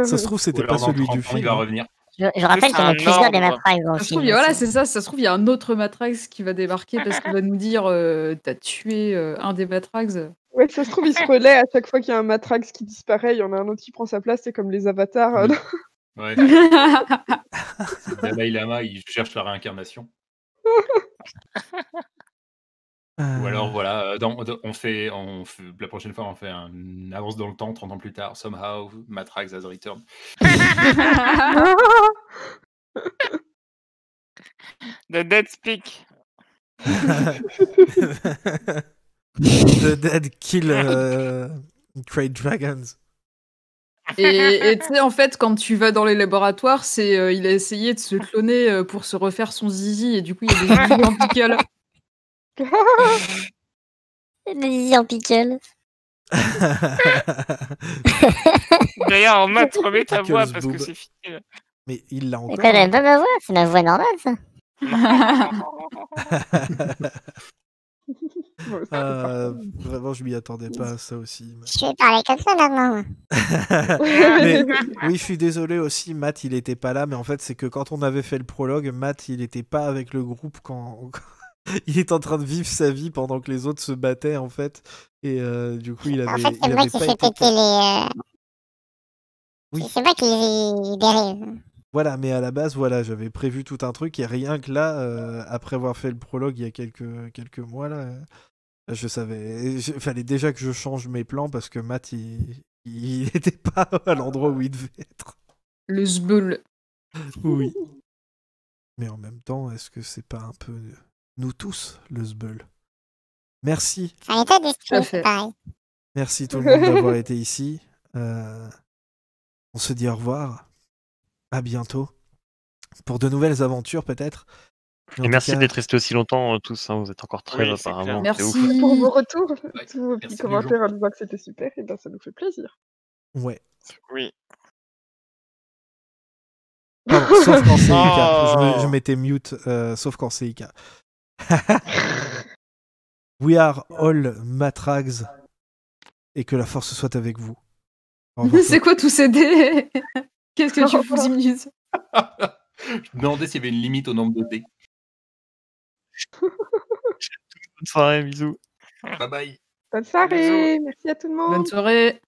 Ça se trouve, Ou c'était pas alors dans celui 30 du ans, il film. va revenir. Je rappelle C'est qu'il y en a un plusieurs des ordre. Matrax dans le Ça se film. trouve, voilà, aussi. c'est ça, ça se trouve, il y a un autre Matrax qui va débarquer parce qu'il va nous dire t'as tué un des Matrax. Ouais, ça se trouve, il se relaie à chaque fois qu'il y a un Matrax qui disparaît, il y en a un autre qui prend sa place, c'est comme les avatars. Oui. Ouais. Dalai Lama, il cherche la réincarnation. Ou alors voilà, la prochaine fois on fait un avance dans le temps, 30 ans plus tard, somehow Matrax has returned. The Dead Speak. The Dead Kill Trade Dragons. Et tu sais, en fait, quand tu vas dans les laboratoires, c'est il a essayé de se cloner pour se refaire son zizi, et du coup, il y a des zizis en pickle. Des zizi en pickle. D'ailleurs, Matt, remets ta Pickles voix parce que boob. c'est fini. Mais il l'a Mais encore. quoi, t'aimes pas ma voix? C'est ma voix normale, ça. Bon, c'est parfait. Vraiment, je m'y attendais pas à ça aussi. Je vais parler comme ça maintenant. Mais oui, je suis désolé aussi, Matt, il était pas là, mais en fait, c'est que quand on avait fait le prologue, Matt, il était pas avec le groupe quand il est en train de vivre sa vie pendant que les autres se battaient, en fait. Et du coup, il En avait, fait, il c'est moi avait qui pas fais été. péter les. Oui. C'est moi qui les dérive. Voilà, mais à la base, voilà, j'avais prévu tout un truc et rien que là, après avoir fait le prologue il y a quelques mois, là, je savais. Il fallait déjà que je change mes plans parce que Matt, il n'était pas à l'endroit où il devait être. Le zbeul. Oui. Mais en même temps, est-ce que c'est pas un peu nous tous, le Zbeul? Merci. C'est un état Tout à d'esprit, fait. c'est pareil. Merci tout le monde d'avoir été ici. On se dit au revoir. À bientôt. Pour de nouvelles aventures, peut-être. Mais en Et tout merci cas, d'être restés aussi longtemps tous. Vous êtes encore 13 Oui, c'est apparemment. clair. C'est ouf. Merci. Pour vos retours, Ouais, tous vos petits merci, commentaires en disant que c'était super, et ben ça nous fait plaisir. ouais. Oui. Pardon, sauf quand c'est Ika. Oh. Je m'étais mute, sauf quand c'est Ika. We are all matrags. Et que la force soit avec vous. Au revoir. C'est quoi tous ces dés? Qu'est-ce que tu fous, Zimnius? Je me demandais s'il y avait une limite au nombre de dés. Bonne soirée, bisous. Bye bye. Bonne soirée, merci à tout le monde. Bonne soirée.